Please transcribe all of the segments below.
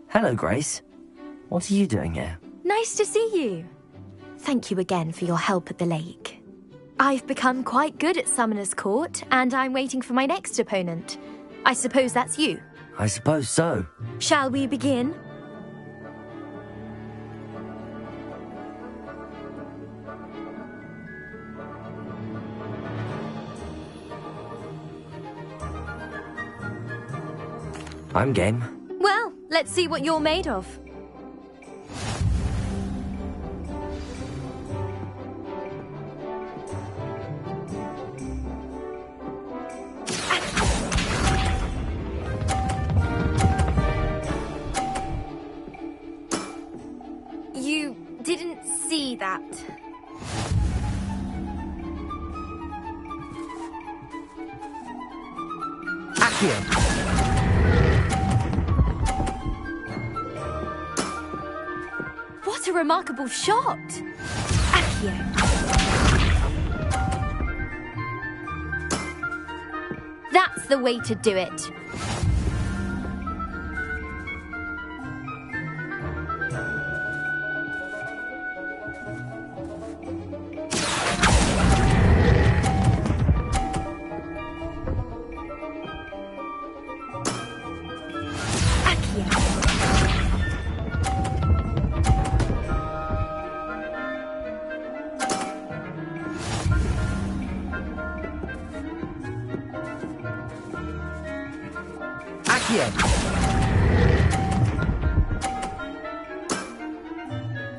Hello, Grace. What are you doing here? Nice to see you. Thank you again for your help at the lake. I've become quite good at Summoner's Court, and I'm waiting for my next opponent. I suppose that's you. I suppose so. Shall we begin? I'm game. Well, let's see what you're made of. You didn't see that. Accio! What a remarkable shot! Accio. That's the way to do it.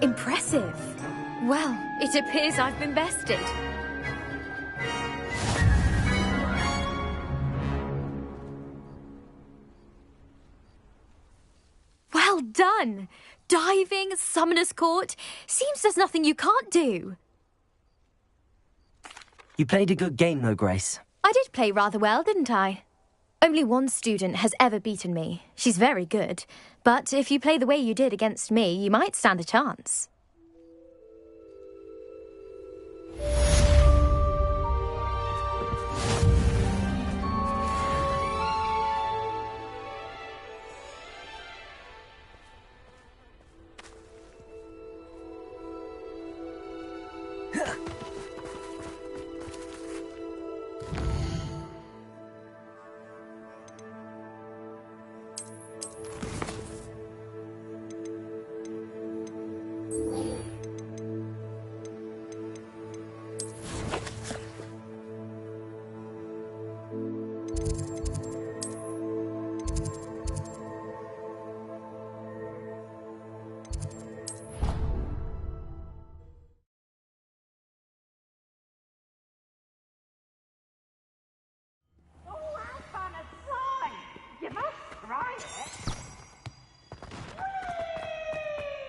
Impressive. Well, it appears I've been bested. Well done! Diving, Summoner's Court. Seems there's nothing you can't do. You played a good game, though, Grace. I did play rather well, didn't I? Only one student has ever beaten me. She's very good. But if you play the way you did against me, you might stand a chance.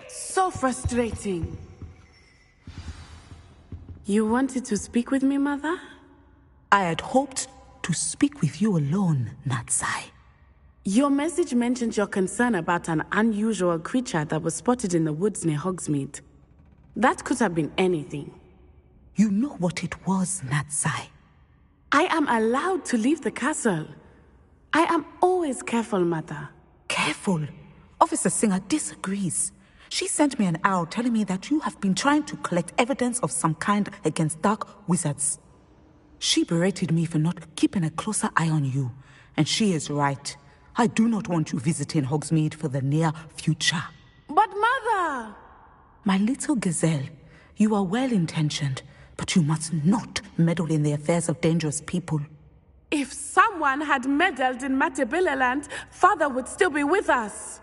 So frustrating. You wanted to speak with me, Mother? I had hoped to speak with you alone, Natsai. Your message mentioned your concern about an unusual creature that was spotted in the woods near Hogsmeade. That could have been anything. You know what it was, Natsai. I am allowed to leave the castle. I am always careful, Mother. Careful? Officer Singer disagrees. She sent me an owl telling me that you have been trying to collect evidence of some kind against dark wizards. She berated me for not keeping a closer eye on you, and she is right. I do not want you visiting Hogsmeade for the near future. But Mother! My little gazelle, you are well-intentioned, but you must not meddle in the affairs of dangerous people. If someone had meddled in Matabeleland, Father would still be with us.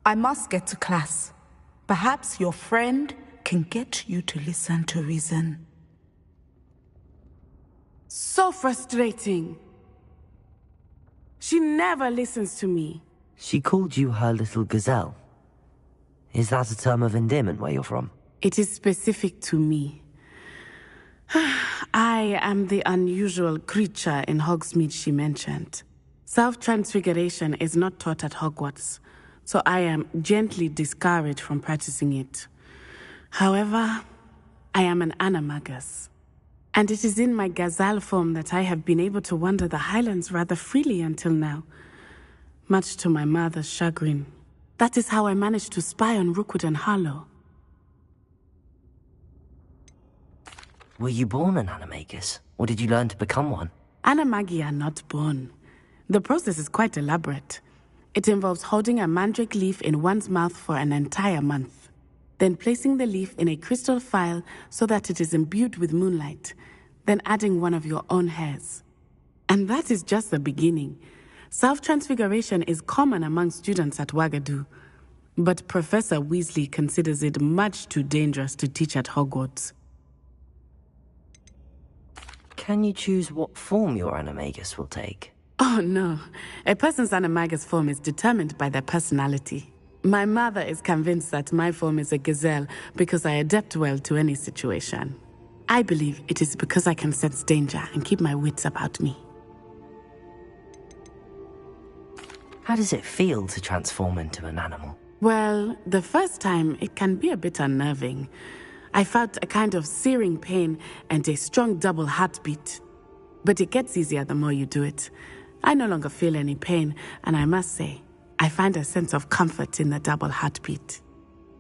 I must get to class. Perhaps your friend can get you to listen to reason. So frustrating. She never listens to me. She called you her little gazelle. Is that a term of endearment where you're from? It is specific to me. I am the unusual creature in Hogsmeade she mentioned. Self-transfiguration is not taught at Hogwarts, so I am gently discouraged from practicing it. However, I am an animagus, and it is in my gazelle form that I have been able to wander the Highlands rather freely until now, much to my mother's chagrin. That is how I managed to spy on Rookwood and Harlow. Were you born an animagus, or did you learn to become one? Animagi are not born. The process is quite elaborate. It involves holding a mandrake leaf in one's mouth for an entire month, then placing the leaf in a crystal phial so that it is imbued with moonlight, then adding one of your own hairs. And that is just the beginning. Self-transfiguration is common among students at Wagadu, but Professor Weasley considers it much too dangerous to teach at Hogwarts. Can you choose what form your animagus will take? Oh no, a person's animagus form is determined by their personality. My mother is convinced that my form is a gazelle because I adapt well to any situation. I believe it is because I can sense danger and keep my wits about me. How does it feel to transform into an animal? Well, the first time it can be a bit unnerving. I felt a kind of searing pain and a strong double heartbeat. But it gets easier the more you do it. I no longer feel any pain, and I must say, I find a sense of comfort in the double heartbeat.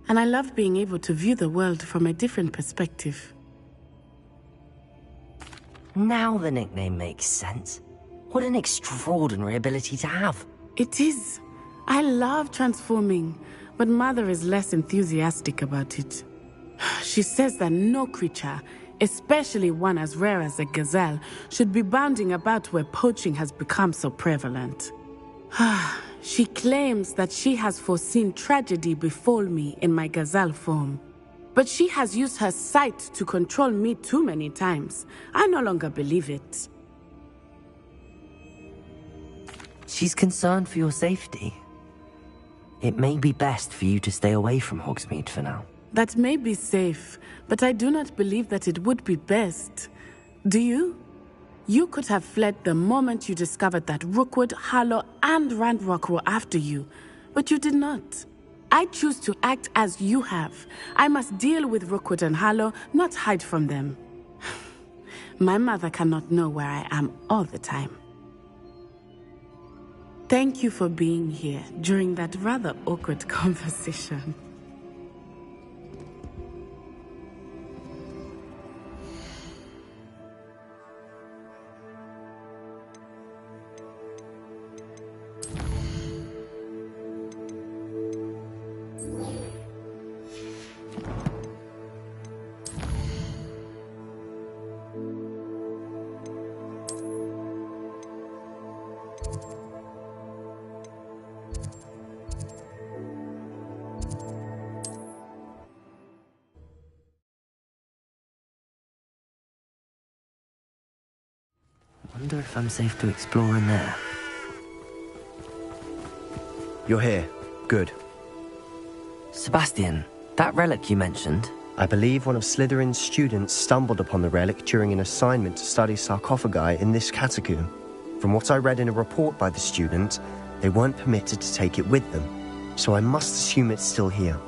And I love being able to view the world from a different perspective. Now the nickname makes sense. What an extraordinary ability to have. It is. I love transforming, but Mother is less enthusiastic about it. She says that no creature, especially one as rare as a gazelle, should be bounding about where poaching has become so prevalent. She claims that she has foreseen tragedy befall me in my gazelle form. But she has used her sight to control me too many times. I no longer believe it. She's concerned for your safety. It may be best for you to stay away from Hogsmeade for now. That may be safe, but I do not believe that it would be best. Do you? You could have fled the moment you discovered that Rookwood, Harlow, and Ranrock were after you, but you did not. I choose to act as you have. I must deal with Rookwood and Harlow, not hide from them. My mother cannot know where I am all the time. Thank you for being here during that rather awkward conversation. Wonder if I'm safe to explore in there. You're here. Good. Sebastian, that relic you mentioned. I believe one of Slytherin's students stumbled upon the relic during an assignment to study sarcophagi in this catacomb. From what I read in a report by the student, they weren't permitted to take it with them, so I must assume it's still here.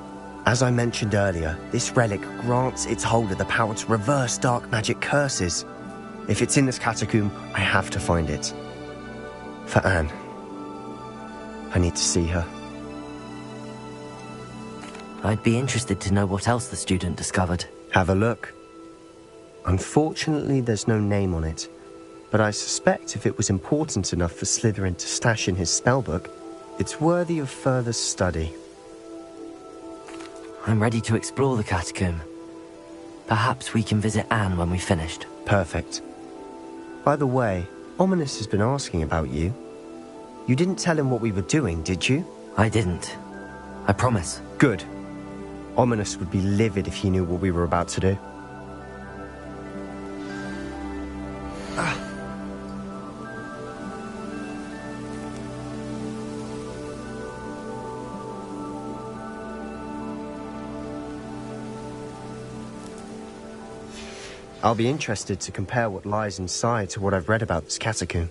As I mentioned earlier, this relic grants its holder the power to reverse dark magic curses. If it's in this catacomb, I have to find it. For Anne. I need to see her. I'd be interested to know what else the student discovered. Have a look. Unfortunately, there's no name on it. but I suspect if it was important enough for Slytherin to stash in his spellbook, it's worthy of further study. I'm ready to explore the catacomb. Perhaps we can visit Anne when we've finished. Perfect. By the way, Ominous has been asking about you. You didn't tell him what we were doing, did you? I didn't. I promise. Good. Ominous would be livid if he knew what we were about to do. I'll be interested to compare what lies inside to what I've read about this catacomb.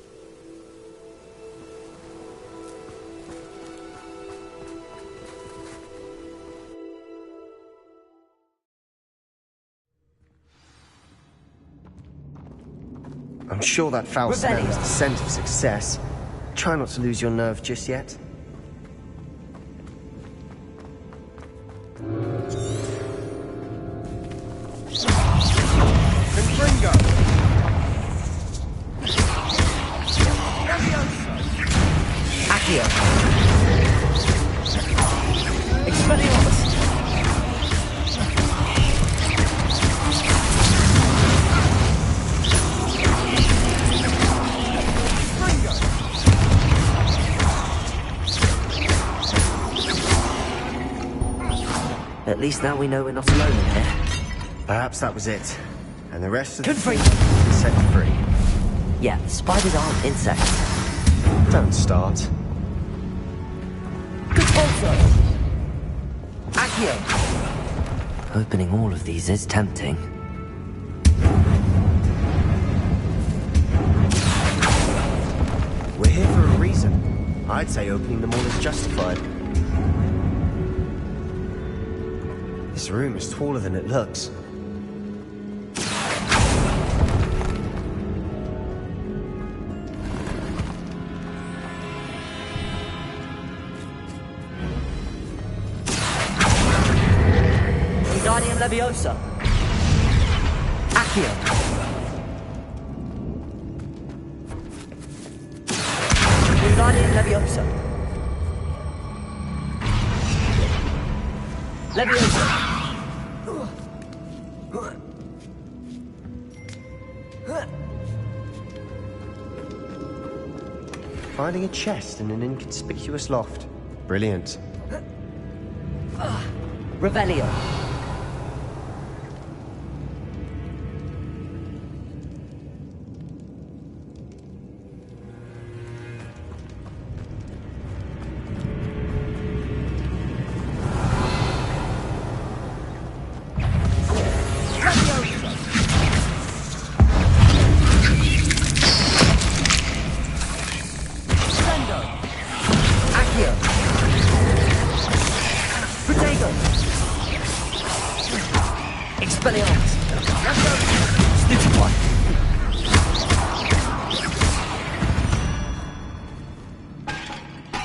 I'm sure that foul smell is the scent of success. Try not to lose your nerve just yet. At least now we know we're not alone in here. Perhaps that was it. And the rest of the Good fleet is set free. Yeah, spiders aren't insects. Don't start. Opening all of these is tempting. We're here for a reason. I'd say opening them all is justified. This room is taller than it looks. Wingardium Leviosa. Accio. Wingardium Leviosa. Leviosa. Finding a chest in an inconspicuous loft. Brilliant. Revelio.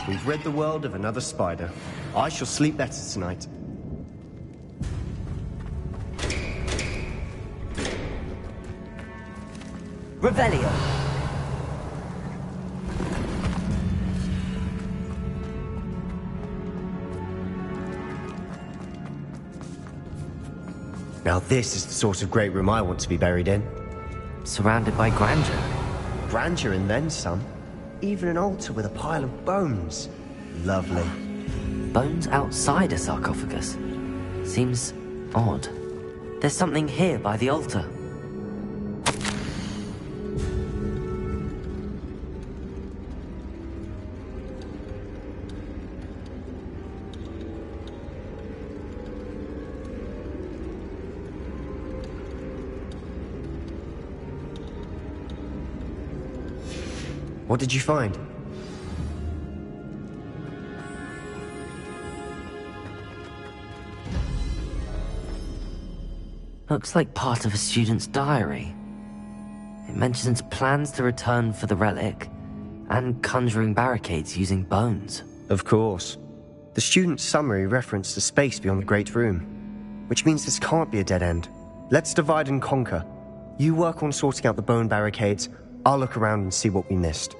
We've rid the world of another spider. I shall sleep better tonight. Revelio. Now this is the sort of great room I want to be buried in. Surrounded by grandeur. Grandeur and then some. Even an altar with a pile of bones. Lovely. Bones outside a sarcophagus. Seems odd. There's something here by the altar. What did you find? Looks like part of a student's diary. It mentions plans to return for the relic and conjuring barricades using bones. Of course. The student's summary referenced a space beyond the Great Room, which means this can't be a dead end. Let's divide and conquer. You work on sorting out the bone barricades, I'll look around and see what we missed.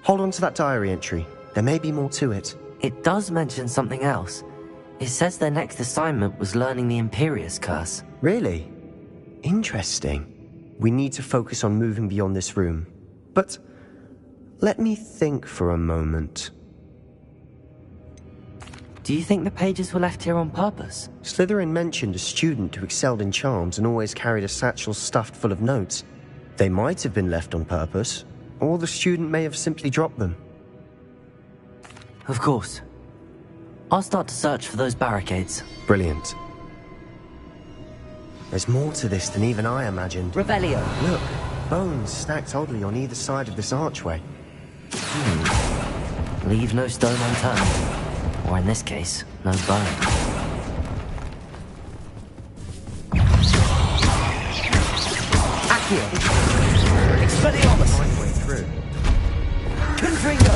Hold on to that diary entry. There may be more to it. It does mention something else. It says their next assignment was learning the Imperius Curse. Really? Interesting. We need to focus on moving beyond this room. But let me think for a moment. Do you think the pages were left here on purpose? Slytherin mentioned a student who excelled in charms and always carried a satchel stuffed full of notes. They might have been left on purpose, or the student may have simply dropped them. Of course. I'll start to search for those barricades. Brilliant. There's more to this than even I imagined. Revelio! Look, bones stacked oddly on either side of this archway. Leave no stone unturned. Or in this case, no bone. Accio! Expelliarmus! Find a way through. Confringo!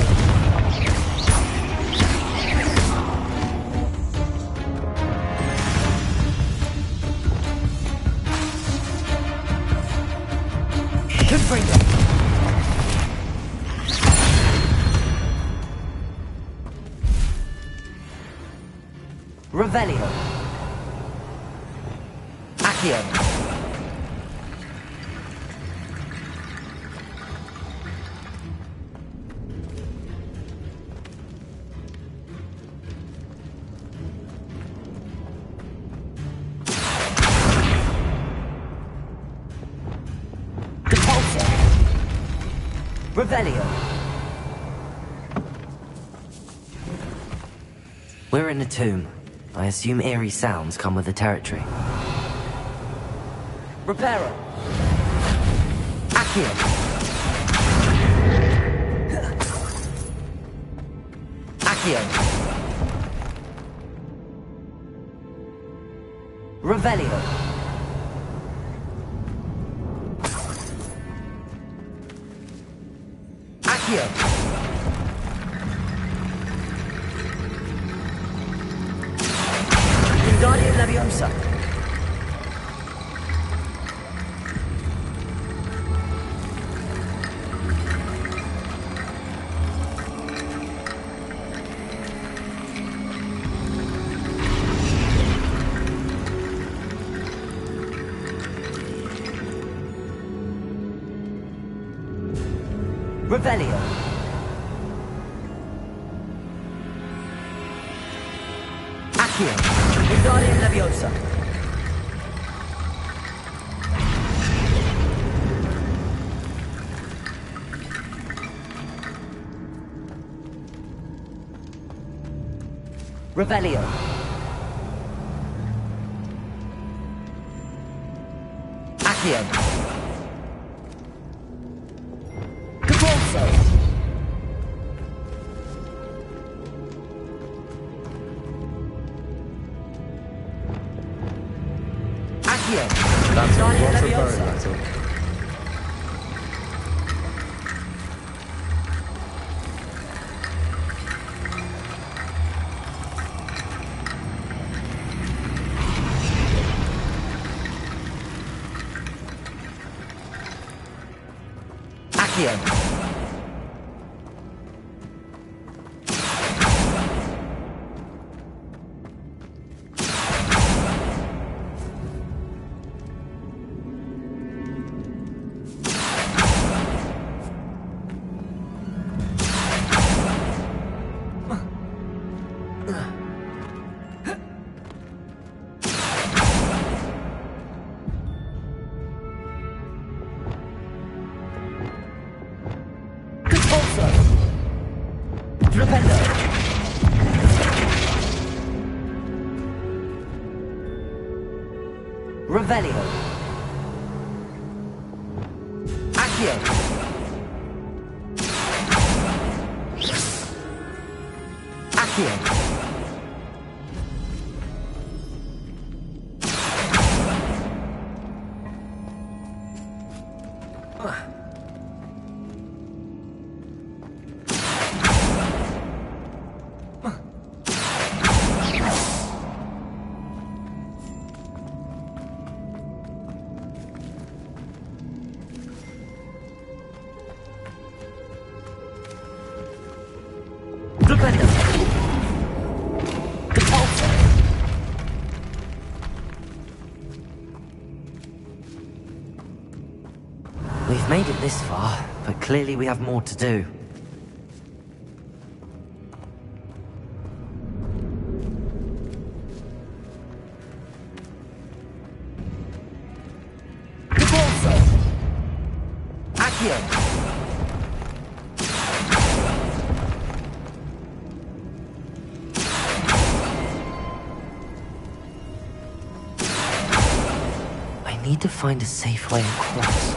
Confringo! Revelio. Accio. Repulsor. Revelio. We're in a tomb. I assume eerie sounds come with the territory. Reparo! Accio! Accio! Revelio! Accio! Guardian Leviosa. Revelio. Accio. Guardian Leviosa. Revelio. Accio. Capulso. That's a lot of bone metal. Accio. Revelio. Accio. Accio. made it this far, but clearly we have more to do. I need to find a safe way across.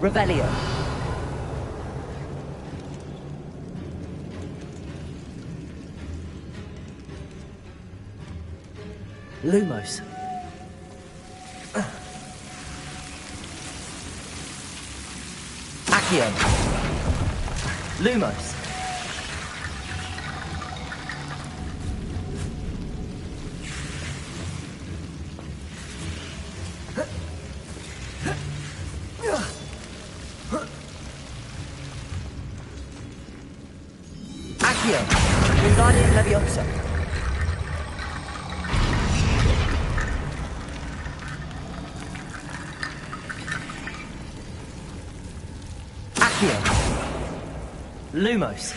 Revelio. Lumos. Accio. Lumos. Accio. Wingardium Leviosa. Accio. Lumos.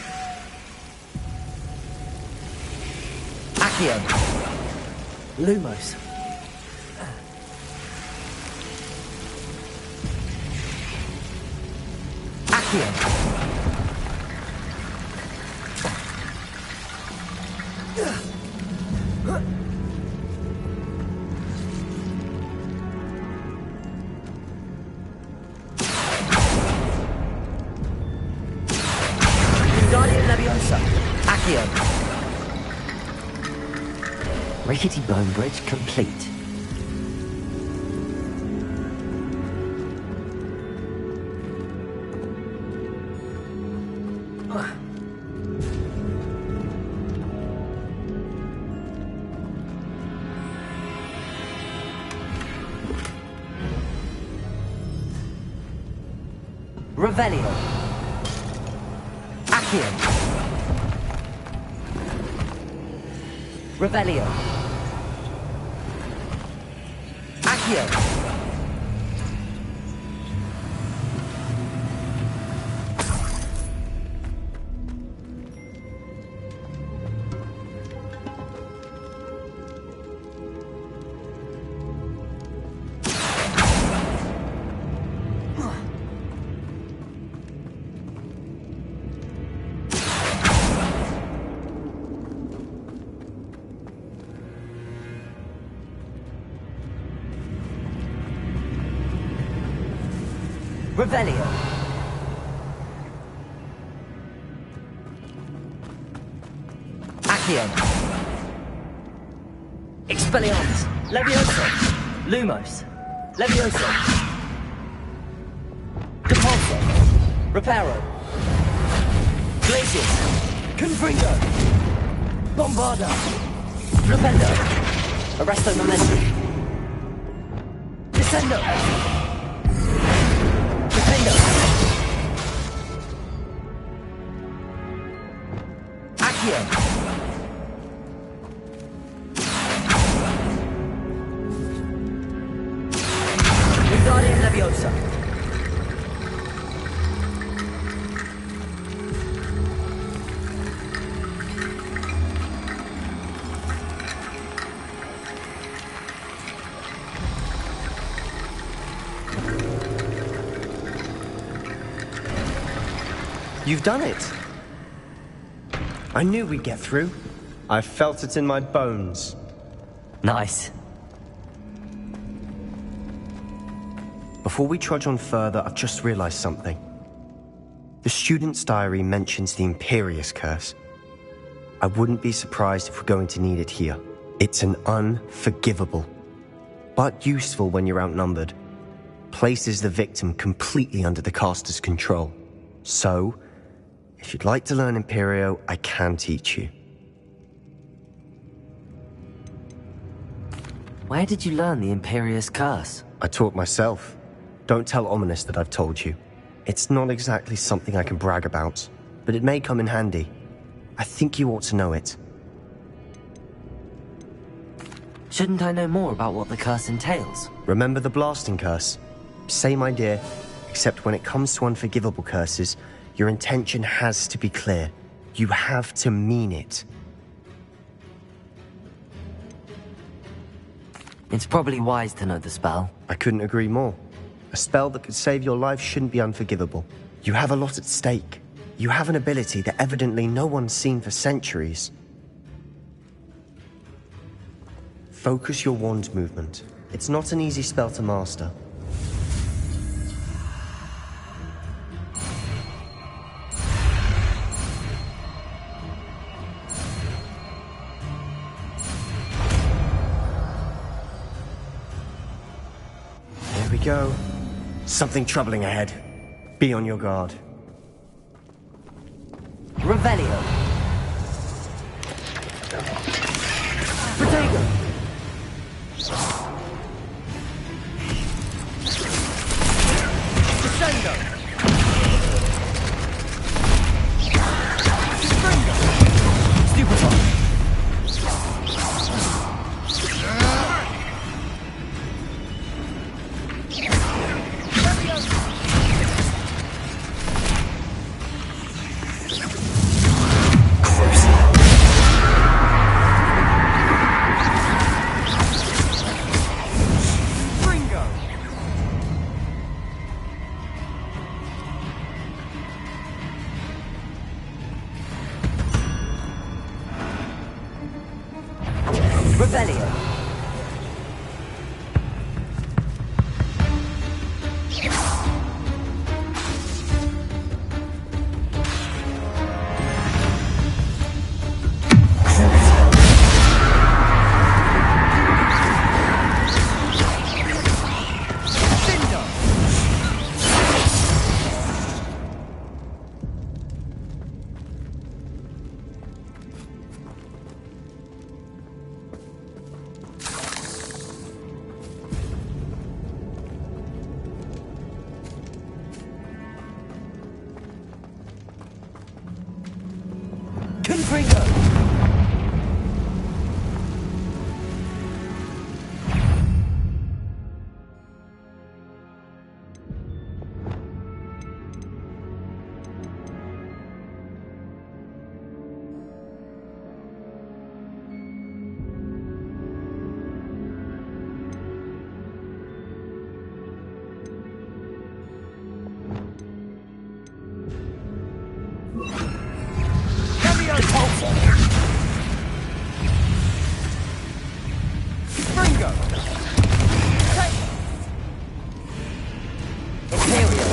Accio. Lumos. Accio. Wingardium Leviosa. Accio. Rickety bone bridge complete. Revelio. Accio. Revelio. Accio. Revelio. Accio. Expelliarmus. Levioso. Lumos. Levioso. Depulso. Reparo. Glacius. Confringo. Bombarda. Flipendo. Arresto Momentum. Descendo. Accio. Wingardium Leviosa. You've done it. I knew we'd get through. I felt it in my bones. Nice. Before we trudge on further, I've just realized something. The student's diary mentions the Imperious Curse. I wouldn't be surprised if we're going to need it here. It's an unforgivable, but useful when you're outnumbered. Places the victim completely under the caster's control. So, if you'd like to learn Imperio, I can teach you. Where did you learn the Imperious Curse? I taught myself. Don't tell Ominous that I've told you. It's not exactly something I can brag about, but it may come in handy. I think you ought to know it. Shouldn't I know more about what the curse entails? Remember the blasting curse? Same idea, except when it comes to unforgivable curses, your intention has to be clear. You have to mean it. It's probably wise to know the spell. I couldn't agree more. A spell that could save your life shouldn't be unforgivable. You have a lot at stake. You have an ability that evidently no one's seen for centuries. Focus your wand movement. It's not an easy spell to master. Here we go. Something troubling ahead. Be on your guard. Revelio. Protego. Descendo. Springo. Stupefy. Revelio. Confringo! Springo! Imperial!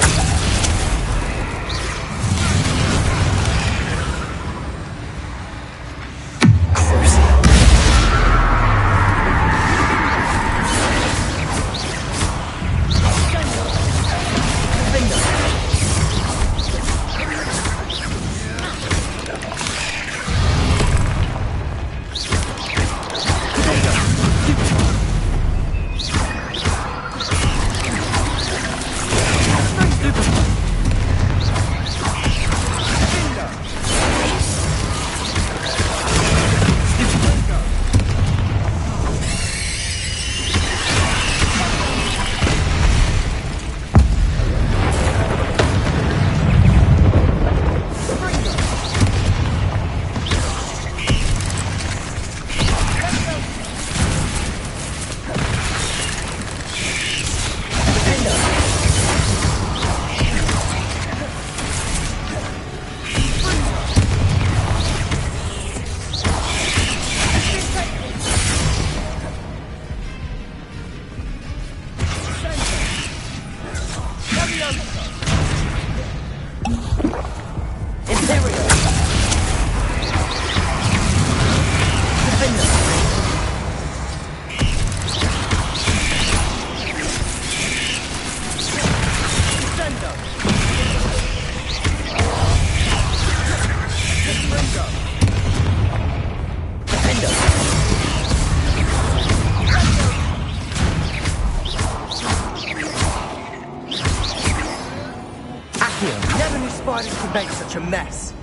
Never knew spiders could make such a mess.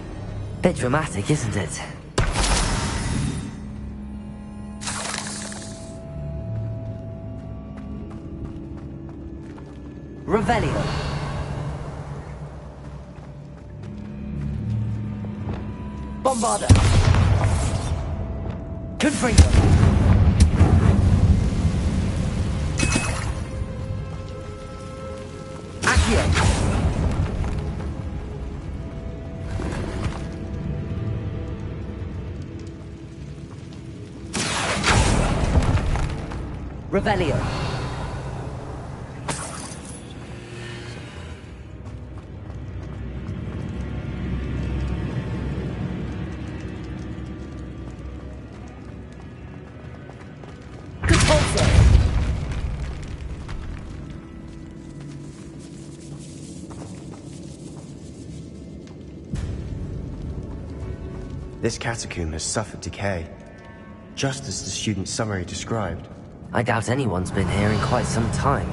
Bit dramatic, isn't it? Revelio. Bombarda. Confringo. Accio. Revelio. This catacomb has suffered decay, just as the student's summary described. I doubt anyone's been here in quite some time.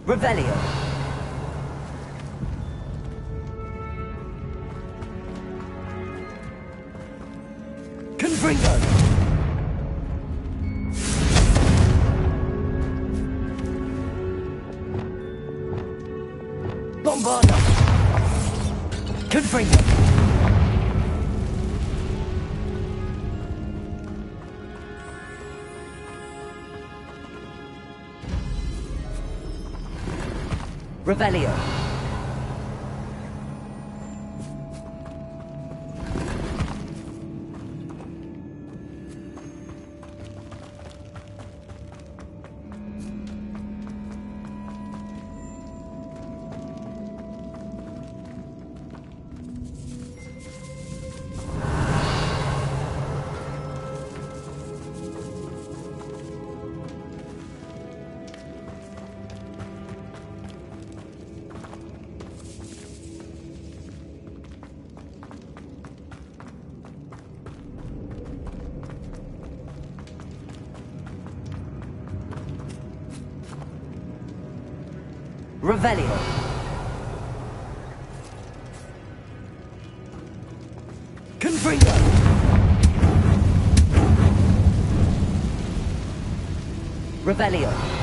Revelio. Confringo. Bombarda. Confringo. Revelio. Revelio. Confringo. Revelio.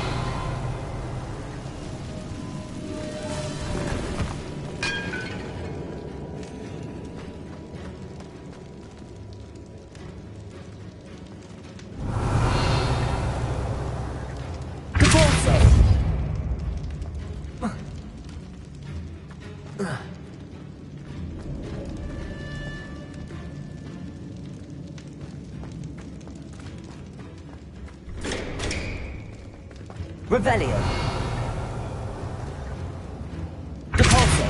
Revelio. Depulso.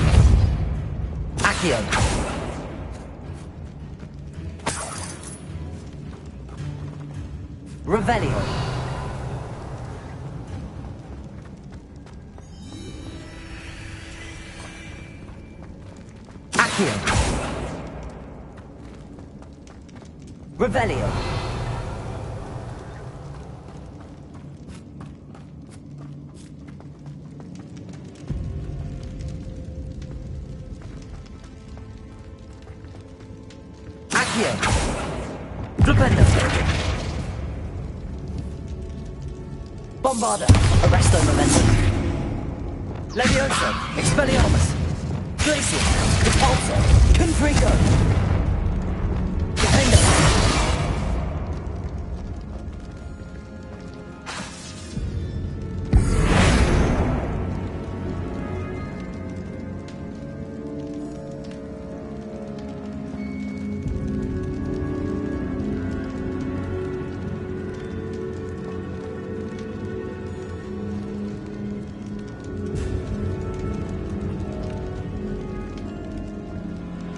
Accio. Revelio. Accio. Revelio. Flipendo. Bombarda. Arresto momentum. Levioso. Expelliarmus. Glacial. Repulsor. Confringo. Defender.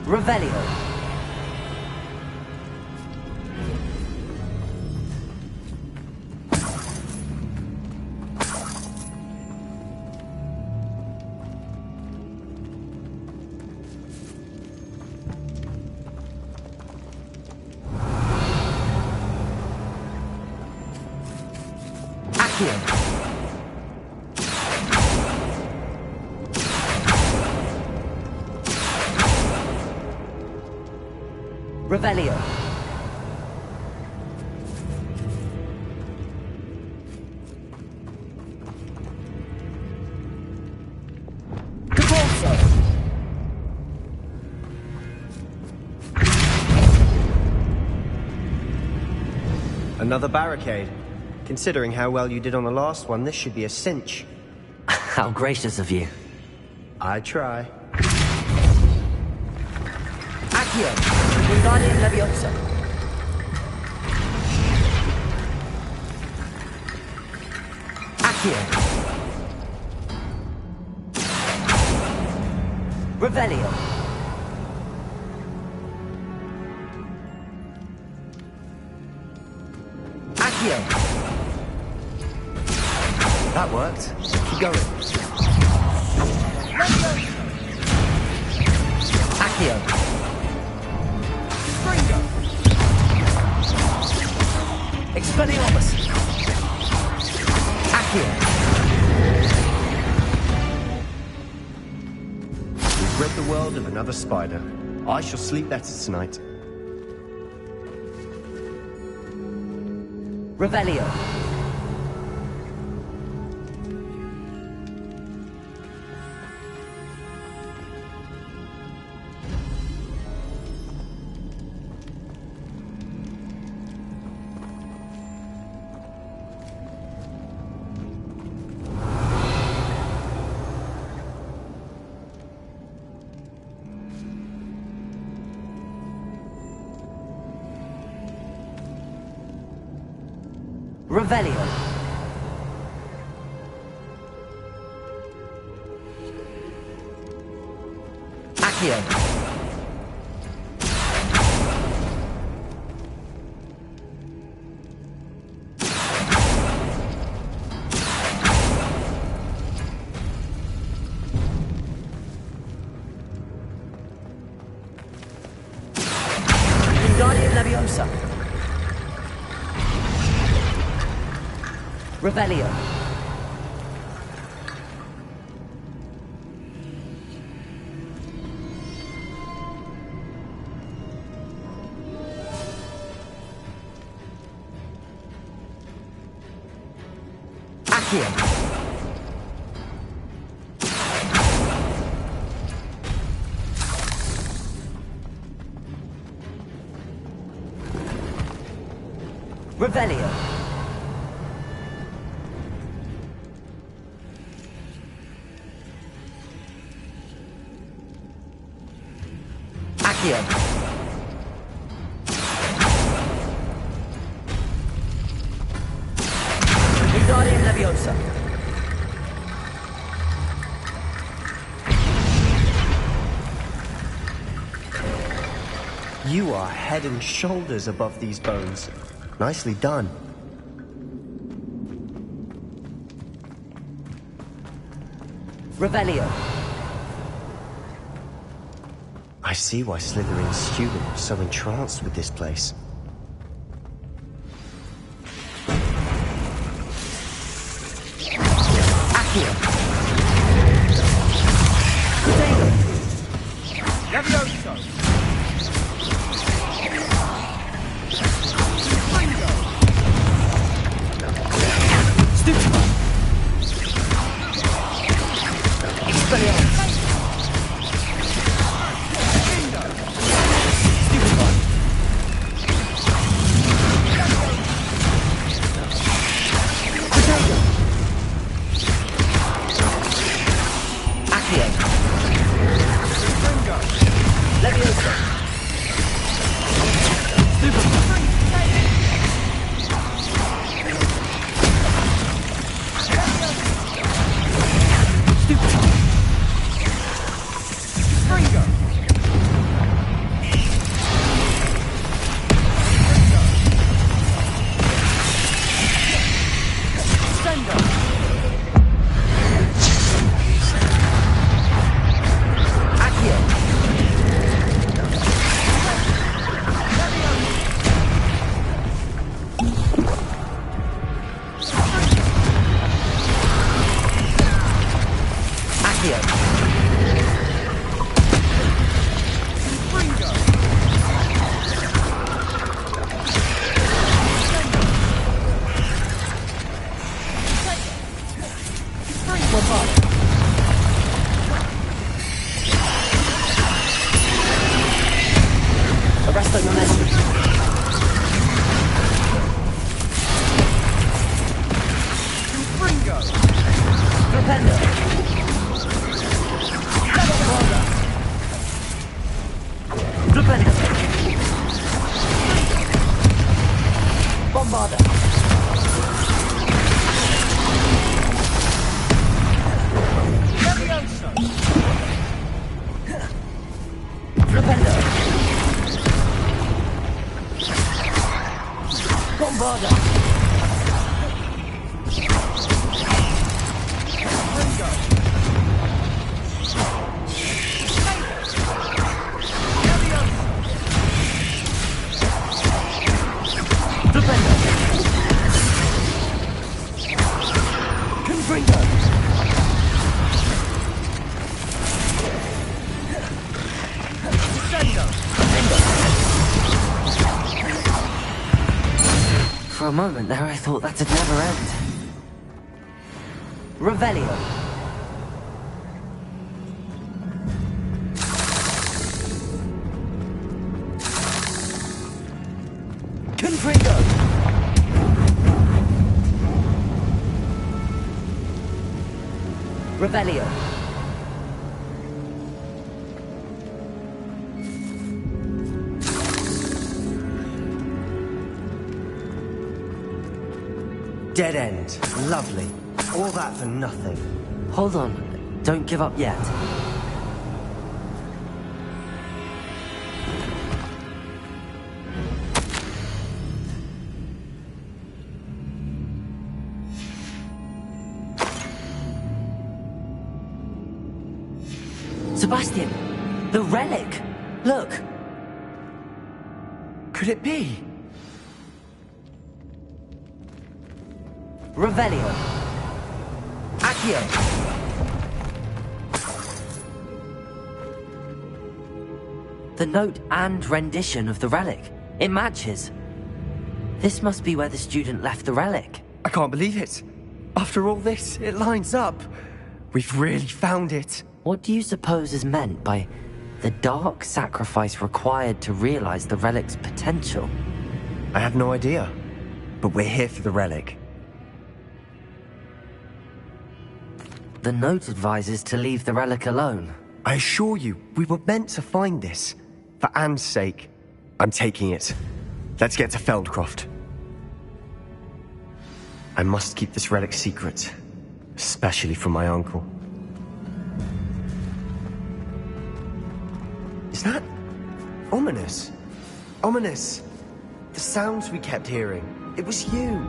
Revelio. Accio. Revelio. Another barricade. Considering how well you did on the last one, this should be a cinch. How gracious of you. I try. Accio, Wingardium Leviosa. Accio. Revelio. Accio. That worked. Keep going. Accio. Expelliarmus. Accio. We've rid the world of another spider. I shall sleep better tonight. Revelio. Revelio. Accio. Wingardium Leviosa. Revelio. Accio. Revelio. Accio. Wingardium Leviosa. You are head and shoulders above these bones. Nicely done. Revelio. I see why Slytherin's student was so entranced with this place. Accio. Levioso. Stupefy. Expelliarmus. Defender! Defender! Bombarder! Levioso! Defender! Bombarder! Ringo! Defender! Confringo! Descendo! For a moment there, I thought that'd never end. Revelio. Confringo. Revelio. Dead end. Lovely. All that for nothing. Hold on. Don't give up yet. Sebastian! The relic! Look! Could it be? Revelio. Accio. The note and rendition of the relic. It matches. This must be where the student left the relic. I can't believe it. After all this, it lines up. We've really found it. What do you suppose is meant by the dark sacrifice required to realize the relic's potential? I have no idea. But we're here for the relic. The note advises to leave the relic alone. I assure you, we were meant to find this. For Anne's sake. I'm taking it. Let's get to Feldcroft. I must keep this relic secret. Especially from my uncle. Is that... ominous? Ominous! The sounds we kept hearing. It was you.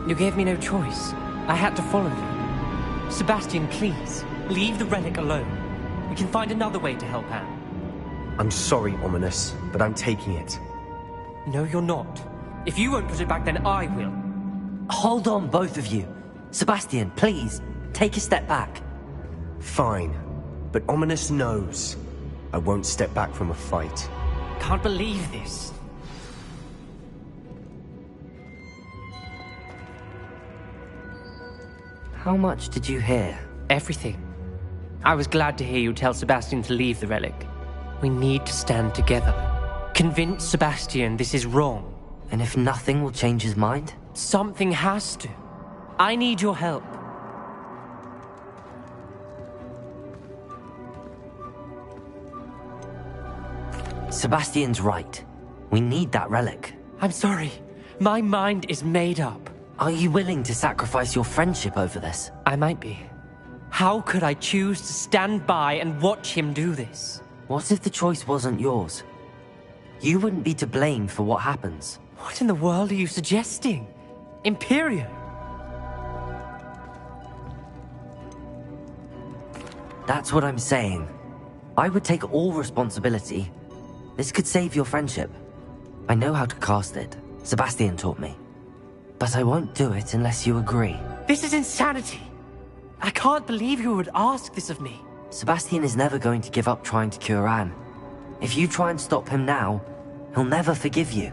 You gave me no choice. I had to follow you. Sebastian, please, leave the relic alone. We can find another way to help Anne. I'm sorry, Ominous, but I'm taking it. No, you're not. If you won't put it back, then I will. Hold on, both of you. Sebastian, please, take a step back. Fine, but Ominous knows. I won't step back from a fight. Can't believe this. How much did you hear? Everything. I was glad to hear you tell Sebastian to leave the relic. We need to stand together. Convince Sebastian this is wrong. And if nothing will change his mind? Something has to. I need your help. Sebastian's right. We need that relic. I'm sorry. My mind is made up. Are you willing to sacrifice your friendship over this? I might be. How could I choose to stand by and watch him do this? What if the choice wasn't yours? You wouldn't be to blame for what happens. What in the world are you suggesting? Imperium? That's what I'm saying. I would take all responsibility. This could save your friendship. I know how to cast it. Sebastian taught me. But I won't do it unless you agree. This is insanity. I can't believe you would ask this of me. Sebastian is never going to give up trying to cure Anne. If you try and stop him now, he'll never forgive you.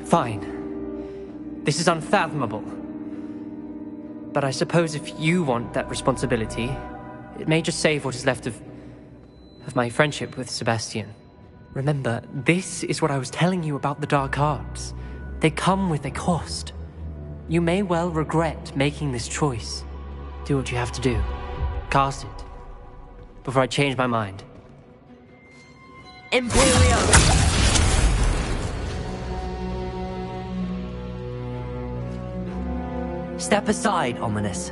Fine. This is unfathomable. But I suppose if you want that responsibility, it may just save what is left of my friendship with Sebastian. Remember, this is what I was telling you about the dark arts. They come with a cost. You may well regret making this choice. Do what you have to do. Cast it. Before I change my mind. Imperium! Step aside, Ominous.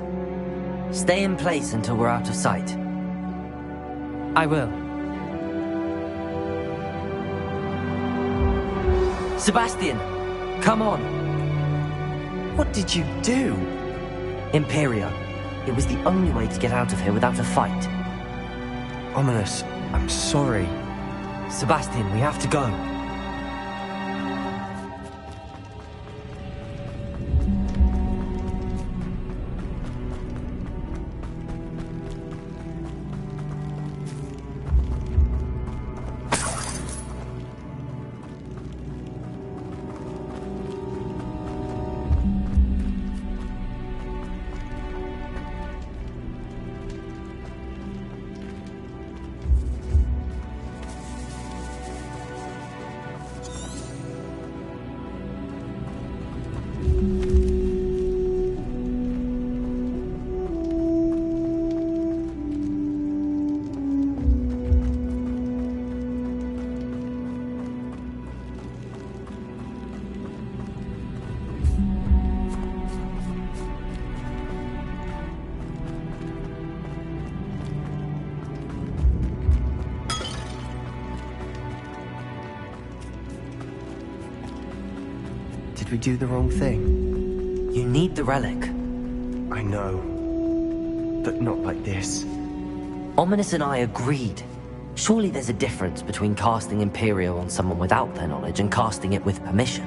Stay in place until we're out of sight. I will. Sebastian, come on. What did you do? Imperio. It was the only way to get out of here without a fight. Ominous, I'm sorry. Sebastian, we have to go. Did we do the wrong thing? You need the relic. I know. But not like this. Ominous and I agreed. Surely there's a difference between casting Imperio on someone without their knowledge and casting it with permission.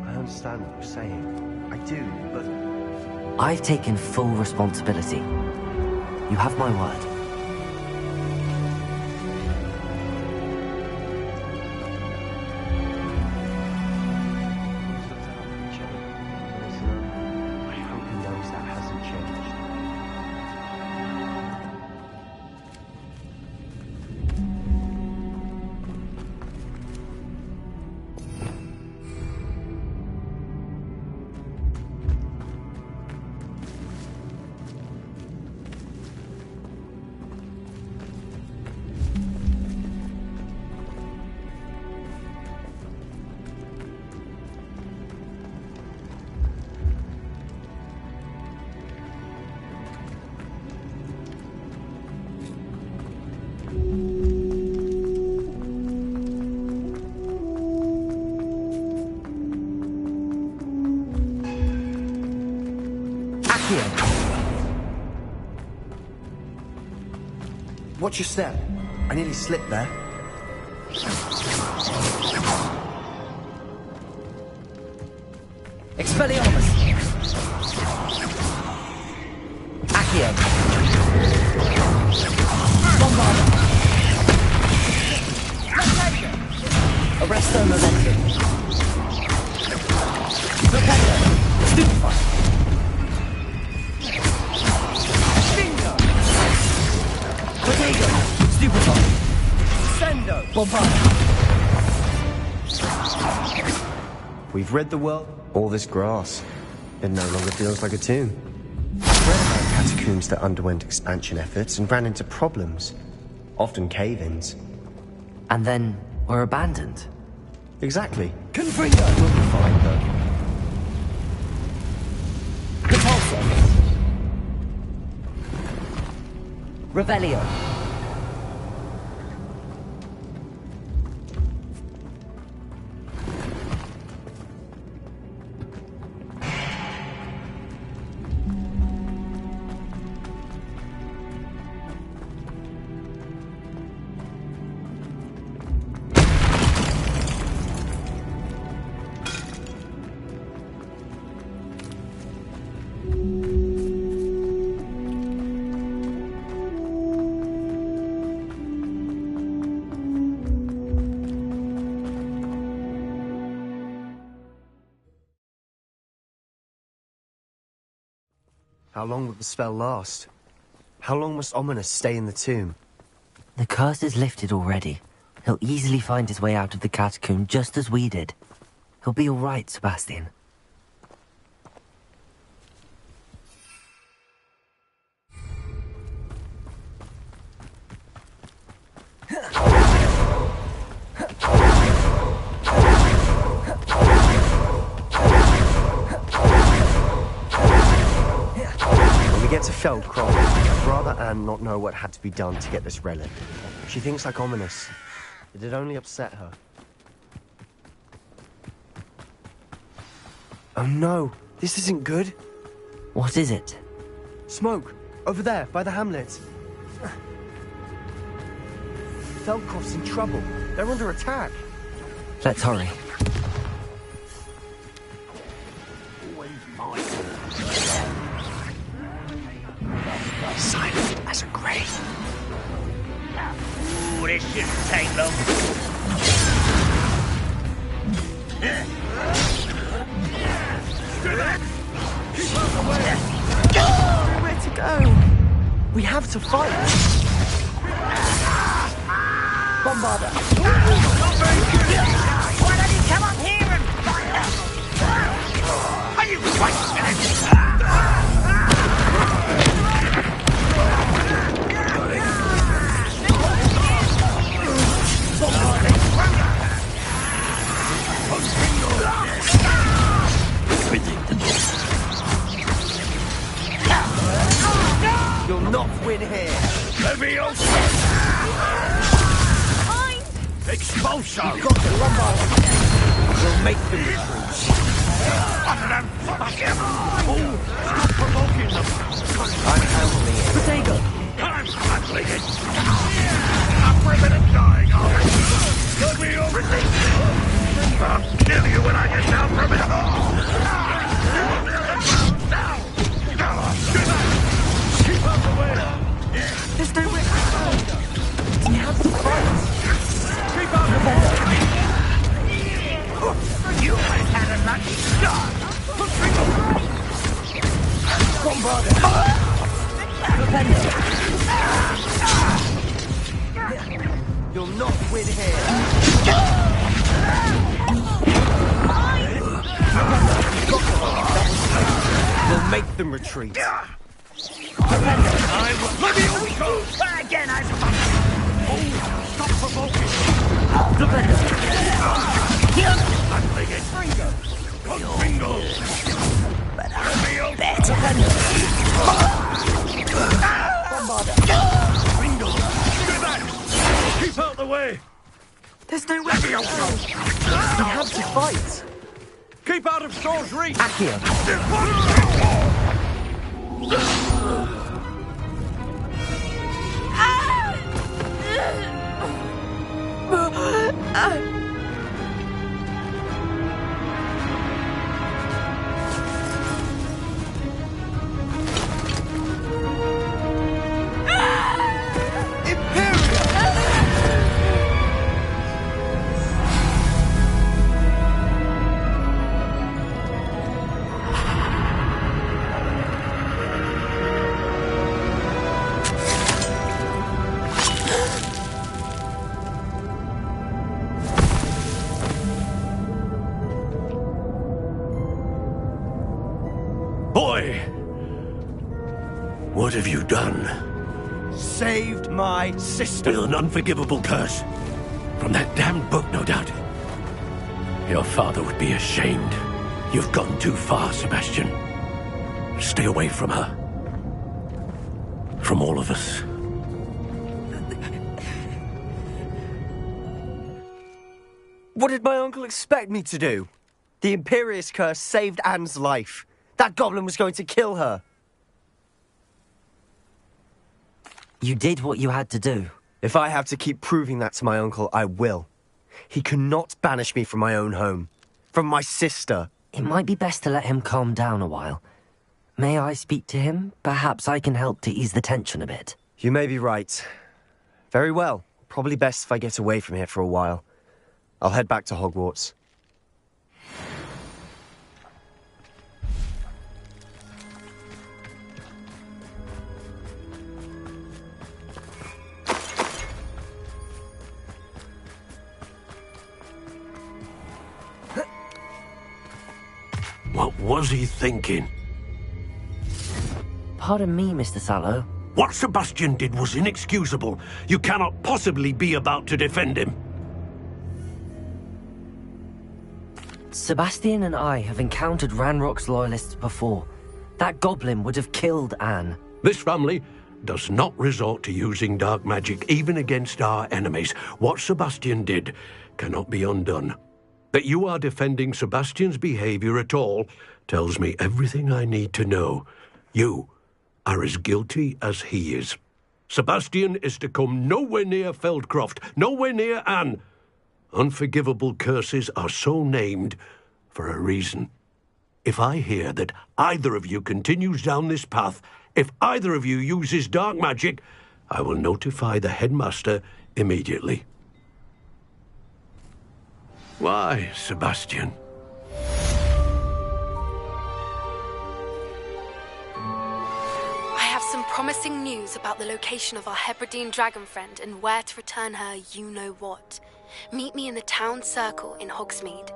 I understand what you're saying. I do, but... I've taken full responsibility. You have my word. I hope he knows that hasn't changed. Watch your step. I nearly slipped there. Expelliarmus! Accio! Bombarda! Arresto Momentum! Propello! Stupefy! Protego! Stupefy! Sendo! Bombarda! We've rid the world all this grass. It no longer feels like a tomb. I've read about catacombs that underwent expansion efforts and ran into problems. Often cave-ins. And then were abandoned. Exactly. Confringo! We'll be fine, though. Repulsor! Revelio! How long will the spell last? How long must Ominous stay in the tomb? The curse is lifted already. He'll easily find his way out of the catacomb just as we did. He'll be all right, Sebastian. get to Feldcroft, I'd rather Anne not know what had to be done to get this relic. She thinks like ominous. It'd only upset her. Oh no, this isn't good. What is it? Smoke, over there, by the hamlet. Feldcroft's in trouble. They're under attack. Let's hurry. Silent as a grave. Ooh, this shouldn't take long. Where to go? We have to fight. Bombarder. Why don't you come up here and fight us? Are you fighting? You'll not win here. Leviosa! Expulsion! You've got to Bombarder. We'll make them retreat. Utter them! Fuck him! Oh, stop provoking them! I'm handling it. Protego! I'm handling it! I'm ripping and dying of it! Leviosa! I'll kill you when I get down from it! Now! Keep out the way! There's no way. We have to fight. Keep out the way! You might have had a lucky start! You'll not win here. We'll make them retreat. I will... Leviosa! Again, I... Oh, stop provoking! Handling it! Bingo! Bingo! Do that! Keep out the way! There's no way. We have to fight. Keep out of Storm's reach! Accio. Boy! What have you done? Saved my sister. With an unforgivable curse. From that damned book, no doubt. Your father would be ashamed. You've gone too far, Sebastian. Stay away from her. From all of us. What did my uncle expect me to do? The Imperious curse saved Anne's life. That goblin was going to kill her. You did what you had to do. If I have to keep proving that to my uncle, I will. He cannot banish me from my own home. From my sister. It might be best to let him calm down a while. May I speak to him? Perhaps I can help to ease the tension a bit. You may be right. Very well. Probably best if I get away from here for a while. I'll head back to Hogwarts. What was he thinking? Pardon me, Mr. Sallow. What Sebastian did was inexcusable. You cannot possibly be about to defend him. Sebastian and I have encountered Ranrock's loyalists before. That goblin would have killed Anne. This family does not resort to using dark magic, even against our enemies. What Sebastian did cannot be undone. That you are defending Sebastian's behavior at all tells me everything I need to know. You are as guilty as he is. Sebastian is to come nowhere near Feldcroft, nowhere near Anne. Unforgivable curses are so named for a reason. If I hear that either of you continues down this path, if either of you uses dark magic, I will notify the headmaster immediately. Why, Sebastian? I have some promising news about the location of our Hebridean dragon friend and where to return her you-know-what. Meet me in the town circle in Hogsmeade.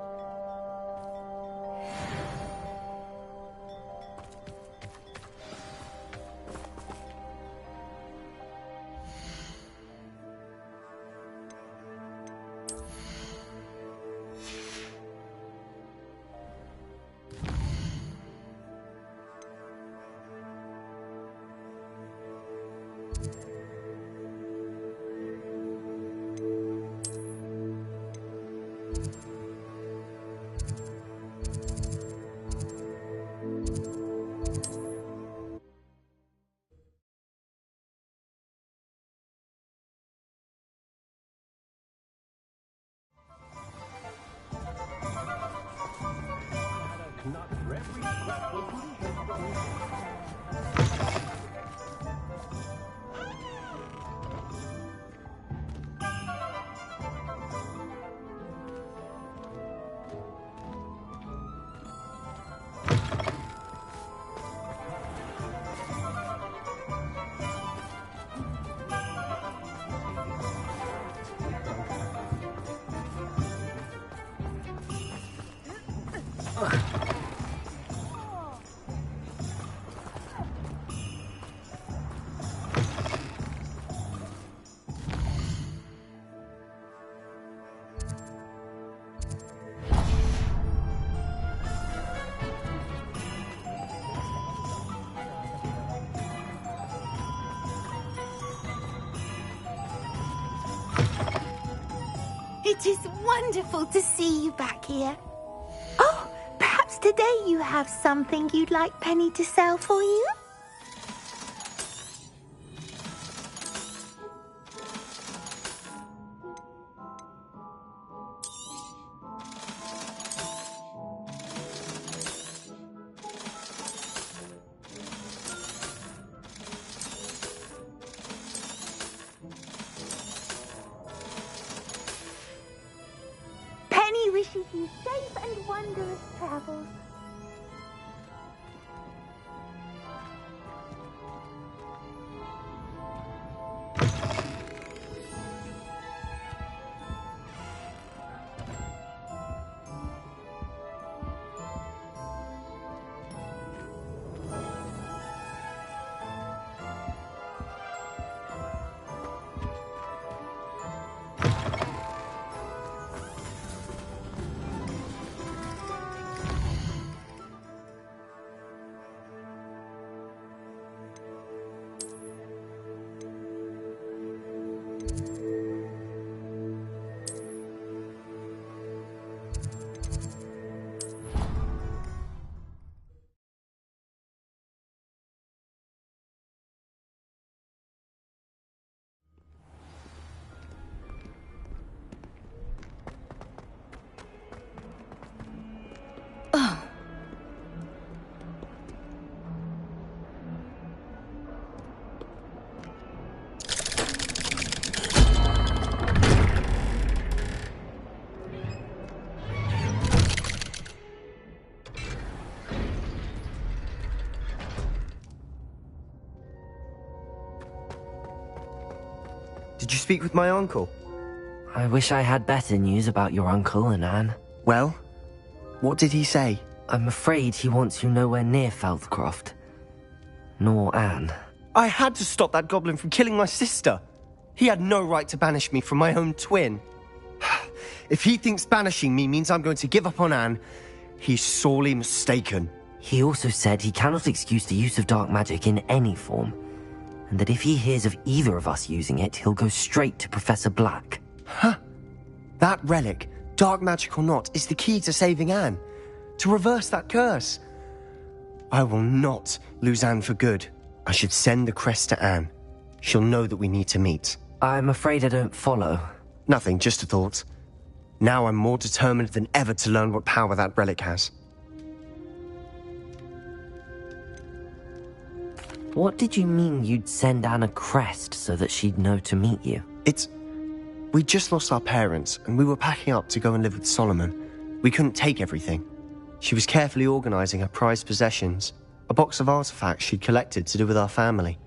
It is wonderful to see you back here. Oh, perhaps today you have something you'd like Penny to sell for you? Wishes you safe and wondrous travels. Did you speak with my uncle? I wish I had better news about your uncle and Anne. Well, what did he say? I'm afraid he wants you nowhere near Feldcroft. Nor Anne. I had to stop that goblin from killing my sister. He had no right to banish me from my own twin. If he thinks banishing me means I'm going to give up on Anne, he's sorely mistaken. He also said he cannot excuse the use of dark magic in any form, and that if he hears of either of us using it, he'll go straight to Professor Black. Huh. That relic, dark magic or not, is the key to saving Anne. To reverse that curse. I will not lose Anne for good. I should send the crest to Anne. She'll know that we need to meet. I'm afraid I don't follow. Nothing, just a thought. Now I'm more determined than ever to learn what power that relic has. What did you mean you'd send Anne a crest so that she'd know to meet you? We just lost our parents, and we were packing up to go and live with Solomon. We couldn't take everything. She was carefully organizing her prized possessions, a box of artifacts she'd collected to do with our family.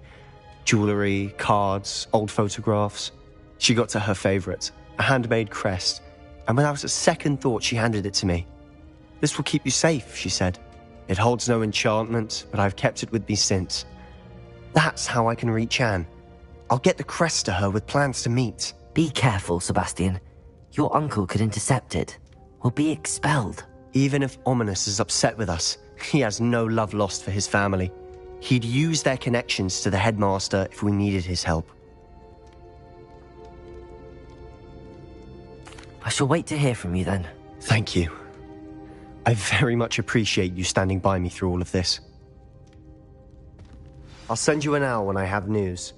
Jewelry, cards, old photographs. She got to her favorite, a handmade crest, and without a second thought she handed it to me. "This will keep you safe," she said. "It holds no enchantment, but I've kept it with me since. That's how I can reach Anne. I'll get the crest to her with plans to meet." Be careful, Sebastian. Your uncle could intercept it. We'll be expelled. Even if Ominous is upset with us, he has no love lost for his family. He'd use their connections to the headmaster if we needed his help. I shall wait to hear from you then. Thank you. I very much appreciate you standing by me through all of this. I'll send you an owl when I have news.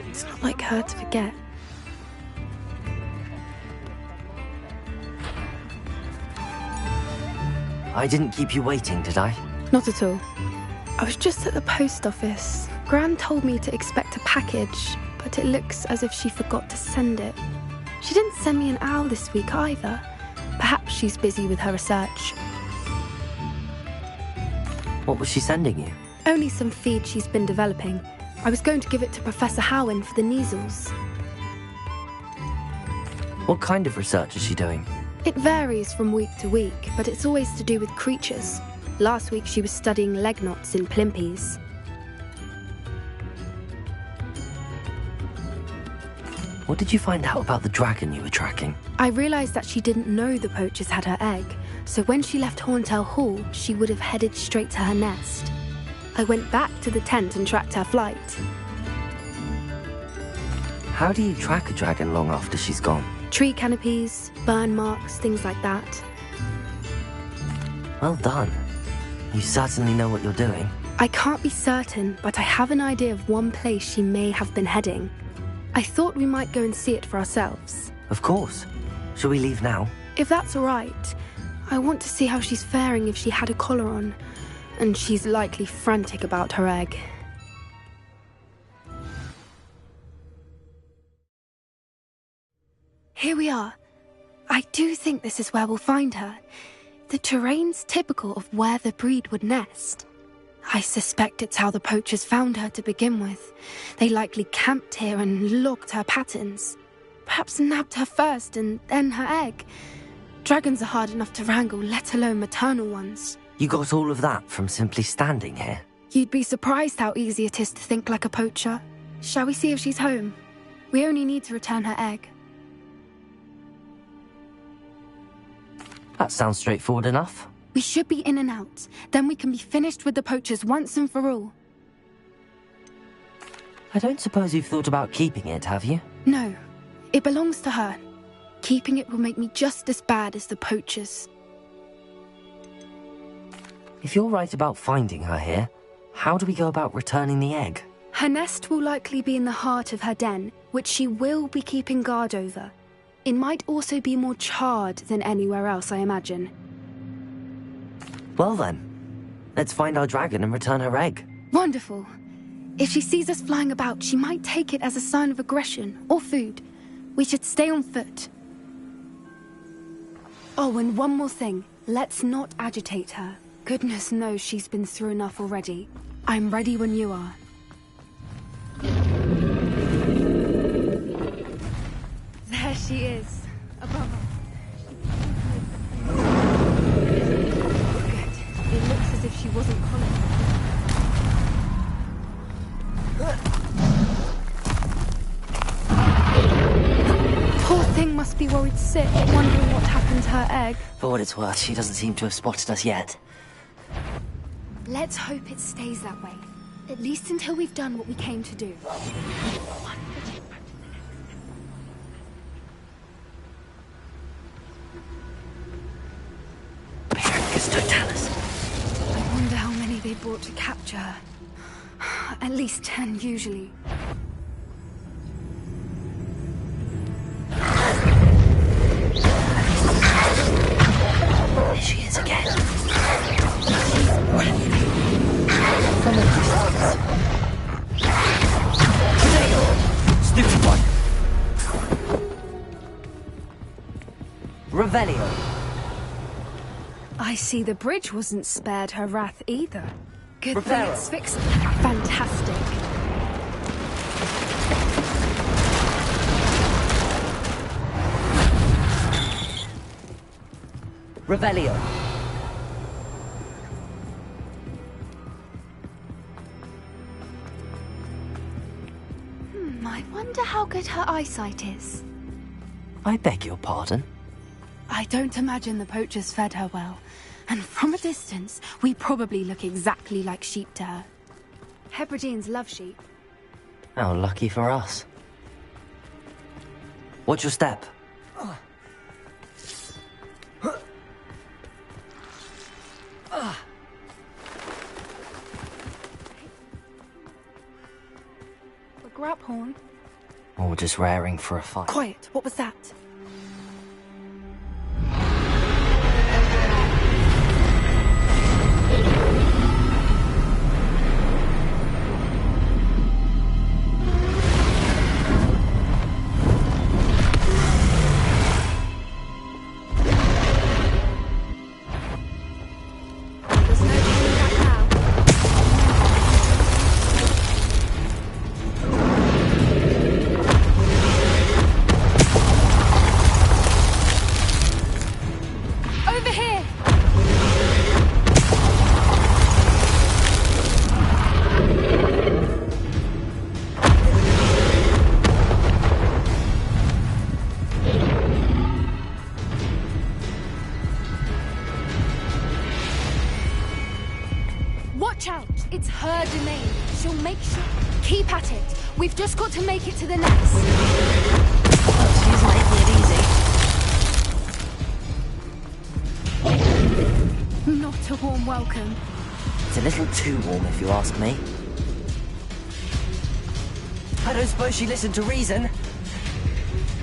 It's not like her to forget. I didn't keep you waiting, did I? Not at all. I was just at the post office. Gran told me to expect a package, but it looks as if she forgot to send it. She didn't send me an owl this week either. Perhaps she's busy with her research. What was she sending you? Only some feed she's been developing. I was going to give it to Professor Howen for the measles. What kind of research is she doing? It varies from week to week, but it's always to do with creatures. Last week she was studying leg knots in plimpies. What did you find out about the dragon you were tracking? I realised that she didn't know the poachers had her egg, so when she left Horntail Hall, she would have headed straight to her nest. I went back to the tent and tracked her flight. How do you track a dragon long after she's gone? Tree canopies, burn marks, things like that. Well done. You certainly know what you're doing. I can't be certain, but I have an idea of one place she may have been heading. I thought we might go and see it for ourselves. Of course. Shall we leave now? If that's all right. I want to see how she's faring if she had a collar on. And she's likely frantic about her egg. Here we are. I do think this is where we'll find her. The terrain's typical of where the breed would nest. I suspect it's how the poachers found her to begin with. They likely camped here and logged her patterns. Perhaps nabbed her first and then her egg. Dragons are hard enough to wrangle, let alone maternal ones. You got all of that from simply standing here? You'd be surprised how easy it is to think like a poacher. Shall we see if she's home? We only need to return her egg. That sounds straightforward enough. We should be in and out. Then we can be finished with the poachers once and for all. I don't suppose you've thought about keeping it, have you? No. It belongs to her. Keeping it will make me just as bad as the poachers. If you're right about finding her here, how do we go about returning the egg? Her nest will likely be in the heart of her den, which she will be keeping guard over. It might also be more charred than anywhere else, I imagine. Well then, let's find our dragon and return her egg. Wonderful. If she sees us flying about, she might take it as a sign of aggression or food. We should stay on foot. Oh, and one more thing. Let's not agitate her. Goodness knows she's been through enough already. I'm ready when you are. There she is, above us. Good. It looks as if she wasn't collared. Poor thing must be worried sick, wondering what happened to her egg. For what it's worth, she doesn't seem to have spotted us yet. Let's hope it stays that way. At least until we've done what we came to do. I wonder how many they brought to capture her. At least 10, usually. There she is again. Stupid one! Revelio. I see the bridge wasn't spared her wrath either. Good Reparo. thing it's fixed. Fantastic. Revelio. I wonder how good her eyesight is. I beg your pardon? I don't imagine the poachers fed her well. And from a distance, we probably look exactly like sheep to her. Hebrideans love sheep. How lucky for us. Watch your step. A grab horn? Or just raring for a fight. Quiet, what was that? There's no turning back now. Keep at it. We've just got to make it to the nest. She's making it easy. Not a warm welcome. It's a little too warm, if you ask me. I don't suppose she listened to reason.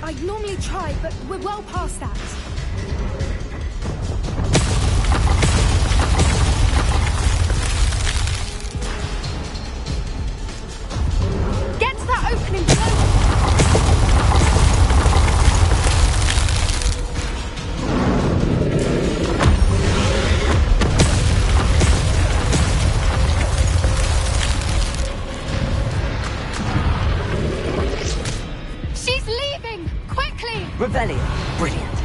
I'd normally try, but we're well past that. Get to that opening below. She's leaving! Quickly! Rebellion. Brilliant.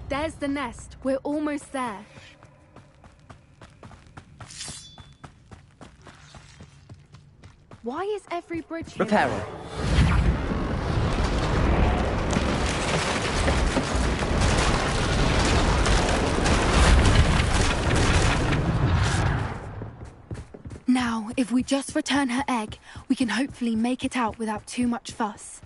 There's the nest. We're almost there. Why is every bridge here? Repair her. Now, if we just return her egg, we can hopefully make it out without too much fuss.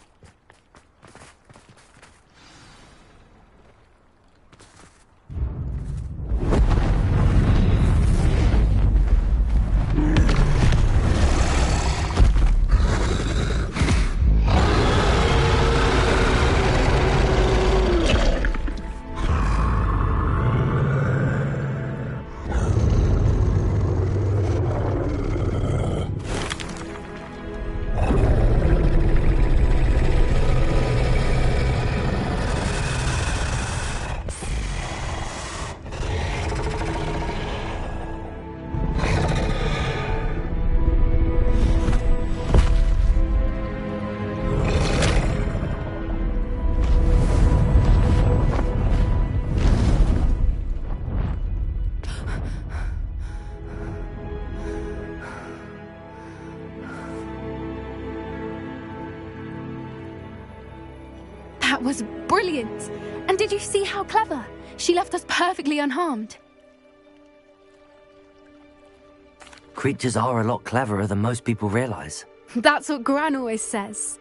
That was brilliant! And did you see how clever? She left us perfectly unharmed. Creatures are a lot cleverer than most people realize. That's what Gran always says.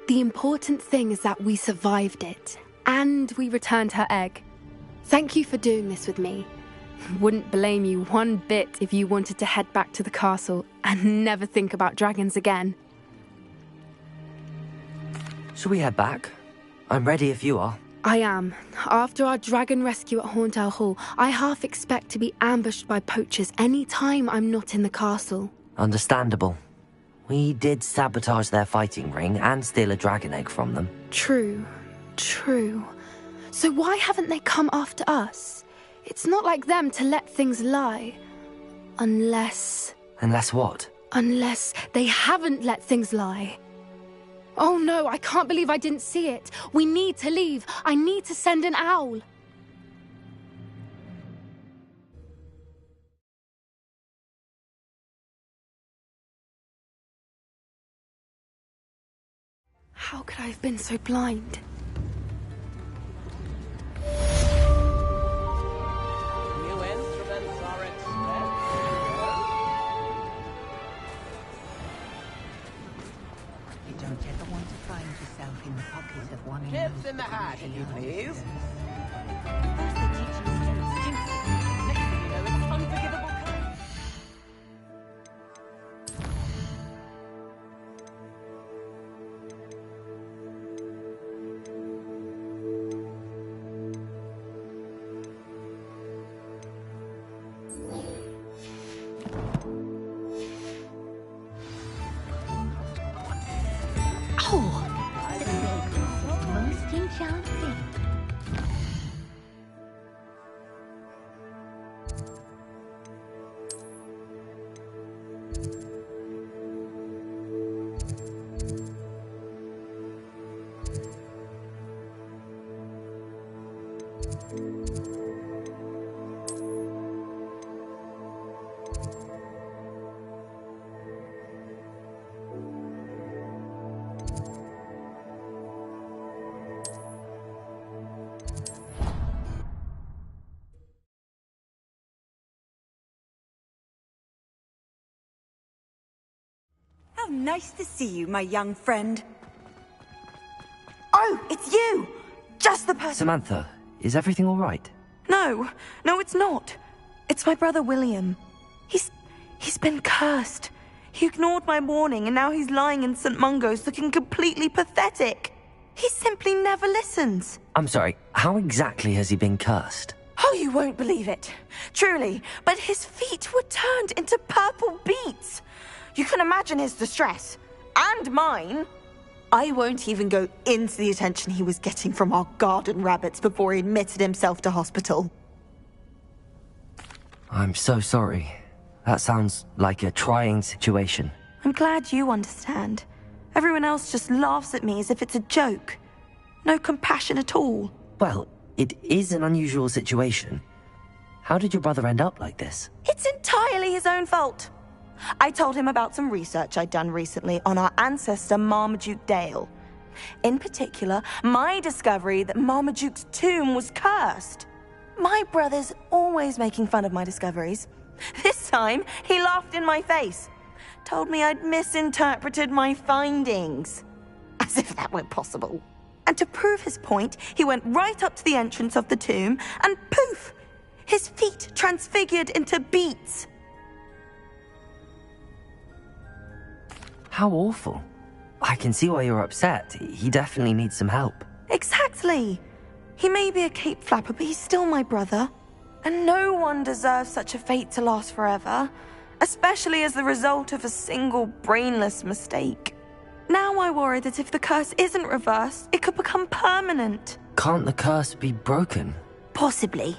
The important thing is that we survived it, and we returned her egg. Thank you for doing this with me. Wouldn't blame you one bit if you wanted to head back to the castle and never think about dragons again. Shall we head back? I'm ready if you are. I am. After our dragon rescue at Horndale Hall, I half expect to be ambushed by poachers any time I'm not in the castle. Understandable. We did sabotage their fighting ring and steal a dragon egg from them. True. So why haven't they come after us? It's not like them to let things lie. Unless what? Unless they haven't let things lie. Oh no, I can't believe I didn't see it. We need to leave. I need to send an owl. How could I have been so blind? New instruments are expensive. You don't ever want to find yourself in the pocket of one of Chips those in the hat, if you please. First they teach you students jinxes. Next thing you know, it's unforgivable crime. Oh, the fragrance is most enchanting. nice to see you, my young friend. Oh, it's you! Just the person. Samantha, is everything all right? No, it's not. It's my brother William. He's been cursed. He ignored my warning and now he's lying in St. Mungo's looking completely pathetic. He simply never listens. I'm sorry, how exactly has he been cursed? Oh, you won't believe it. Truly, but his feet were turned into purple beets. You can imagine his distress. And mine. I won't even go into the attention he was getting from our garden rabbits before he admitted himself to hospital. I'm so sorry. That sounds like a trying situation. I'm glad you understand. Everyone else just laughs at me as if it's a joke. No compassion at all. Well, it is an unusual situation. How did your brother end up like this? It's entirely his own fault. I told him about some research I'd done recently on our ancestor Marmaduke Dale. In particular, my discovery that Marmaduke's tomb was cursed. My brother's always making fun of my discoveries. This time, he laughed in my face. Told me I'd misinterpreted my findings. As if that were possible. And to prove his point, he went right up to the entrance of the tomb and poof! His feet transfigured into beets. How awful. I can see why you're upset. He definitely needs some help. Exactly. He may be a cape flapper, but he's still my brother. And no one deserves such a fate to last forever, especially as the result of a single brainless mistake. Now I worry that if the curse isn't reversed, it could become permanent. Can't the curse be broken? Possibly.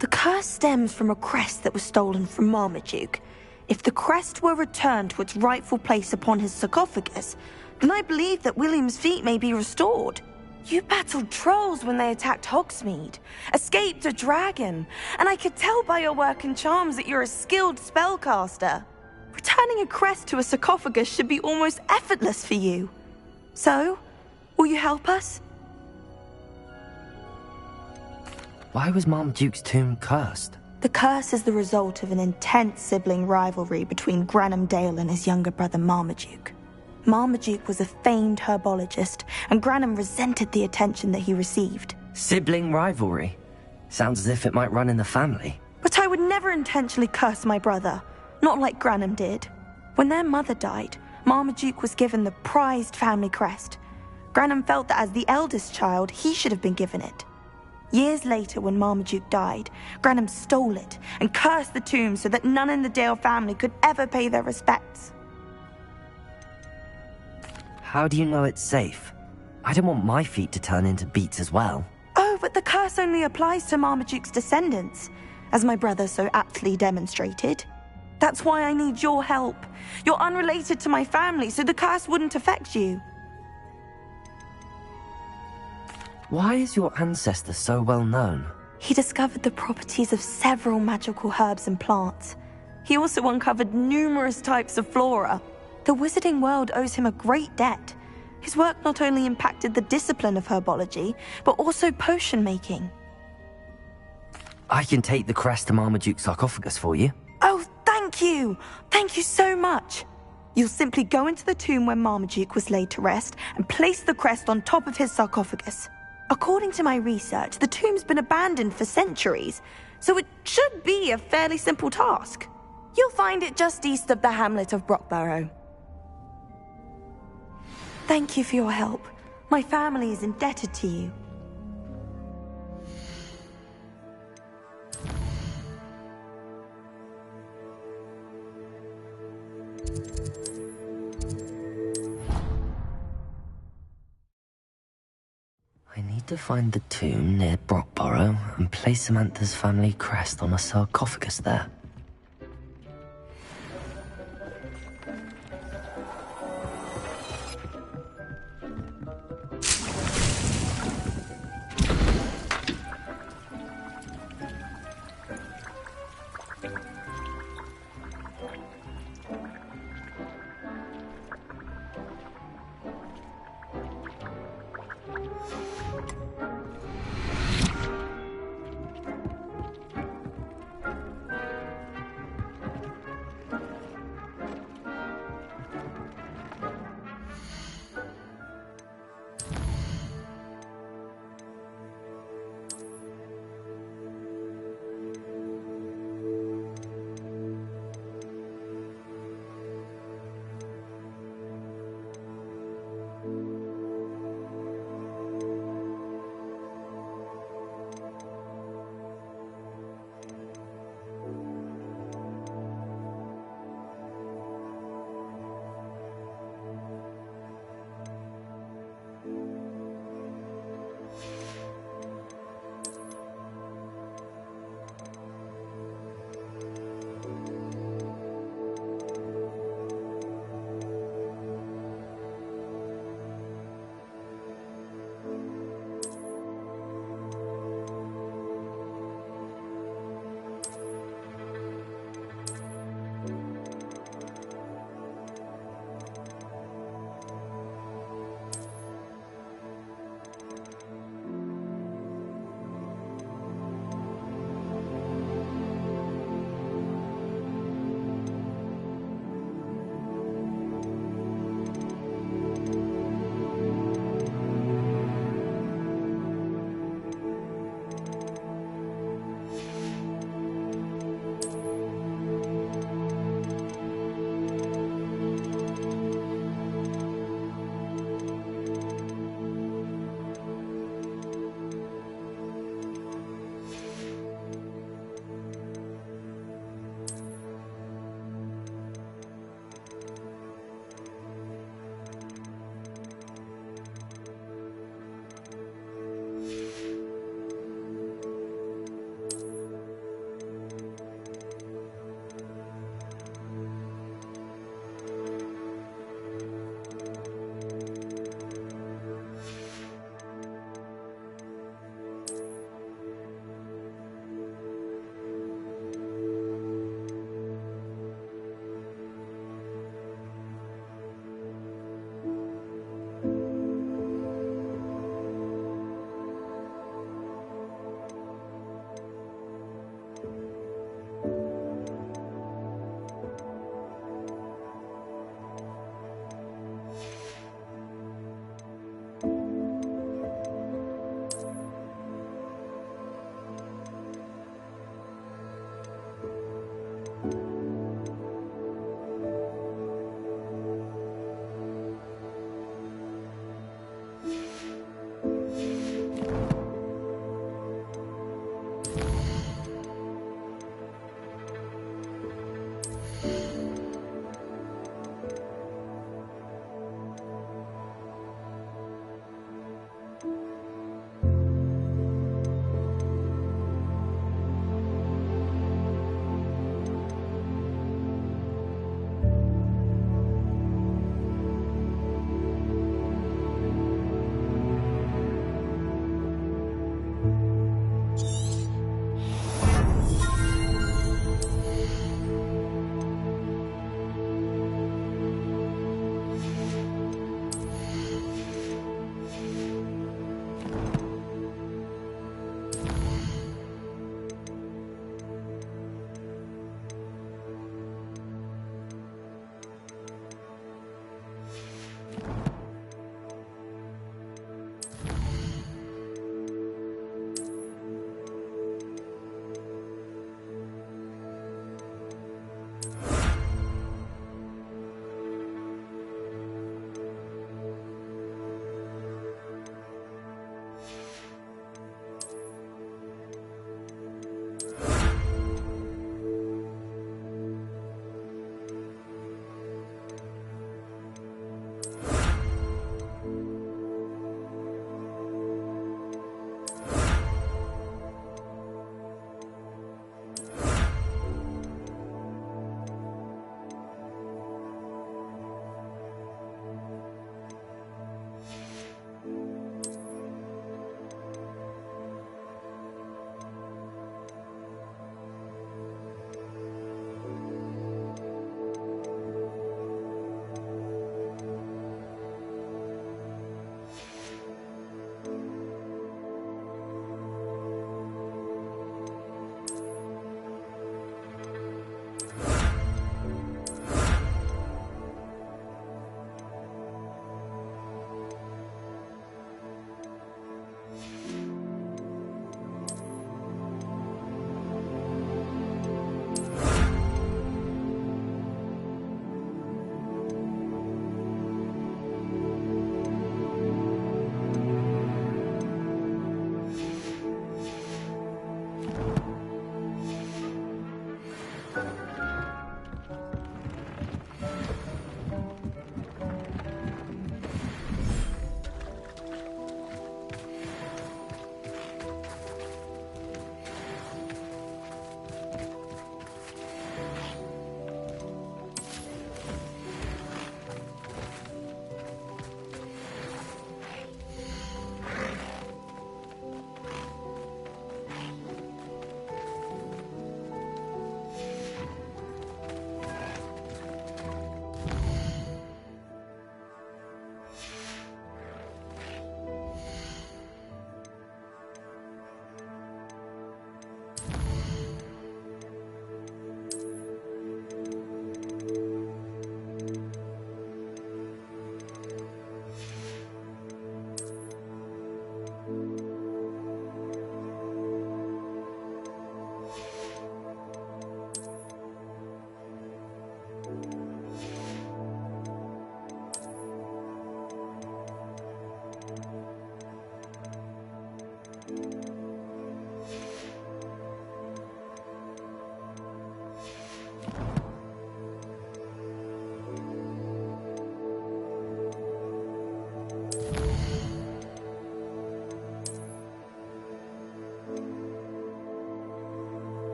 The curse stems from a crest that was stolen from Marmaduke. If the crest were returned to its rightful place upon his sarcophagus, then I believe that William's feet may be restored. You battled trolls when they attacked Hogsmeade, escaped a dragon, and I could tell by your work and charms that you're a skilled spellcaster. Returning a crest to a sarcophagus should be almost effortless for you. So, will you help us? Why was Marmaduke's tomb cursed? The curse is the result of an intense sibling rivalry between Granham Dale and his younger brother Marmaduke. Marmaduke was a famed herbologist, and Granham resented the attention that he received. Sibling rivalry? Sounds as if it might run in the family. But I would never intentionally curse my brother, not like Granham did. When their mother died, Marmaduke was given the prized family crest. Granham felt that as the eldest child, he should have been given it. Years later, when Marmaduke died, Granham stole it and cursed the tomb so that none in the Dale family could ever pay their respects. How do you know it's safe? I don't want my feet to turn into beets as well. Oh, but the curse only applies to Marmaduke's descendants, as my brother so aptly demonstrated. That's why I need your help. You're unrelated to my family, so the curse wouldn't affect you. Why is your ancestor so well known? He discovered the properties of several magical herbs and plants. He also uncovered numerous types of flora. The wizarding world owes him a great debt. His work not only impacted the discipline of herbology, but also potion making. I can take the crest to Marmaduke's sarcophagus for you. Oh, thank you! Thank you so much! You'll simply go into the tomb where Marmaduke was laid to rest and place the crest on top of his sarcophagus. According to my research, the tomb's been abandoned for centuries, so it should be a fairly simple task. You'll find it just east of the hamlet of Brockborough. Thank you for your help. My family is indebted to you. I need to find the tomb near Brockborough and place Samantha's family crest on a sarcophagus there.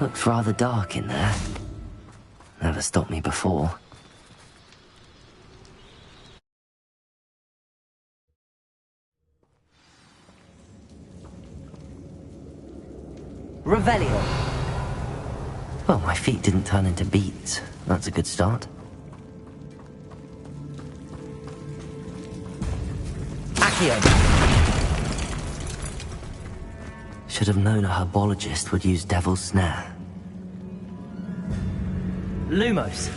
Looks rather dark in there. Never stopped me before. Revelio! Well, my feet didn't turn into beets. That's a good start. Accio! Should have known a herbologist would use Devil's Snare. Lumos!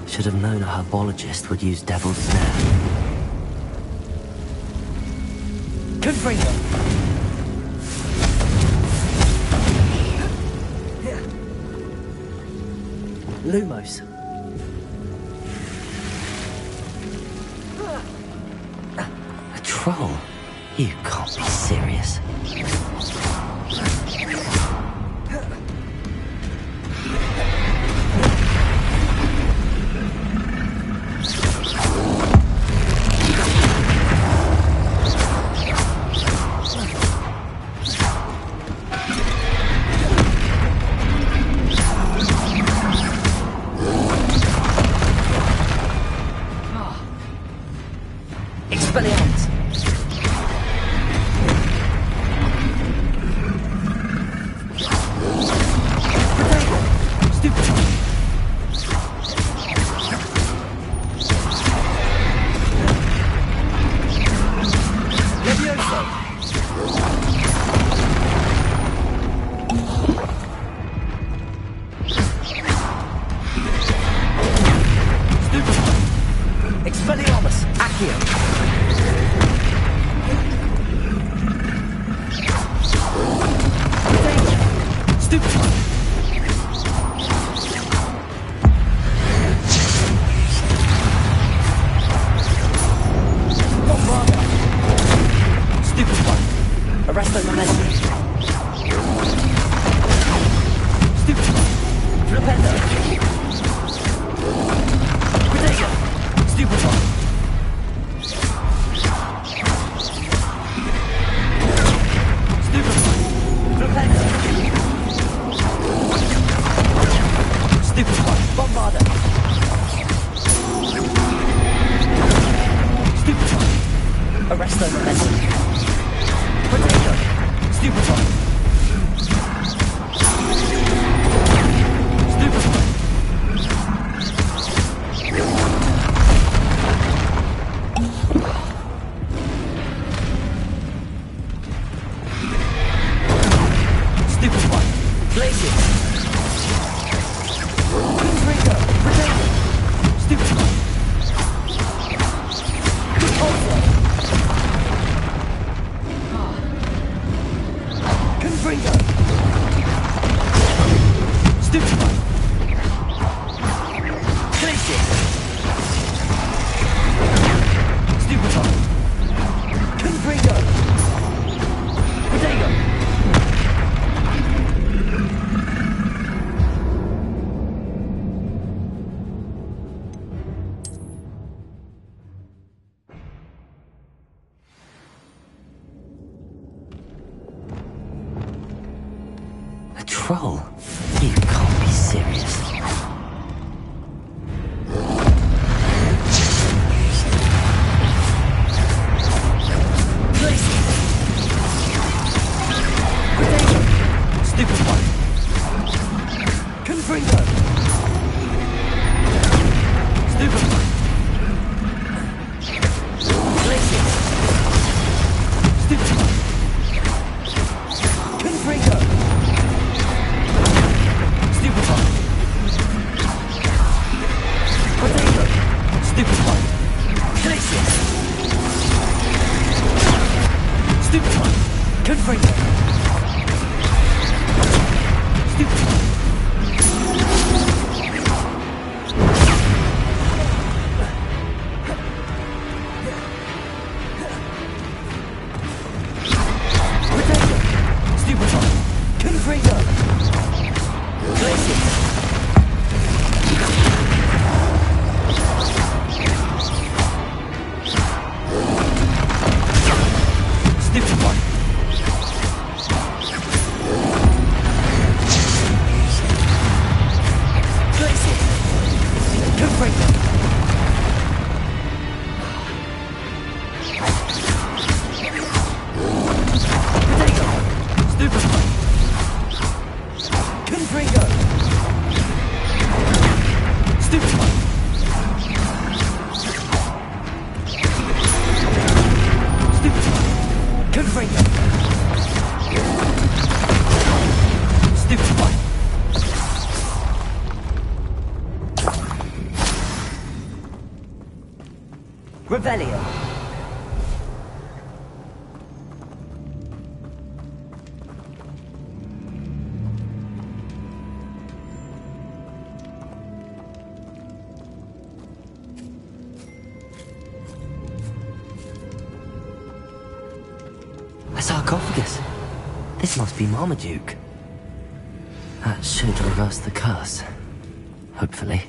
Should have known a herbologist would use Devil's Snare. Confringo! Lumos. A troll? You can't be serious. scroll. You can't be serious. Stupid one. Confringo. Stupid one. Glacius. Stupid one. Confringo. Stupid one. Potato. Stupid one. Glacius. Stupid one. Confringo. Stupid one. Potato. Stupid one. Confringo. Glacius. Stupid one. Glacius. Confringo. Potato. Stupid one. Confringo. Stupid one. Stupid one. Confringo. Stupid one. Revelio. A sarcophagus. This must be Marmaduke. That should reverse the curse. Hopefully.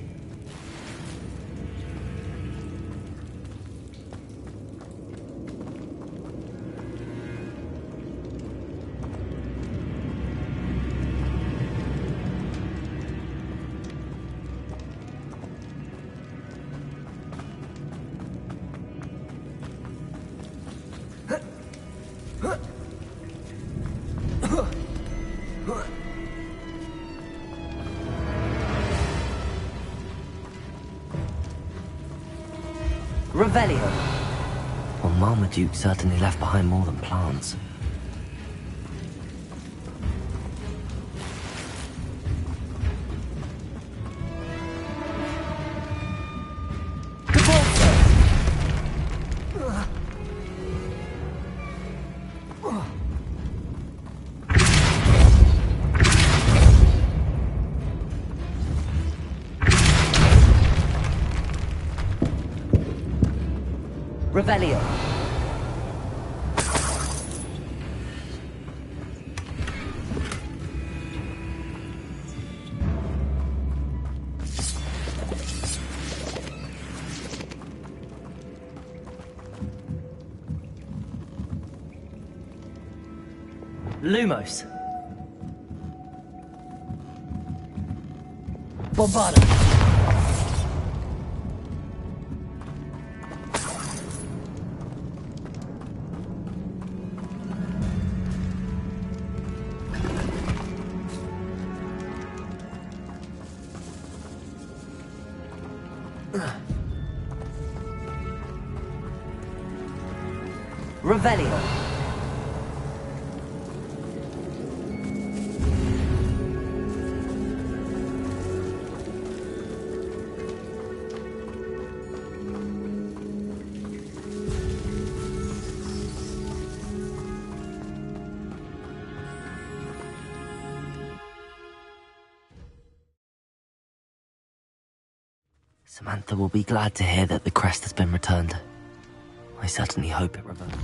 Revelio. Well, Marmaduke certainly left behind more than plants. Revelio. Lumos. Bombarda. Revelio. Samantha will be glad to hear that the crest has been returned. I certainly hope it reverts.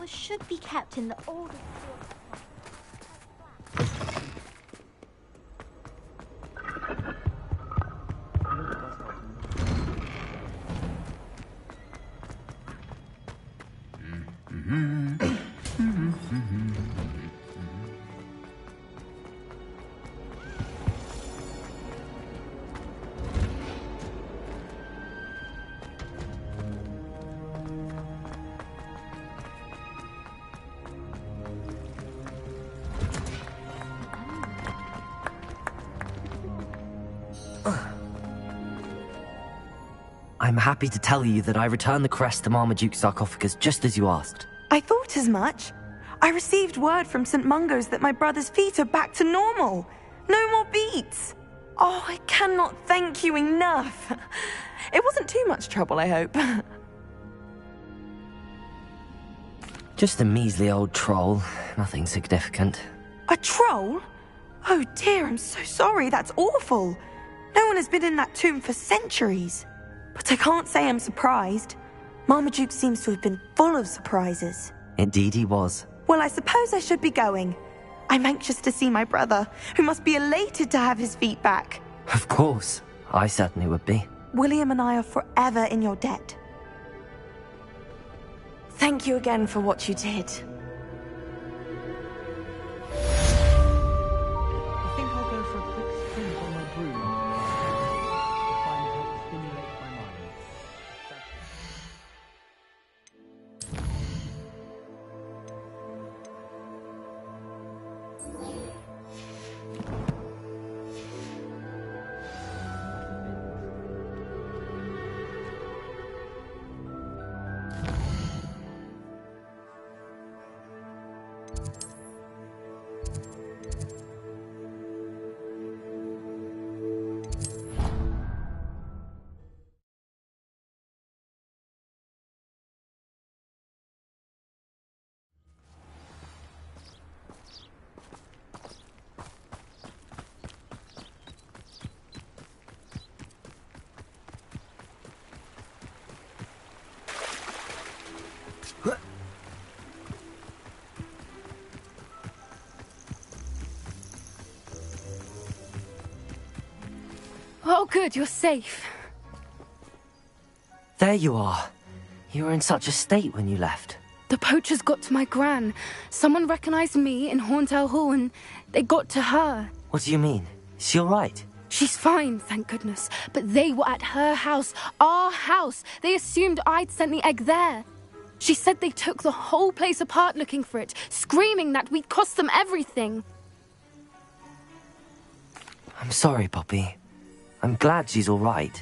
Because should be kept in the oldest. I'm happy to tell you that I returned the crest to Marmaduke's sarcophagus just as you asked. I thought as much. I received word from St. Mungo's that my brother's feet are back to normal. No more beats. Oh, I cannot thank you enough. It wasn't too much trouble, I hope. Just a measly old troll. Nothing significant. A troll? Oh dear, I'm so sorry. That's awful. No one has been in that tomb for centuries. But I can't say I'm surprised. Marmaduke seems to have been full of surprises. Indeed he was. Well, I suppose I should be going. I'm anxious to see my brother, who must be elated to have his feet back. Of course. I certainly would be. William and I are forever in your debt. Thank you again for what you did. I think I'll go for a quick sprint on my broom. I find it helps stimulate my mind. Oh, good, you're safe. There you are. You were in such a state when you left. The poachers got to my gran. Someone recognized me in Horndale Hall and they got to her. What do you mean? Is she all right? She's fine, thank goodness. But they were at her house, our house. They assumed I'd sent the egg there. She said they took the whole place apart looking for it, screaming that we'd cost them everything. I'm sorry, Poppy. I'm glad she's all right.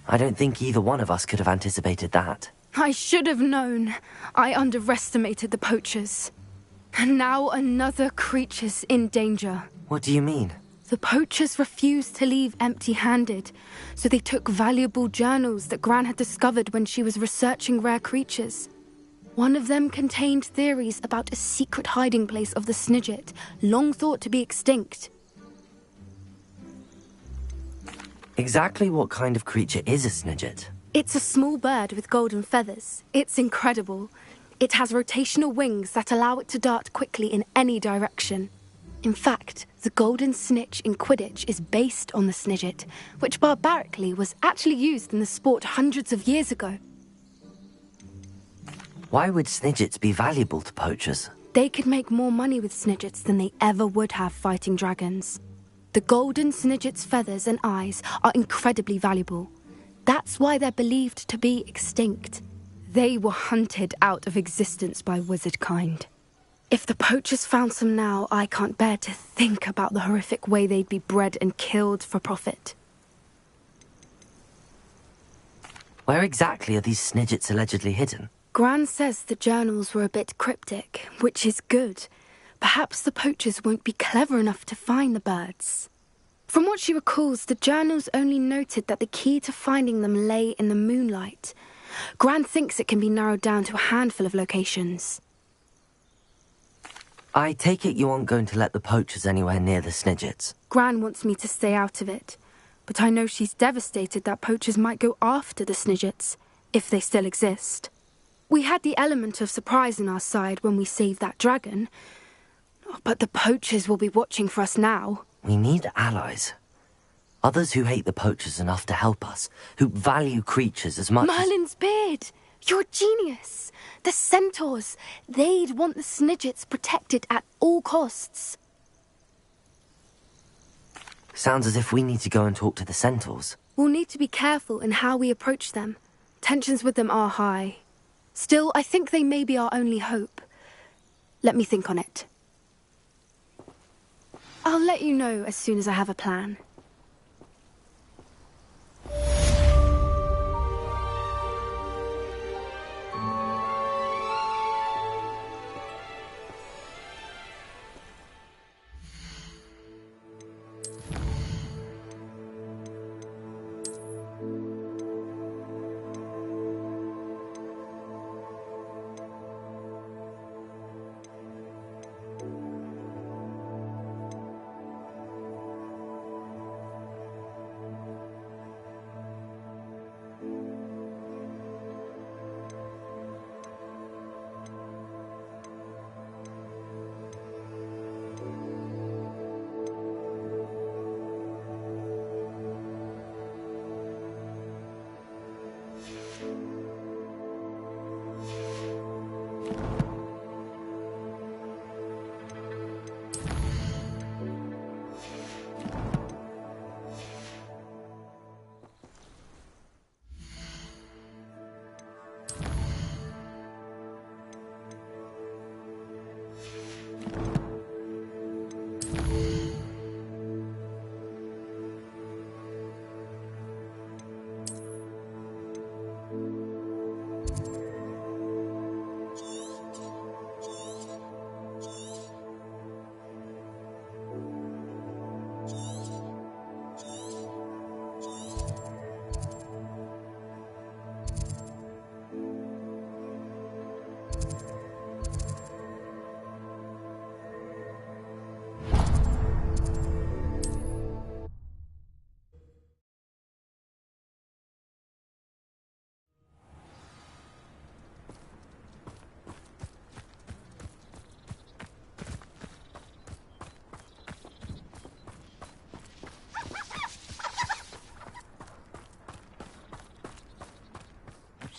I don't think either one of us could have anticipated that. I should have known. I underestimated the poachers. And now another creature's in danger. What do you mean? The poachers refused to leave empty-handed, so they took valuable journals that Gran had discovered when she was researching rare creatures. One of them contained theories about a secret hiding place of the Snidget, long thought to be extinct. Exactly what kind of creature is a Snidget? It's a small bird with golden feathers. It's incredible. It has rotational wings that allow it to dart quickly in any direction. In fact, the golden snitch in Quidditch is based on the Snidget, which barbarically was actually used in the sport hundreds of years ago. Why would Snidgets be valuable to poachers? They could make more money with Snidgets than they ever would have fighting dragons. The golden Snidget's feathers and eyes are incredibly valuable. That's why they're believed to be extinct. They were hunted out of existence by wizard kind. If the poachers found some now, I can't bear to think about the horrific way they'd be bred and killed for profit. Where exactly are these Snidgets allegedly hidden? Gran says the journals were a bit cryptic, which is good. Perhaps the poachers won't be clever enough to find the birds. From what she recalls, the journals only noted that the key to finding them lay in the moonlight. Gran thinks it can be narrowed down to a handful of locations. I take it you aren't going to let the poachers anywhere near the Snidgets. Gran wants me to stay out of it, but I know she's devastated that poachers might go after the Snidgets, if they still exist. We had the element of surprise on our side when we saved that dragon. But the poachers will be watching for us now. We need allies. Others who hate the poachers enough to help us, who value creatures as much Merlin's beard! You're a genius! The centaurs! They'd want the Snidgets protected at all costs. Sounds as if we need to go and talk to the centaurs. We'll need to be careful in how we approach them. Tensions with them are high. Still, I think they may be our only hope. Let me think on it. I'll let you know as soon as I have a plan.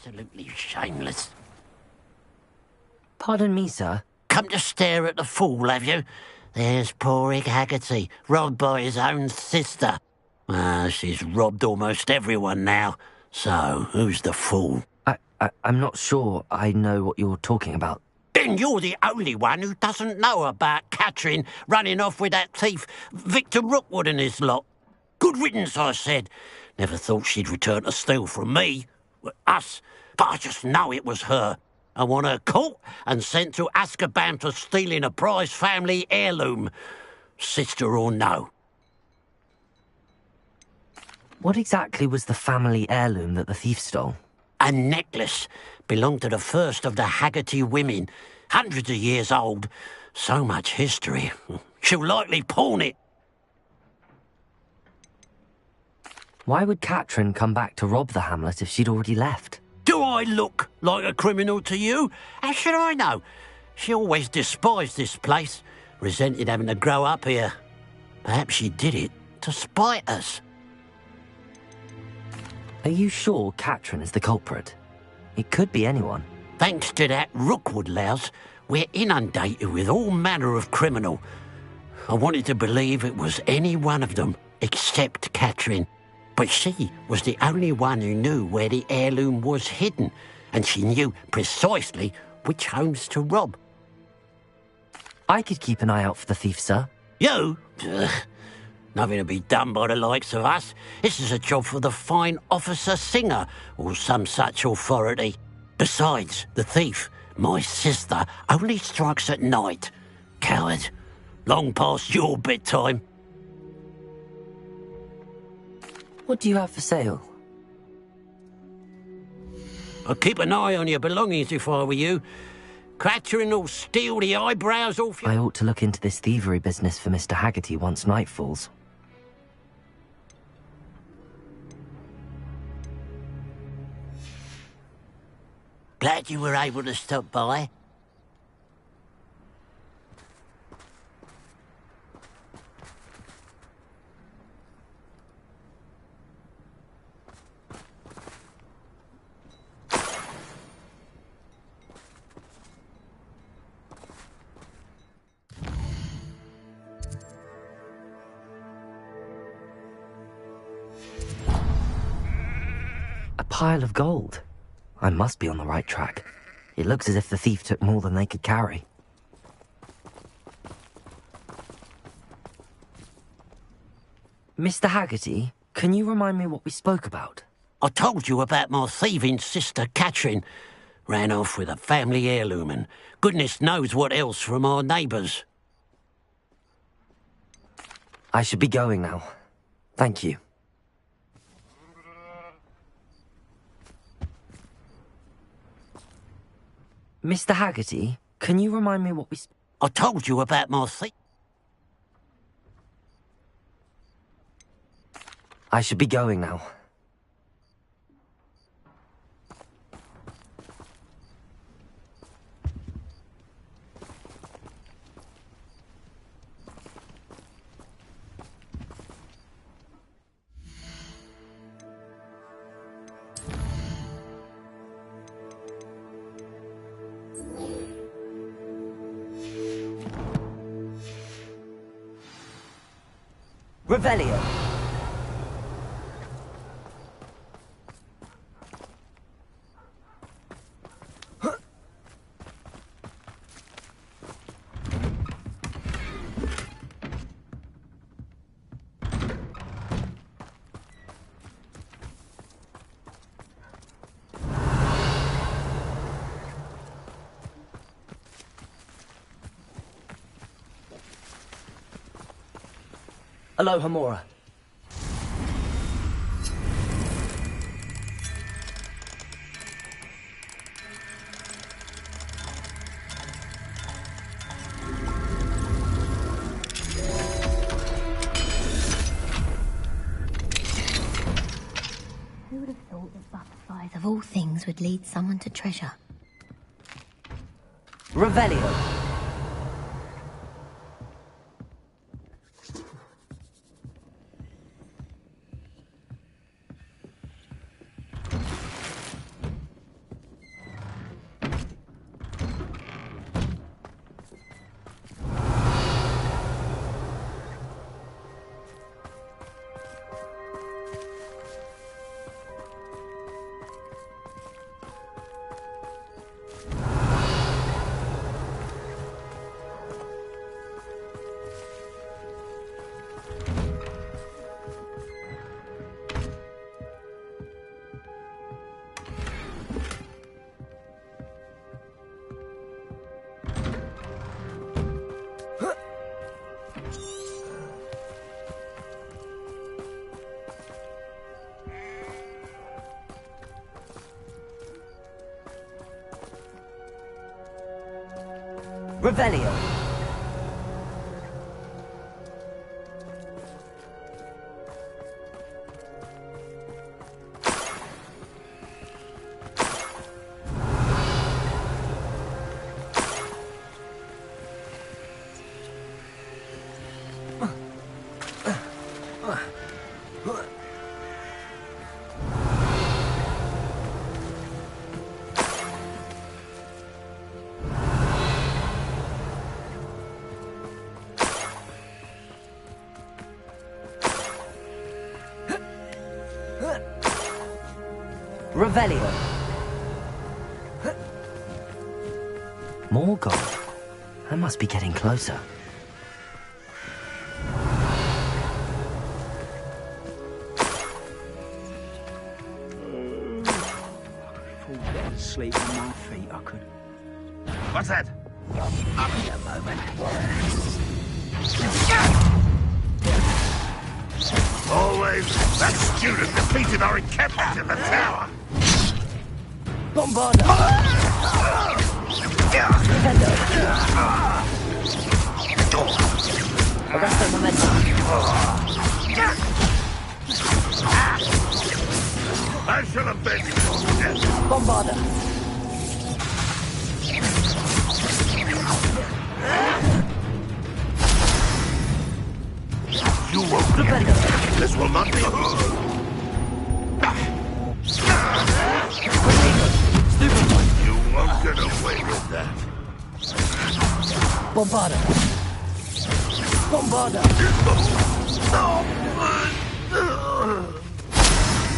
Absolutely shameless. Pardon me, sir. Come to stare at the fool, have you? There's poor Ig Haggerty, robbed by his own sister. She's robbed almost everyone now. So, who's the fool? I'm not sure I know what you're talking about. Then you're the only one who doesn't know about Catherine running off with that thief, Victor Rookwood and his lot. Good riddance, I said. Never thought she'd return to steal from me. Us. But I just know it was her. I want her caught and sent to Azkaban for stealing a prize family heirloom. Sister or no. What exactly was the family heirloom that the thief stole? A necklace. Belonged to the first of the Haggerty women. Hundreds of years old. So much history. She'll likely pawn it. Why would Catherine come back to rob the hamlet if she'd already left? Do I look like a criminal to you? How should I know? She always despised this place, resented having to grow up here. Perhaps she did it to spite us. Are you sure Catherine is the culprit? It could be anyone. Thanks to that Rookwood louse, we're inundated with all manner of criminal. I wanted to believe it was any one of them, except Catherine. But she was the only one who knew where the heirloom was hidden, and she knew precisely which homes to rob. I could keep an eye out for the thief, sir. You? Nothing to be done by the likes of us. This is a job for the fine officer Singer, or some such authority. Besides, the thief, my sister, only strikes at night. Coward. Long past your bedtime. What do you have for sale? I'd keep an eye on your belongings if I were you. Catherine will steal the eyebrows off you. I ought to look into this thievery business for Mr. Haggerty once night falls. Glad you were able to stop by. A pile of gold. I must be on the right track. It looks as if the thief took more than they could carry. Mr. Haggerty, can you remind me what we spoke about? I told you about my thieving sister Catherine. Ran off with a family heirloom and goodness knows what else from our neighbours. I should be going now. Thank you. Mr. Haggerty, can you remind me what we... I told you about my I should be going now. Revelio. Aloha, Mora. Who would have thought that butterflies of all things would lead someone to treasure? Revelio. Revelio. Revelio. More gold. I must be getting closer. Sleep on my feet, I could. What's that? Up in a moment. Always, that student defeated our encampment in the tower. Bombarda! Arresto momentum. I shall avenge you. Bombarda! You won't get it. This will not be. You won't get away with that. Bombarda! Bombarda!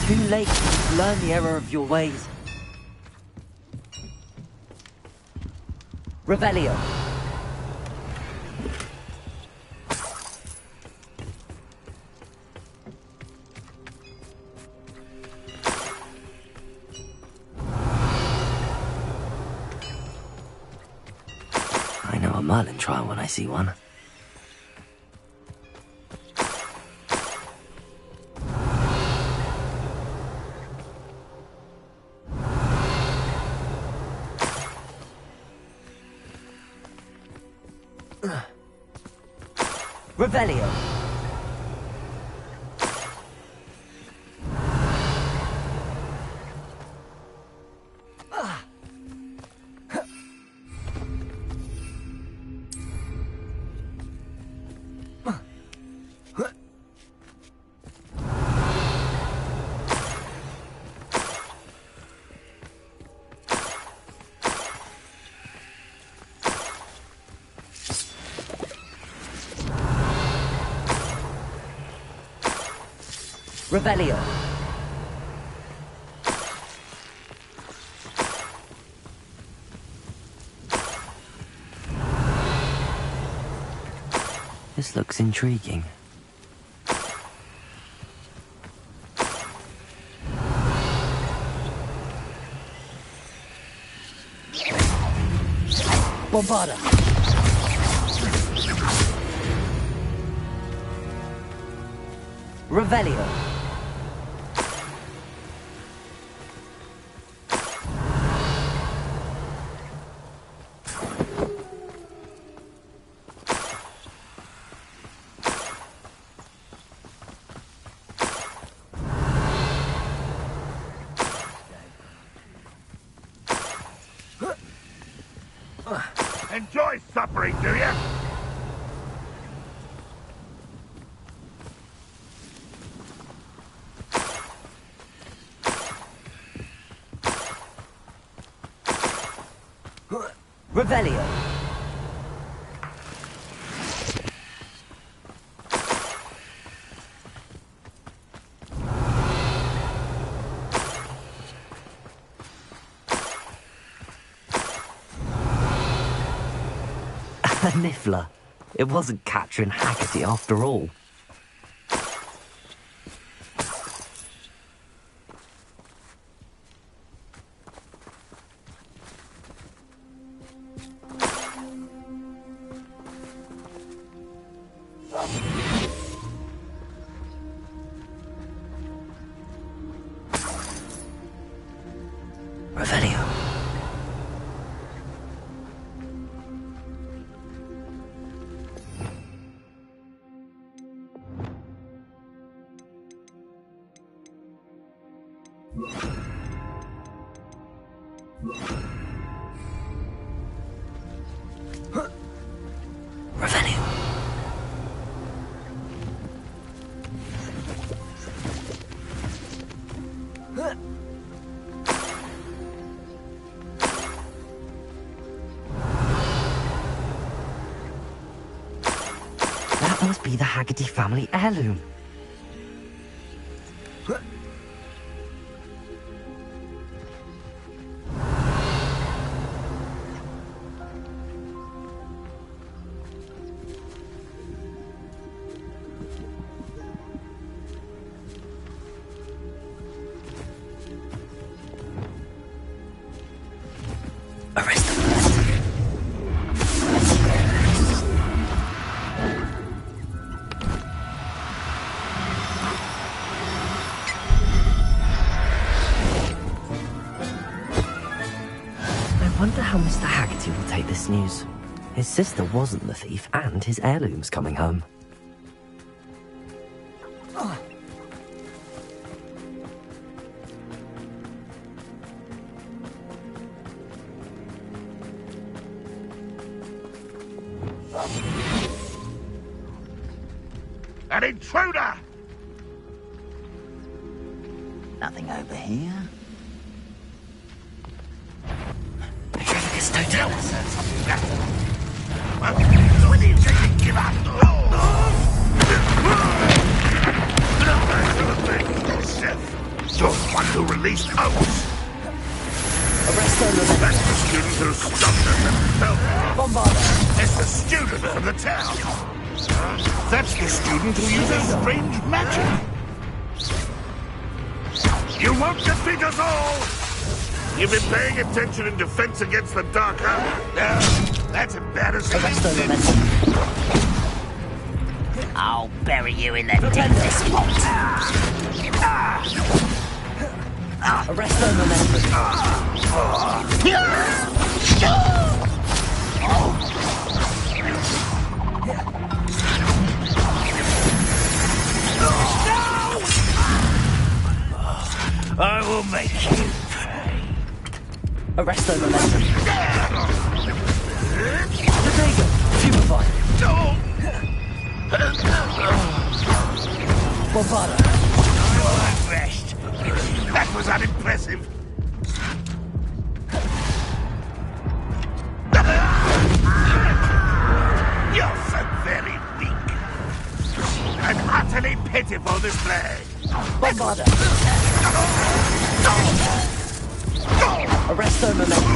Too late. Learn the error of your ways. Revelio. I know a Merlin trial when I see one. Revelio. Revelio. This looks intriguing. Bombarda. Revelio. Enjoy suffering, do you? Revelio. A Niffler. It wasn't Catherine Haggerty after all. Revelio. Revelio. That must be the Haggerty family heirloom. Arrest them. I wonder how Mr. Haggerty will take this news. His sister wasn't the thief, and his heirloom's coming home. An intruder! Nothing over here. When do you think you give up? You're the one who released Oates. That's the student who stopped us and fell. It's the student from the town. That's the student who uses strange magic. You won't defeat us all! You've been paying attention in defense against the Dark Army? That's embarrassing. I'll bury you in the deepest spot. Arresto momentum. I will make you pay. Arresto momentum. Potato. Stupefy. Bombada. Rest. That was unimpressive. You're so very weak. An utterly pitiful display. Bombada. Arresto momentum.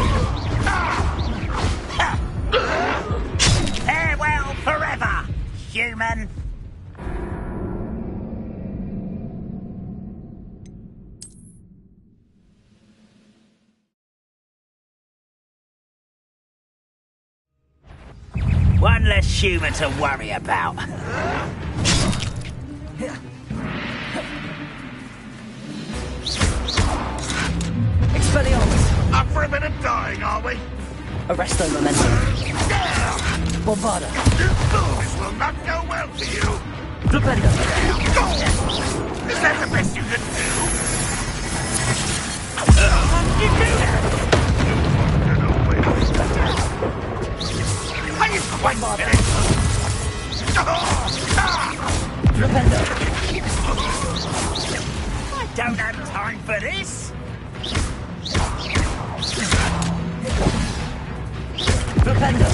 Farewell forever, human. One less human to worry about. Expelliarmus. Up for a bit of dying, are we? Arresto momentum. Bombada. This will not go well for you. Flipendo. Is that the best you can do? Are you quite finished? Flipendo. I don't have time for this. Flipendo.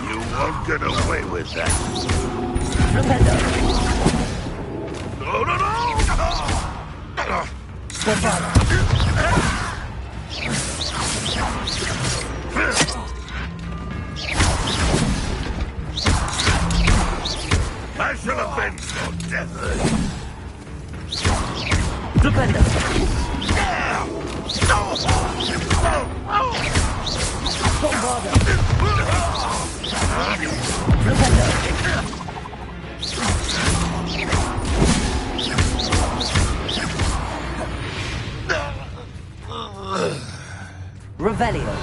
You won't get away with that. No, no, no! I shall avenge your death. Flipendo. Bombada. Flipendo. Revelio.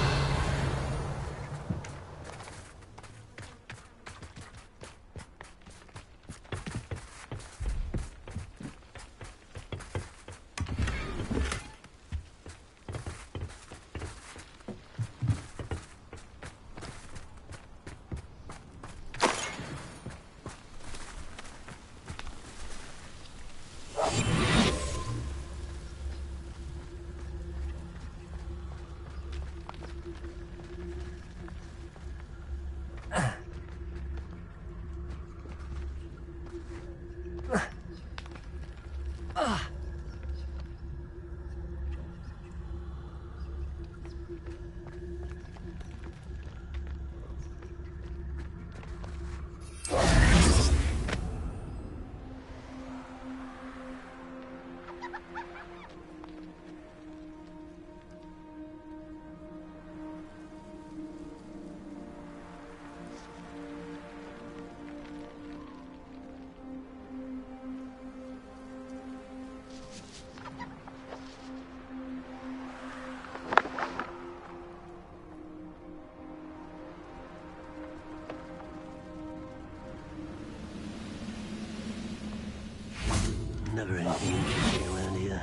never anything interesting around here.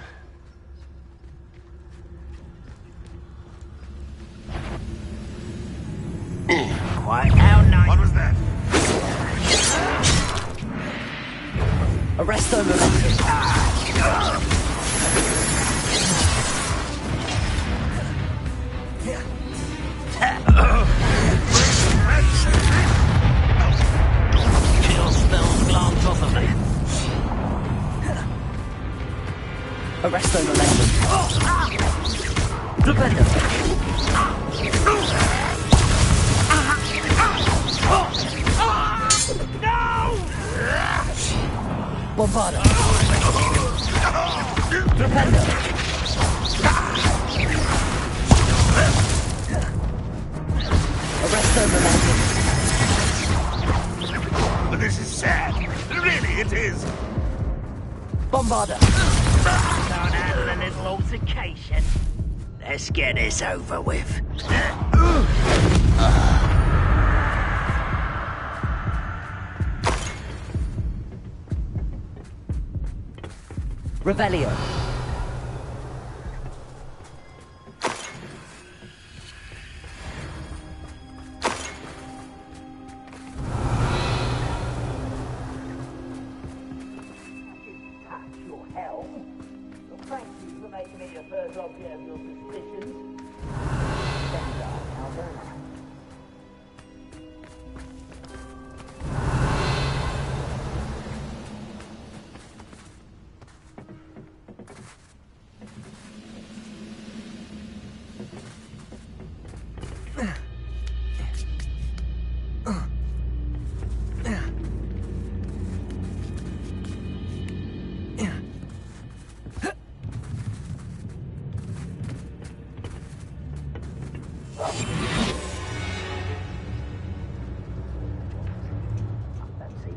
Quiet down, nice. What was that? Arresto momentum. Kill spells glance off of me. Arresto momentum. Defender. Bombarda. Defender. Arresto momentum. This is sad. Really, it is. Bombarda. Can't handle a little altercation. Let's get this over with. Revelio. Thank you for making me the first object of your suspicions.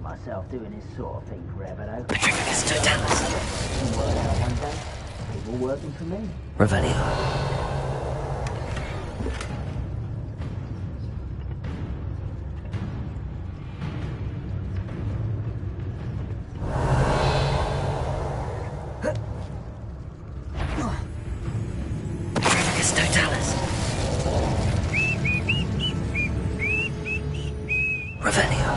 Myself doing this sort of thing forever, though. Petrificus totalis. Work out one day. People working for me. Revelio. Petrificus totalis. Revelio.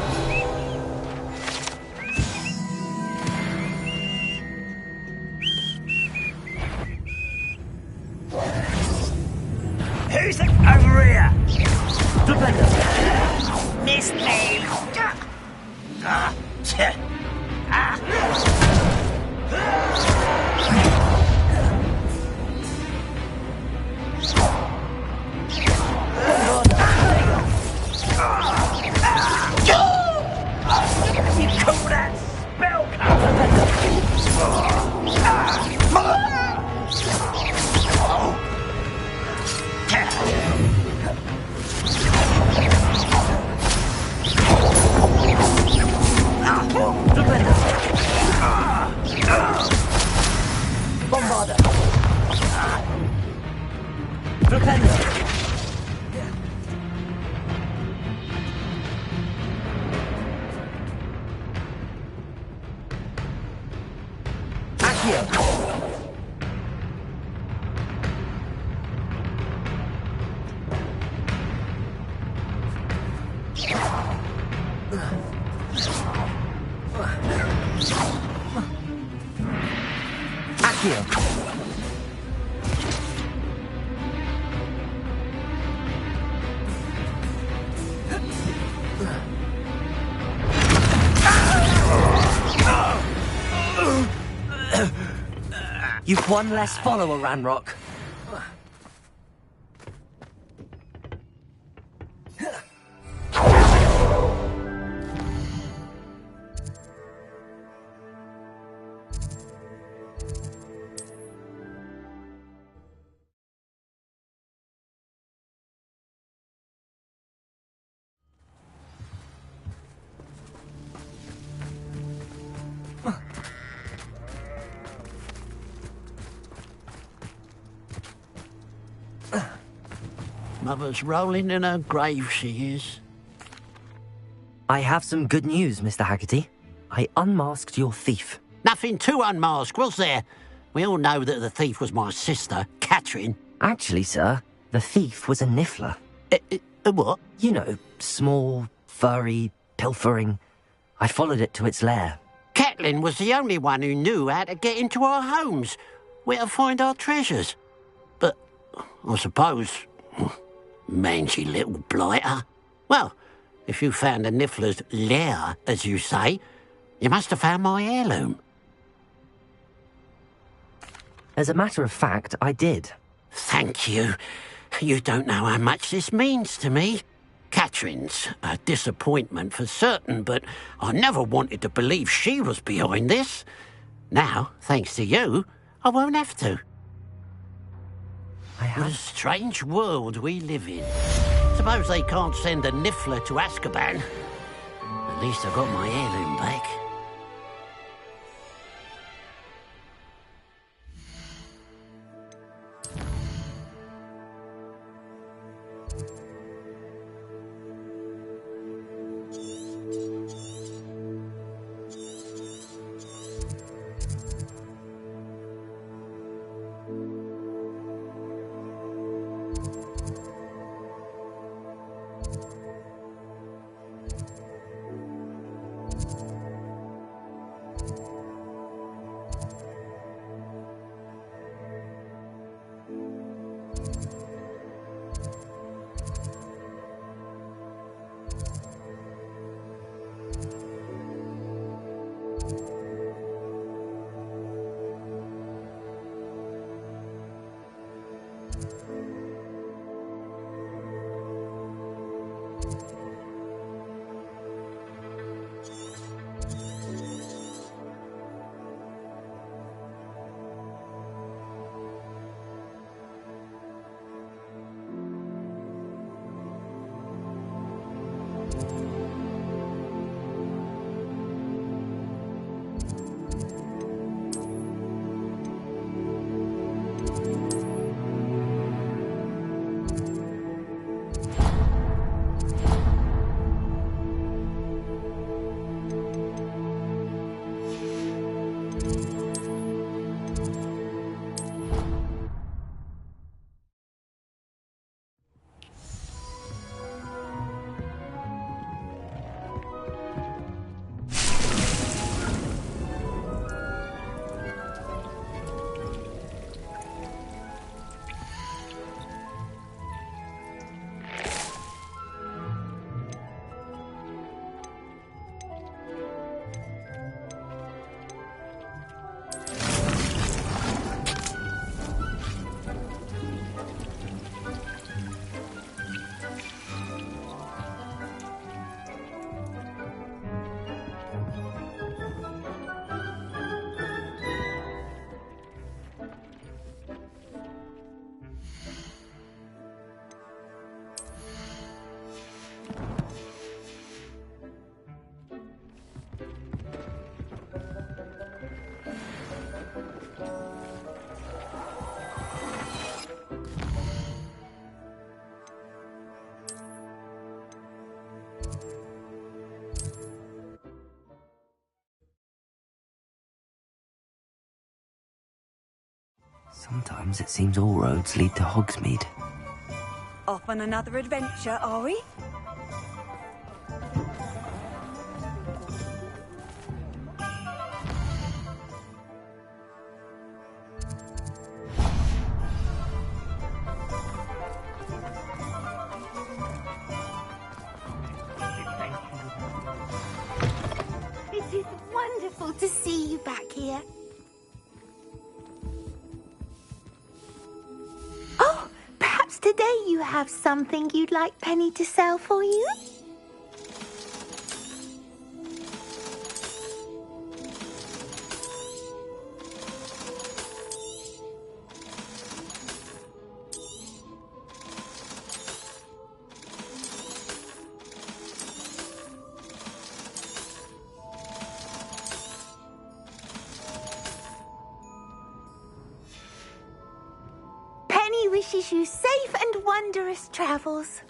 Who's over here? Defender. Miss me. You call that spell Bombarda. Defender. Accio. Accio. You've one less follower, Ranrock. Mother's rolling in her grave, she is. I have some good news, Mr. Haggerty. I unmasked your thief. Nothing too unmasked, was there? We all know that the thief was my sister, Catherine. Actually, sir, the thief was a niffler. A what? You know, small, furry, pilfering. I followed it to its lair. Catelyn was the only one who knew how to get into our homes, where to find our treasures. But I suppose, mangy little blighter. Well, if you found the niffler's lair, as you say, you must have found my heirloom. As a matter of fact, I did. Thank you. You don't know how much this means to me. Catherine's a disappointment for certain, but I never wanted to believe she was behind this. Now, thanks to you, I won't have to. What a strange world we live in. Suppose they can't send a niffler to Azkaban. At least I got my heirloom back. Sometimes it seems all roads lead to Hogsmeade. Off on another adventure, are we? It is wonderful to see you back here. Oh, perhaps today you have something you'd like Penny to sell for you? Penny wishes you safe and wondrous travels.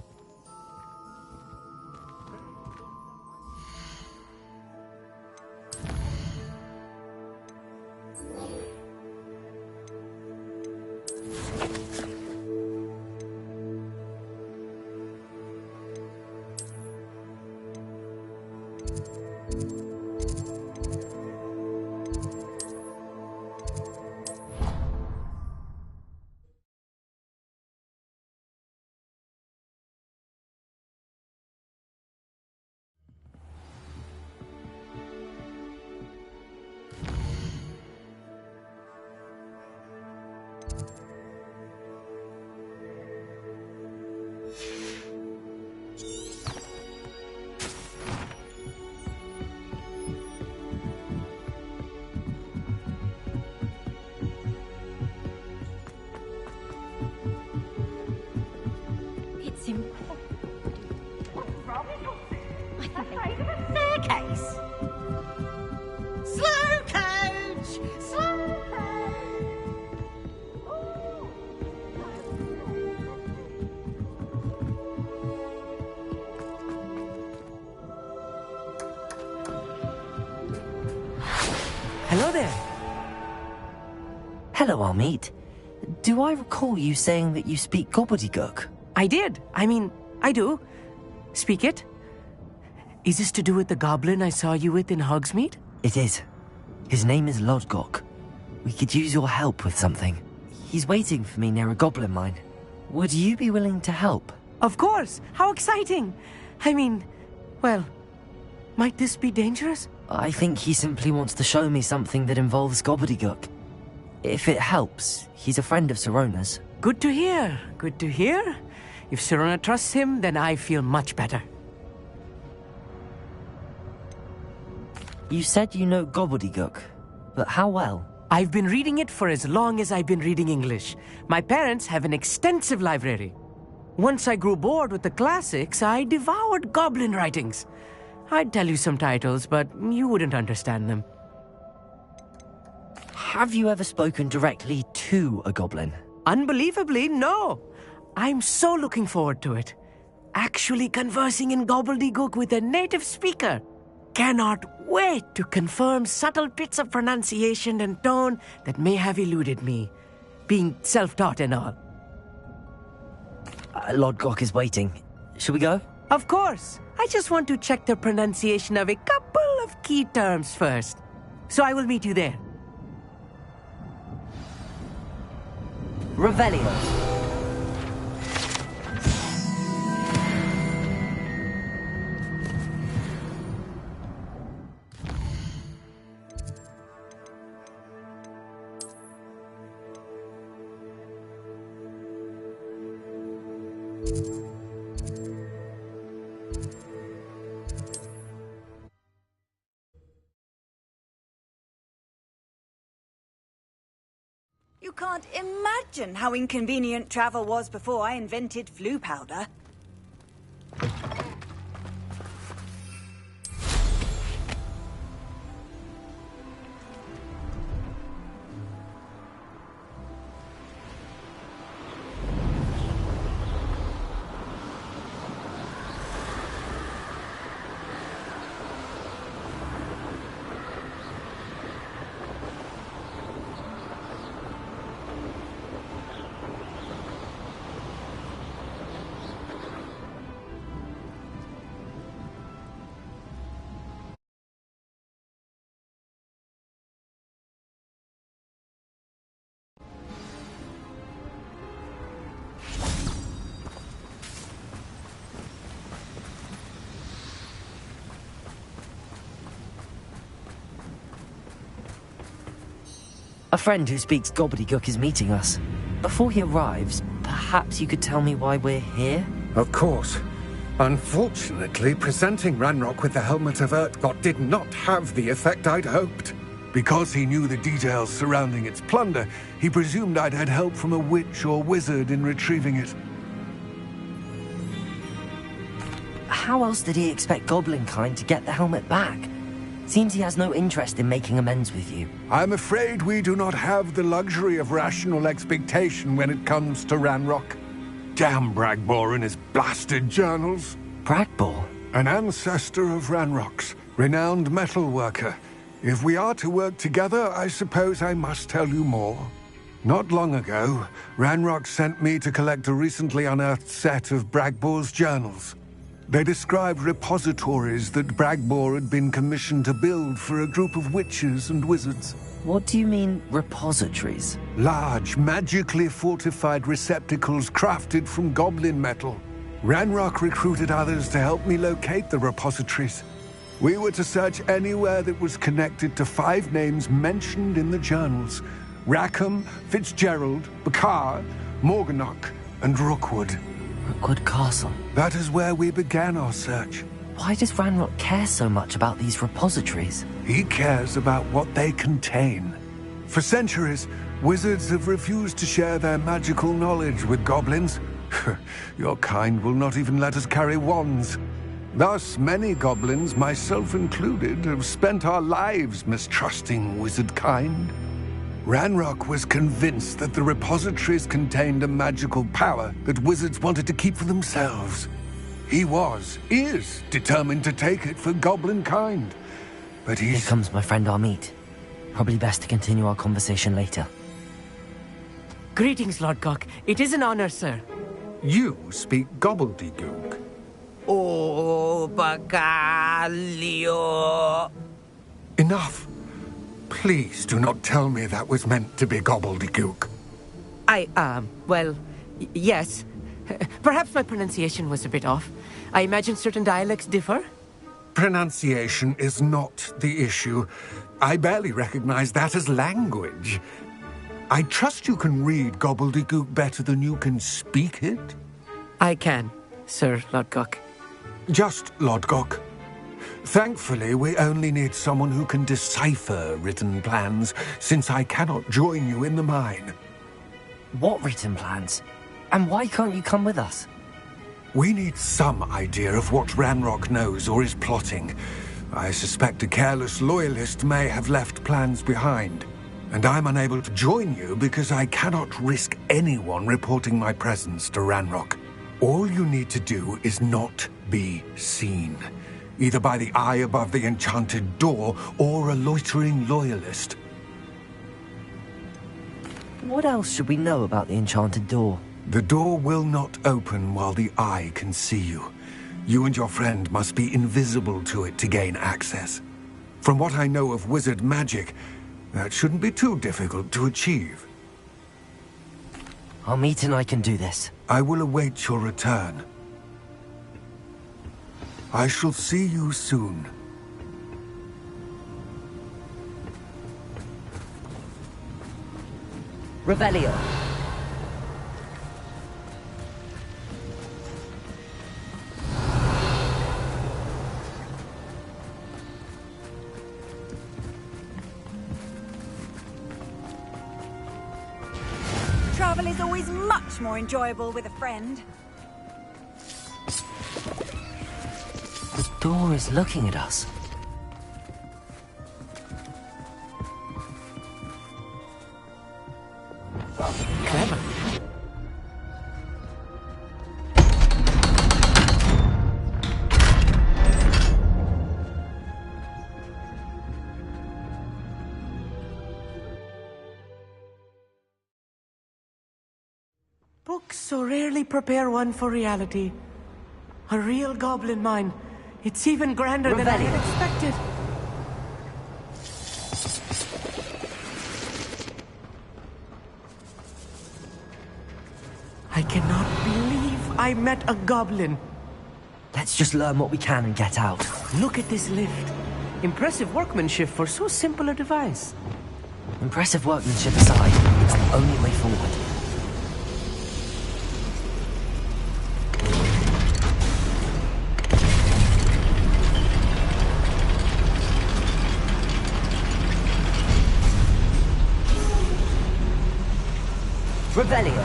It's impossible. What's wrong? I think they staircase. Slow coach! Slow coach! Hello there. Hello, Armeet. Do I recall you saying that you speak gobbledygook? I did. I do. Speak it. Is this to do with the goblin I saw you with in Hogsmeade? It is. His name is Lodgok. We could use your help with something. He's waiting for me near a goblin mine. Would you be willing to help? Of course. How exciting. Well, might this be dangerous? I think he simply wants to show me something that involves gobbledygook. If it helps, he's a friend of Sirona's. Good to hear. Good to hear. If Sirona trusts him, then I feel much better. You said you know gobbledygook, but how well? I've been reading it for as long as I've been reading English. My parents have an extensive library. Once I grew bored with the classics, I devoured goblin writings. I'd tell you some titles, but you wouldn't understand them. Have you ever spoken directly to a goblin? Unbelievably, no. I'm so looking forward to it. Actually conversing in gobbledygook with a native speaker. Cannot wait to confirm subtle bits of pronunciation and tone that may have eluded me, being self-taught and all. Lodgok is waiting. Shall we go? Of course. I just want to check the pronunciation of a couple of key terms first. So I will meet you there. Revelio. You can't imagine how inconvenient travel was before I invented flu powder. A friend who speaks gobbledygook is meeting us. Before he arrives, perhaps you could tell me why we're here? Of course. Unfortunately, presenting Ranrock with the Helmet of Urtkot did not have the effect I'd hoped. Because he knew the details surrounding its plunder, he presumed I'd had help from a witch or wizard in retrieving it. How else did he expect Goblinkind to get the helmet back? Seems he has no interest in making amends with you. I'm afraid we do not have the luxury of rational expectation when it comes to Ranrock. Damn Bragbor and his blasted journals. Bragbor? An ancestor of Ranrock's, renowned metal worker. If we are to work together, I suppose I must tell you more. Not long ago, Ranrock sent me to collect a recently unearthed set of Bragbor's journals. They described repositories that Bragbor had been commissioned to build for a group of witches and wizards. What do you mean, repositories? Large, magically fortified receptacles crafted from goblin metal. Ranrock recruited others to help me locate the repositories. We were to search anywhere that was connected to 5 names mentioned in the journals: Rackham, Fitzgerald, Bakar, Morganach, and Rookwood. Rookwood Castle? That is where we began our search. Why does Ranrock care so much about these repositories? He cares about what they contain. For centuries, wizards have refused to share their magical knowledge with goblins. Your kind will not even let us carry wands. Thus, many goblins, myself included, have spent our lives mistrusting wizard kind. Ranrock was convinced that the repositories contained a magical power that wizards wanted to keep for themselves. He is determined to take it for goblin kind. But Here comes my friend Amit. Probably best to continue our conversation later. Greetings, Lord Cock. It is an honor, sir. You speak gobbledygook. Oh, Bacalio. Enough. Please do not tell me that was meant to be gobbledygook. Yes. Perhaps my pronunciation was a bit off. I imagine certain dialects differ? Pronunciation is not the issue. I barely recognize that as language. I trust you can read gobbledygook better than you can speak it? I can, Sir Lodgok. Just Lodgok. Thankfully, we only need someone who can decipher written plans, since I cannot join you in the mine. What written plans? And why can't you come with us? We need some idea of what Ranrock knows or is plotting. I suspect a careless loyalist may have left plans behind. And I'm unable to join you because I cannot risk anyone reporting my presence to Ranrock. All you need to do is not be seen, either by the eye above the enchanted door or a loitering loyalist. What else should we know about the enchanted door? The door will not open while the eye can see you. You and your friend must be invisible to it to gain access. From what I know of wizard magic, that shouldn't be too difficult to achieve. Amit and I can do this. I will await your return. I shall see you soon. Revelio. Travel is always much more enjoyable with a friend. The door is looking at us. Clever. Books so rarely prepare one for reality. A real goblin mine. It's even grander than I had expected. I cannot believe I met a goblin. Let's just learn what we can and get out. Look at this lift. Impressive workmanship for so simple a device. Impressive workmanship aside, it's the only way forward. Revelio.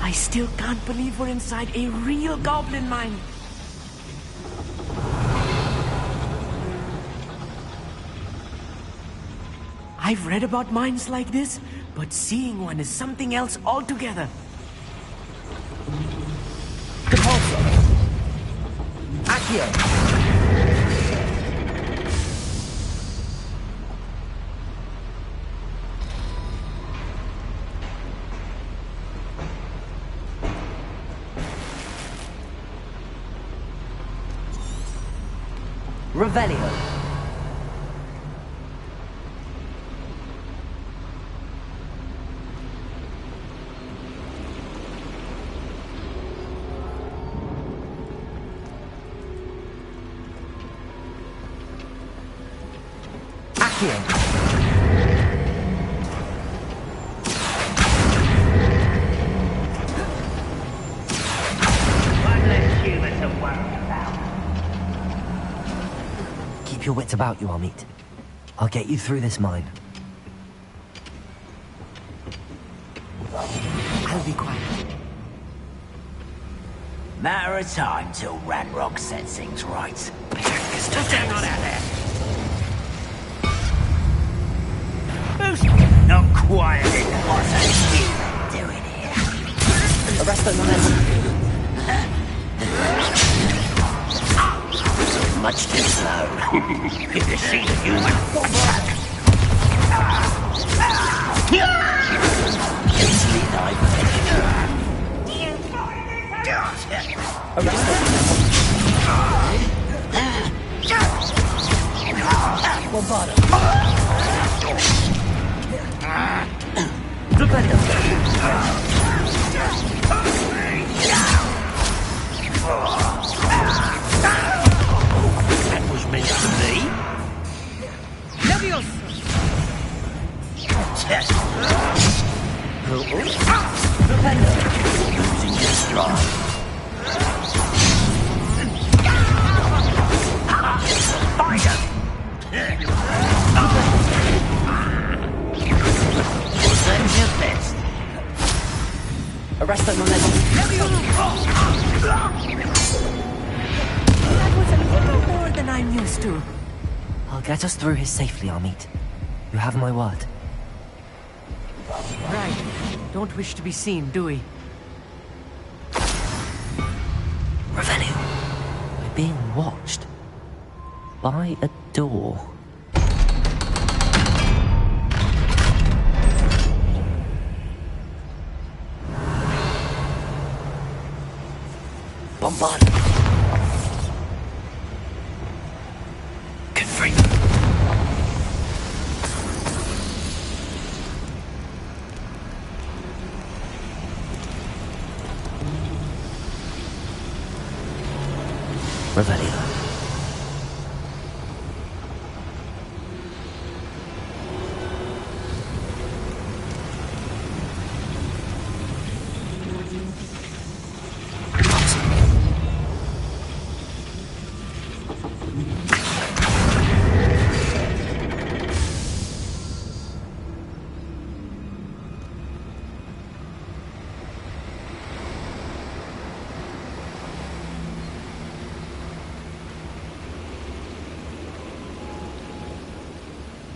I still can't believe we're inside a real goblin mine. I've read about mines like this, but seeing one is something else altogether. Depulso. Accio. Revelio. Accio. Keep your wits about you, Amit. I'll get you through this mine. I'll be quiet. Matter of time till Ranrock sets things right. Just hang on out there. Not quiet in what are you doing here? Arrest them, momentum. Much too slow. You can see the human fall back. Easily diverted. That was meant for me. Leviosa! Losing your stride. Spider! Wasn't your best. Arrest them, momentum. That was a little more than I'm used to. I'll get us through here safely, Amit. You have my word. Right. Don't wish to be seen, do we? Revelio. We're being watched. By a door. Bombard. Confront. Revelio.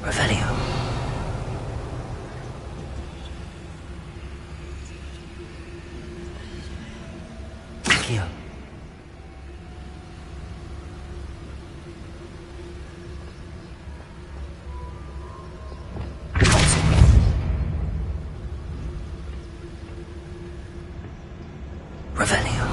Revelio. Accio. Revelio.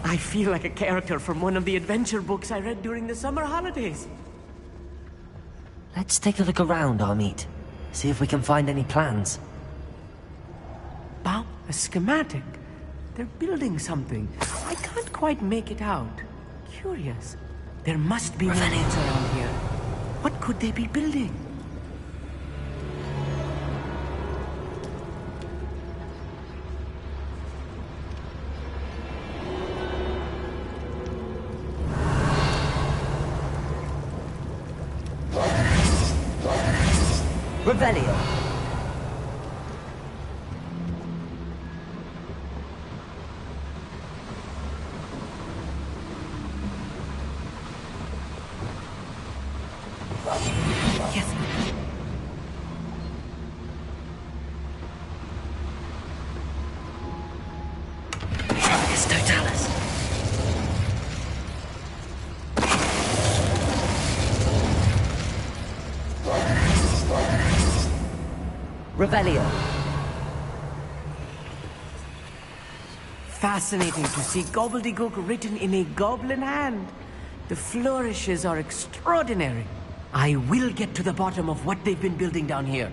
I feel like a character from one of the adventure books I read during the summer holidays. Let's take a look around, Amit. See if we can find any plans. Wow, a schematic. They're building something. I can't quite make it out. Curious. There must be relics around here. What could they be building? Revelio. Revelio. Fascinating to see gobbledygook written in a goblin hand. The flourishes are extraordinary. I will get to the bottom of what they've been building down here.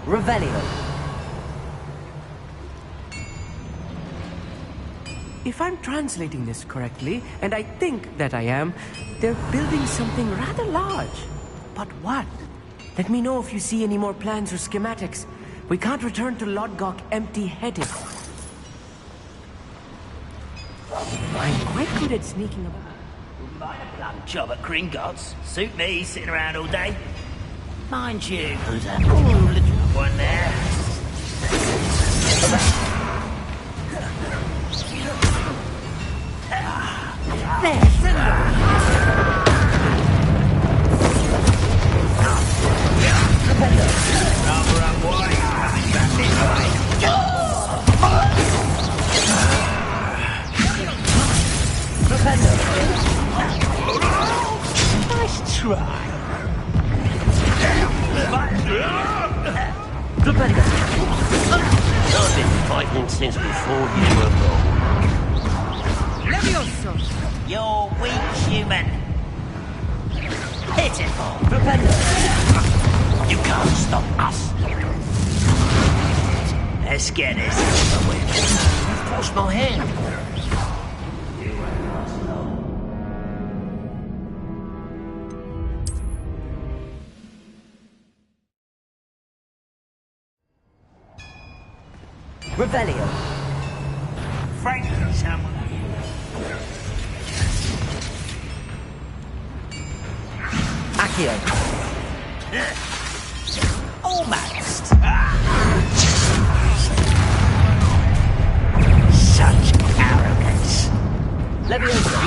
Revelio. If I'm translating this correctly, and I think that I am, they're building something rather large. But what? Let me know if you see any more plans or schematics. We can't return to Lodgok empty-headed. I'm quite good at sneaking about. Might have done a job at Gringotts. Suit me, sitting around all day. Mind you, who's that little one there? Nice try. I've been fighting since before you were born. Levioso! You're weak, human. Pitiful. You can't stop us. Let's get this over with. Force my hand. Revelio. Frankly, someone. Accio. Almost. Such arrogance. Leviosa.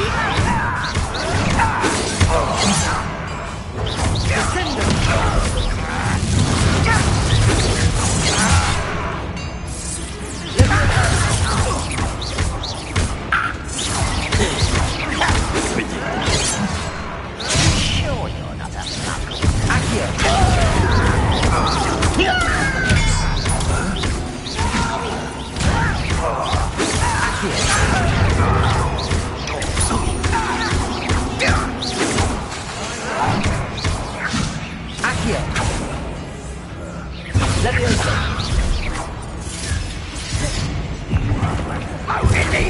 Sure you're not a knuckle. Accio. Accio. Leviosa. Oh, really?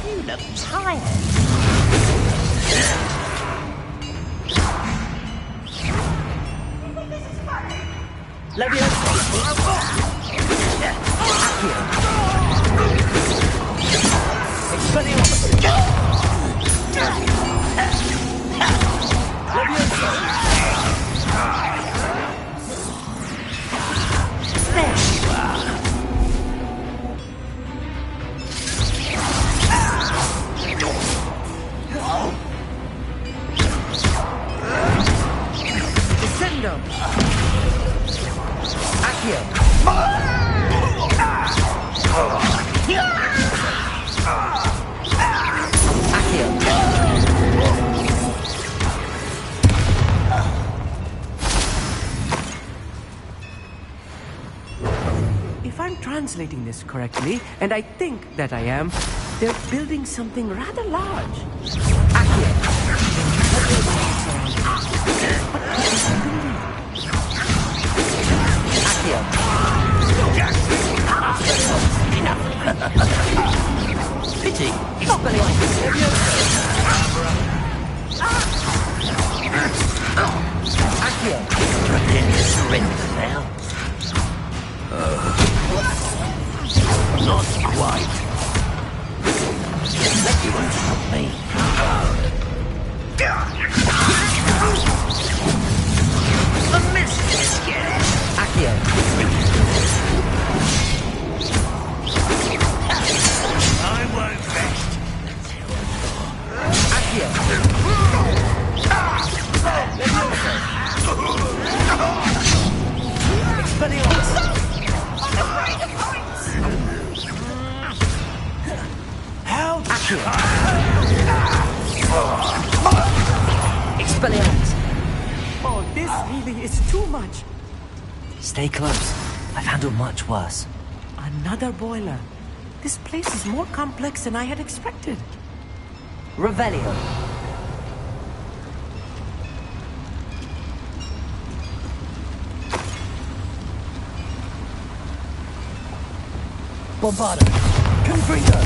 You look tired. Leviosa. Accio. Expelliarmus. Leviosa. There you are. Descendo. Accio. If I'm translating this correctly, and I think that I am, they're building something rather large. Pity. Prepare to surrender now. Not quite. Let you help me. A miss, get it. Accio. Help! Expelliarmus! Oh, this really is too much. Stay close. I've handled much worse. Another boiler. This place is more complex than I had expected. Revelio. Bombardo. Confringo.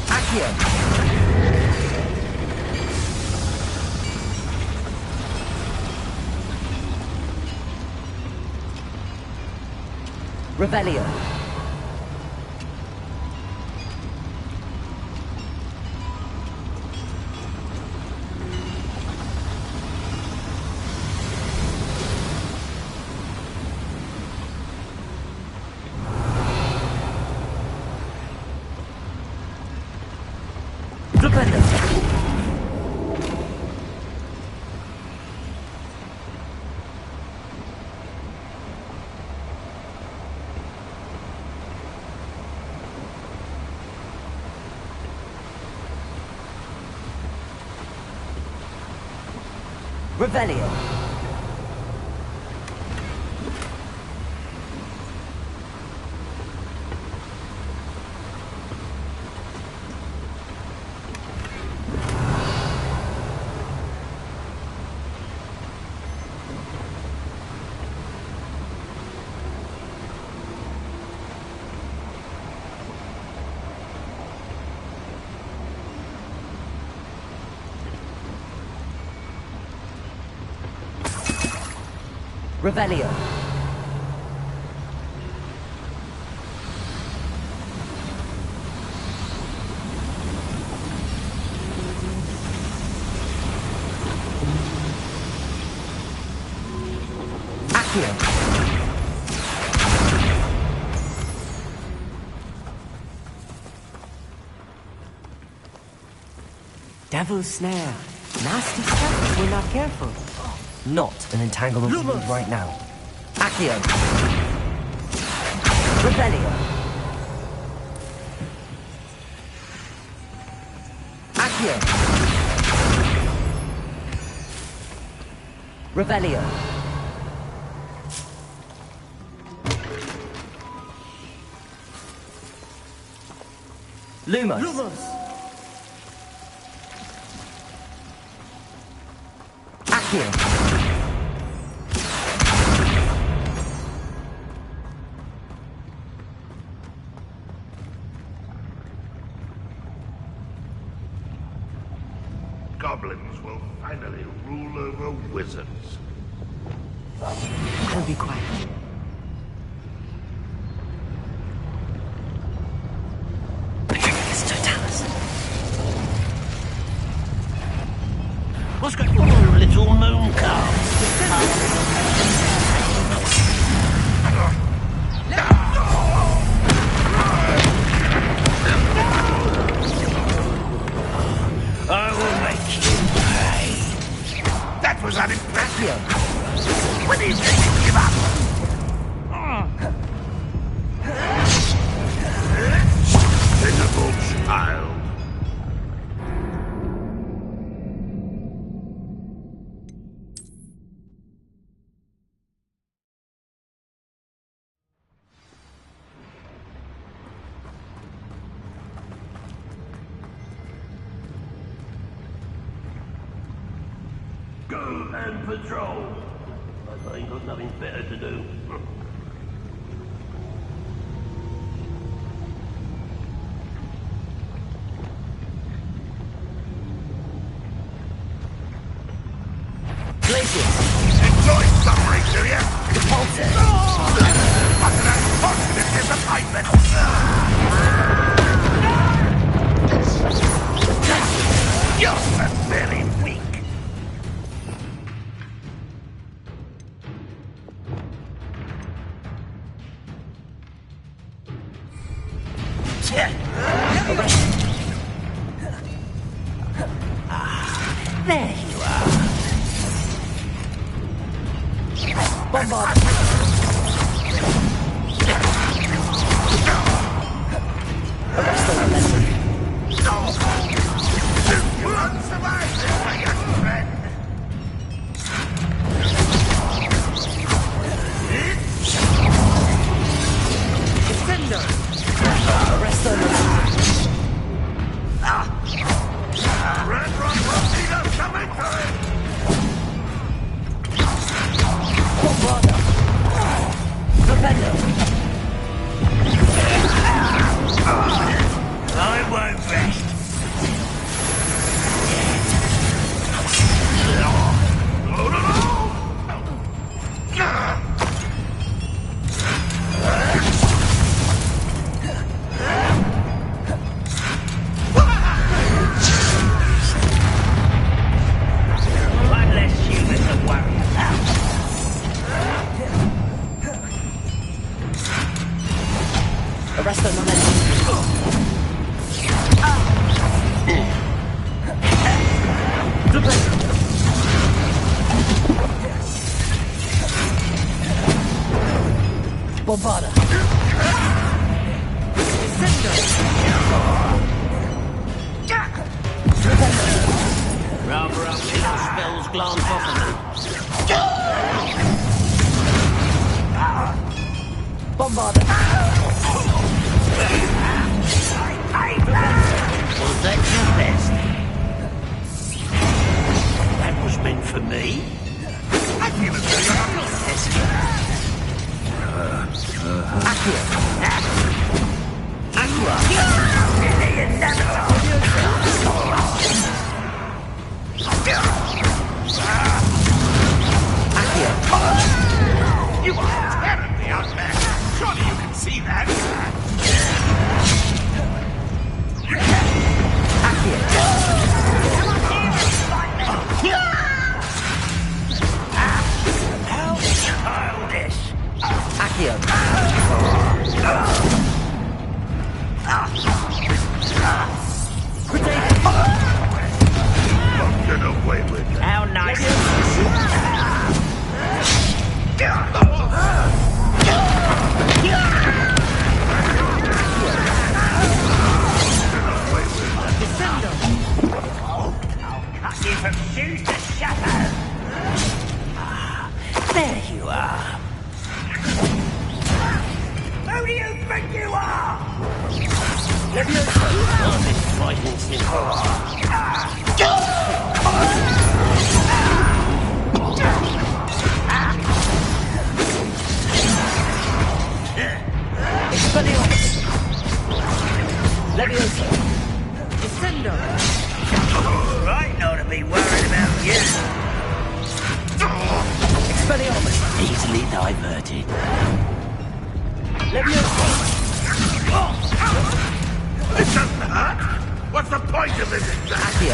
Accio. Revelio. Revelio. Revelio. Accio. Devil's snare. Nasty stuff if we're not careful. Not an entanglement we need right now. Accio. Revelio. Accio. Revelio. Lumos. Accio. Goblins will finally rule over wizards. I'll be quiet. What's going on, little moon calf? I will make you pay. That was unimpressive. When do you think you give up? Pitiful child. Go and patrol. I ain't got nothing better to do. Enjoy suffering, do you? Repulsive. But that positive disappointment. You're very weak. There you are. Bombard. Arrest the momentum. You won't survive this, my young friend. Defender. Arrest the momentum. Red Rock Torpedo's coming for him! Bombarder. Defender. I won't rest. One less human to worry about. Arrest the momentum. Bombarder. Rather up little spells glance off of me. Bombarder. Was that your best? That was meant for me. I feel as though you're not You are terribly outmatched. Surely you can see that. How childish. Accio. Get away with it. How nice. I'll cut you from shoes to shadow. There you are. Who do you think you are? Oh, this frightening simple. Expelliarmus. Leviosa. Descendo. Right not to be worried about you. Expelliarmus. Easily diverted. Leviosa. This doesn't hurt. What's the point of this exactly?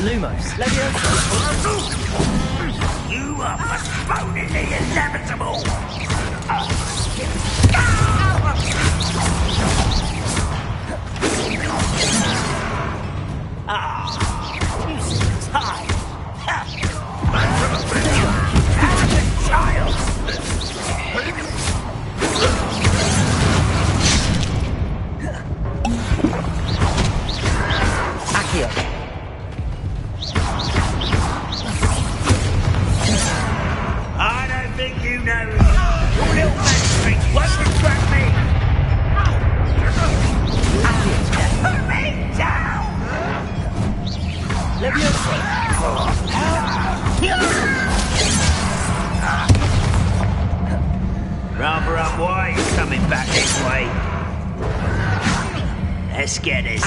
Lumos. Leviosa. You are postponing the inevitable. You seem tired. Child. Accio. I don't think you know your little magic won't distract me. Put me down. Leviosa. Rather unwise coming back this way. Let's get this.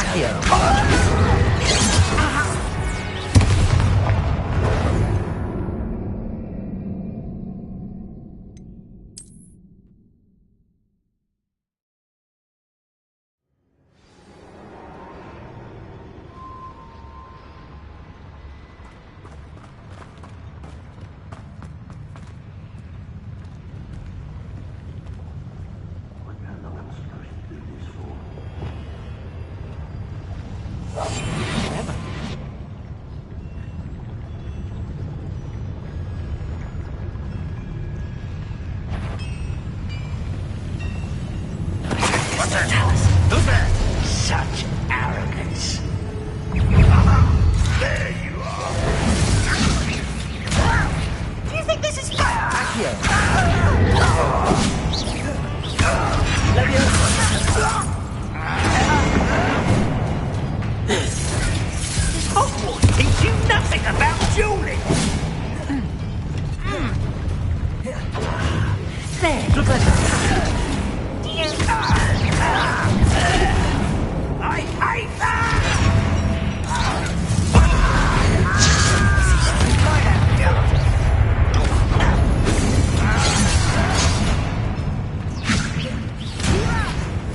Hogwarts teach you nothing about dueling! There, look at that! I hate that!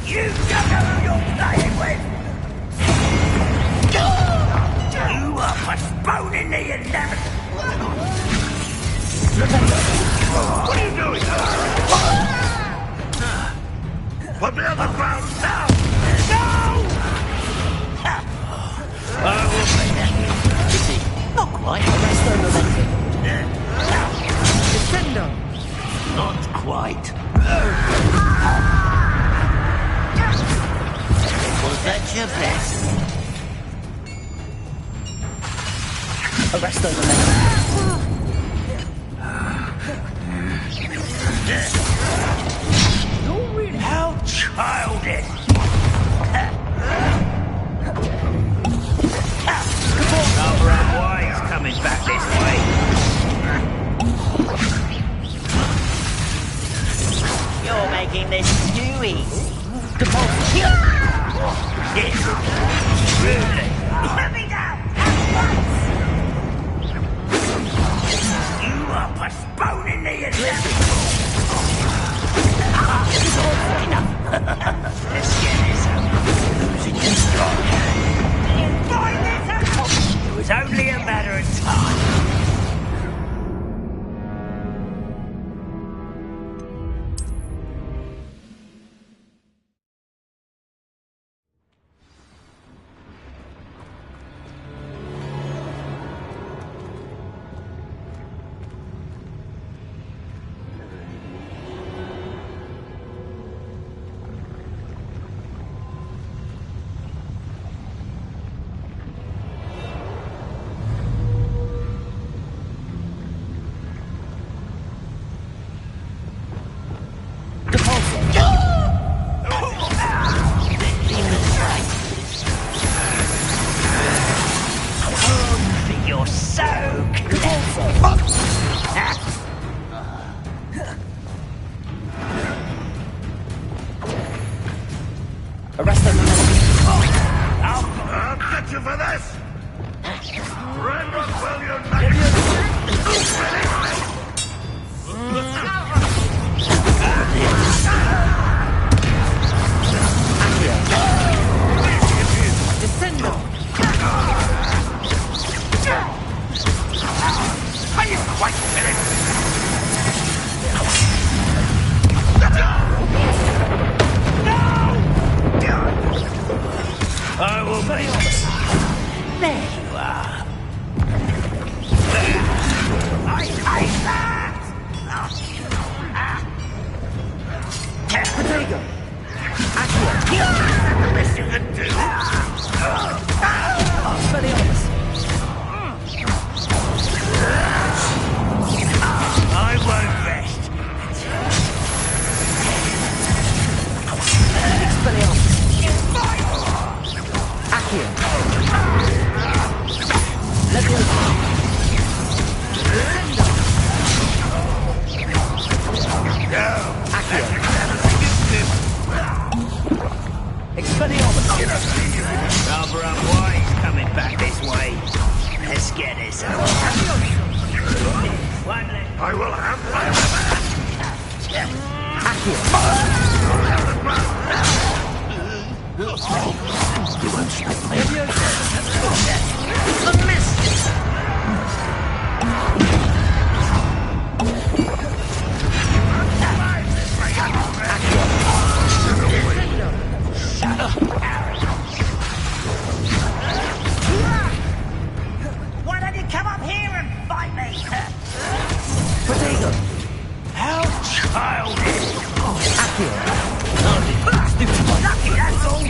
You don't know who you're playing with! You are postponing the inevitable! What are you doing? Put me on the ground now! No! I will be. Is he? Not quite. Defender! Not quite. Was that your best? Arresto the man. How childish! Another unwise coming back this way. You're making this too easy. Yes. Really? Let me down! You are postponing the inevitable! Enough! Let's get this out. Losing your stride. Did you find this out? It was only a matter of time. You're so clever. Arrest them. I'll get you for this. Renrock will unite. Descendo! Are you quite finished? I will be. There you are. I hate that! Potato! That's the best you can do. I won't rest. Rather unwise coming back this way. Let's get this over. One left. I will have my You won't strike me. A miss. Why don't you come up here and fight me? Potato! How childish! Lucky, that's all!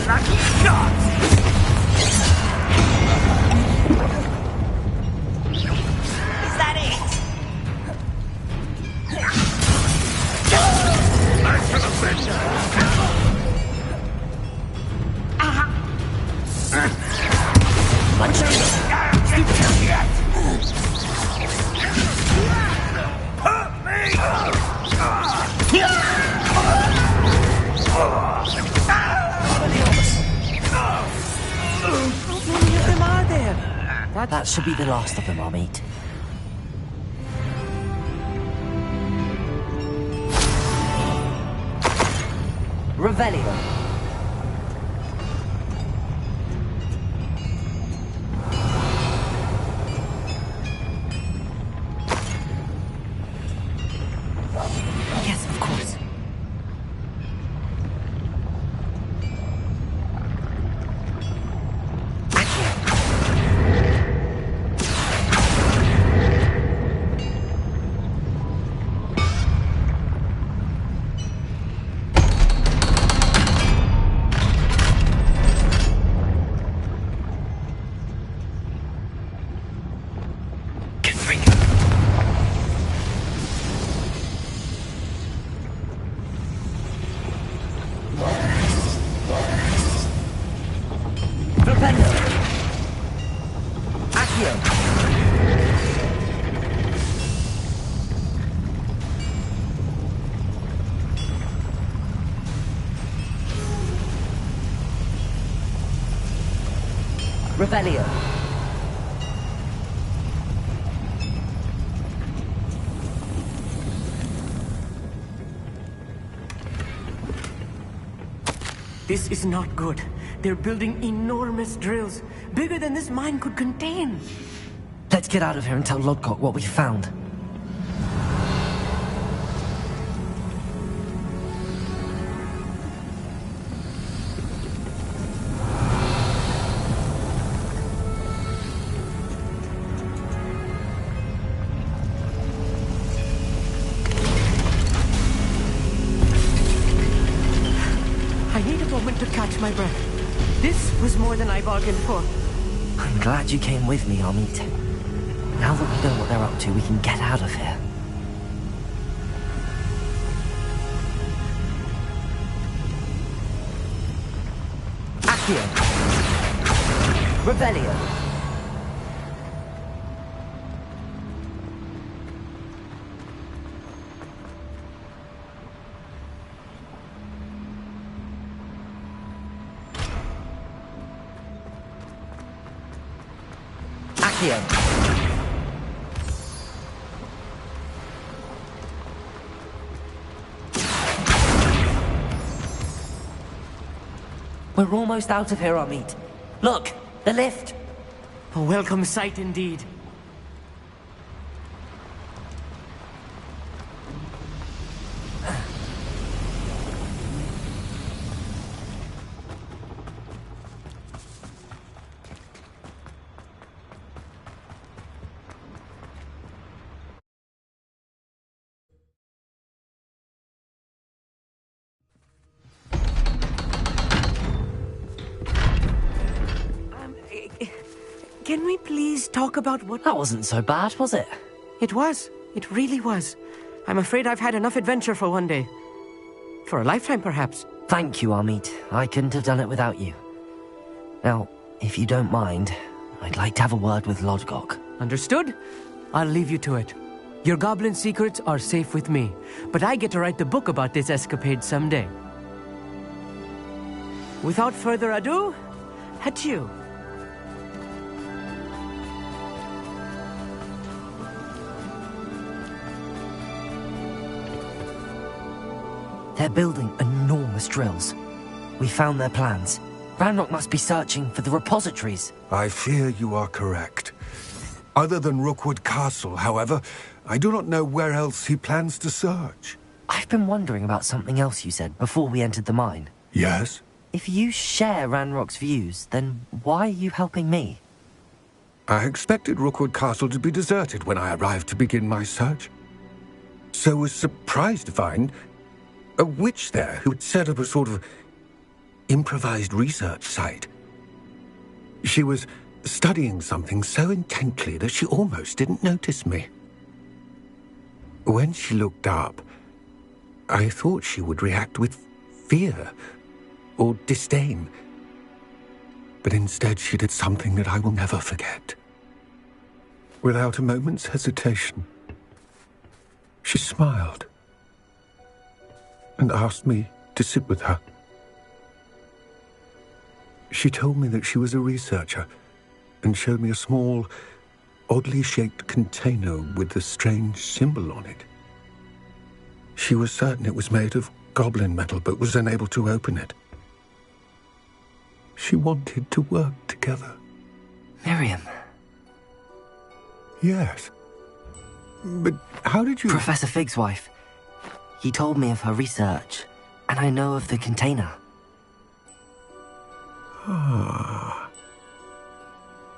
lucky shot! Is that it? I should have been Much yet! Hurt How many of them are there? That should be the last of them, Amit. Revelio. Yes, of course. Revelio. This is not good. They're building enormous drills, bigger than this mine could contain. Let's get out of here and tell Lodgok what we found. I need a moment to catch my breath. This was more than I bargained for. I'm glad you came with me, Amit. Now that we know what they're up to, we can get out of here. Accio. Revelio. Accio. We're almost out of here, Amit. Look, the lift. A welcome sight indeed. Can we please talk about what... That wasn't so bad, was it? It was. It really was. I'm afraid I've had enough adventure for one day. For a lifetime, perhaps. Thank you, Amit. I couldn't have done it without you. Now, if you don't mind, I'd like to have a word with Lodgok. Understood? I'll leave you to it. Your goblin secrets are safe with me, but I get to write the book about this escapade someday. Without further ado, adieu. They're building enormous drills. We found their plans. Ranrock must be searching for the repositories. I fear you are correct. Other than Rookwood Castle, however, I do not know where else he plans to search. I've been wondering about something else you said before we entered the mine. Yes? If you share Ranrock's views, then why are you helping me? I expected Rookwood Castle to be deserted when I arrived to begin my search. So was surprised to find a witch there who had set up a sort of improvised research site. She was studying something so intently that she almost didn't notice me. When she looked up, I thought she would react with fear or disdain. But instead she did something that I will never forget. Without a moment's hesitation, she smiled and asked me to sit with her. She told me that she was a researcher and showed me a small, oddly shaped container with a strange symbol on it. She was certain it was made of goblin metal, but was unable to open it. She wanted to work together. Miriam. Yes. But how did you... Professor Fig's wife. He told me of her research, and I know of the container. Ah.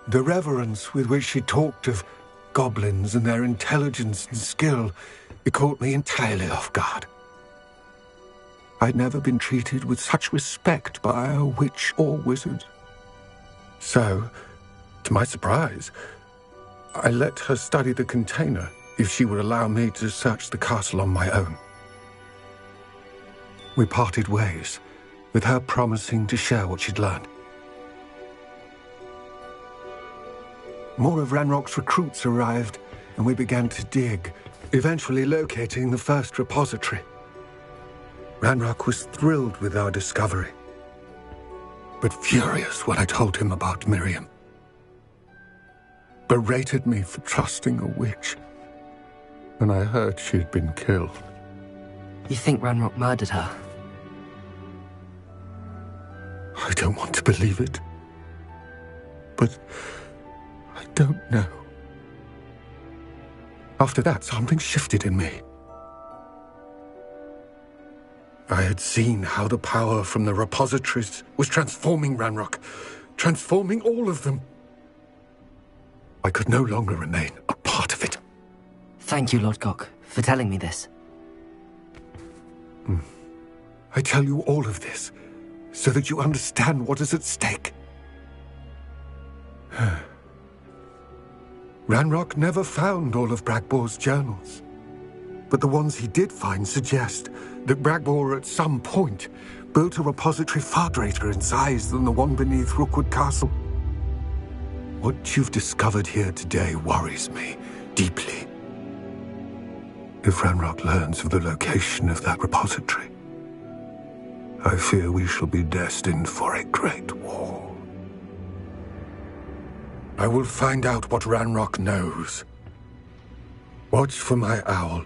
The reverence with which she talked of goblins and their intelligence and skill, it caught me entirely off guard. I'd never been treated with such respect by a witch or wizard. So, to my surprise, I let her study the container if she would allow me to search the castle on my own. We parted ways, with her promising to share what she'd learned. More of Ranrock's recruits arrived, and we began to dig, eventually locating the first repository. Ranrock was thrilled with our discovery, but furious when I told him about Miriam. Berated me for trusting a witch, and I heard she'd been killed. You think Ranrock murdered her? I don't want to believe it, but I don't know. After that, something shifted in me. I had seen how the power from the repositories was transforming Ranrock, transforming all of them. I could no longer remain a part of it. Thank you, Lord Gok, for telling me this. I tell you all of this so that you understand what is at stake. Ranrock never found all of Bragbor's journals, but the ones he did find suggest that Bragbor at some point built a repository far greater in size than the one beneath Rookwood Castle. What you've discovered here today worries me deeply. If Ranrock learns of the location of that repository, I fear we shall be destined for a great war. I will find out what Ranrock knows. Watch for my owl.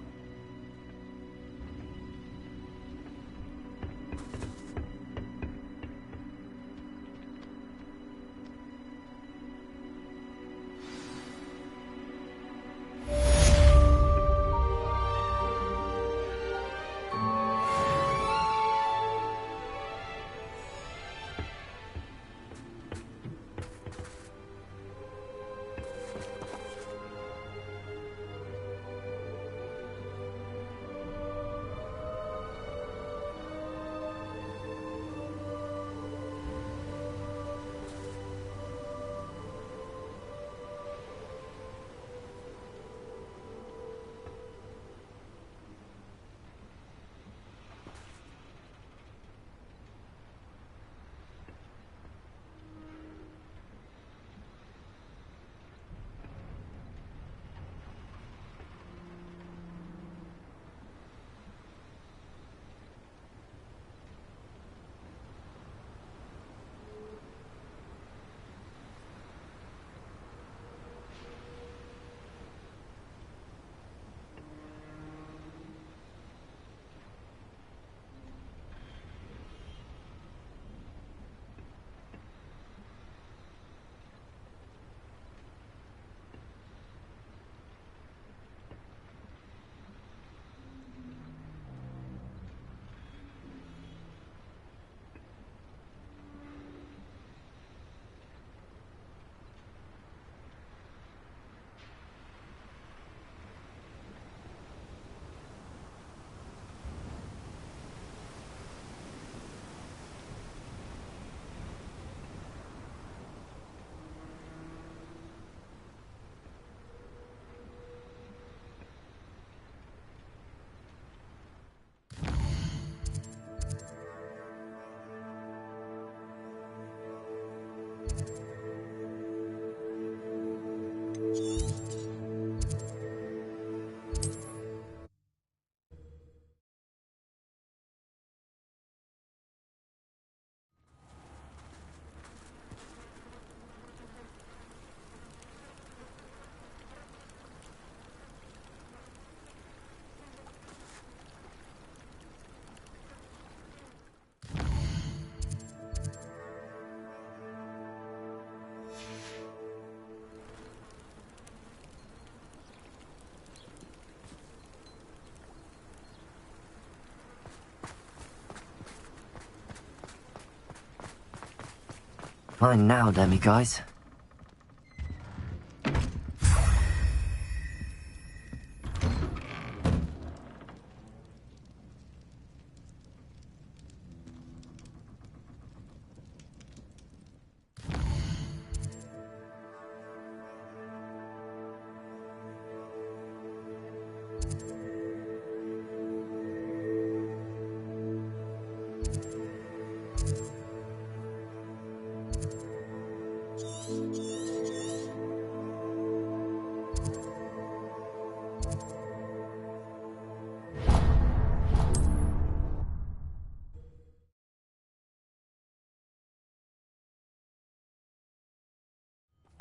Fine now, Demi guys.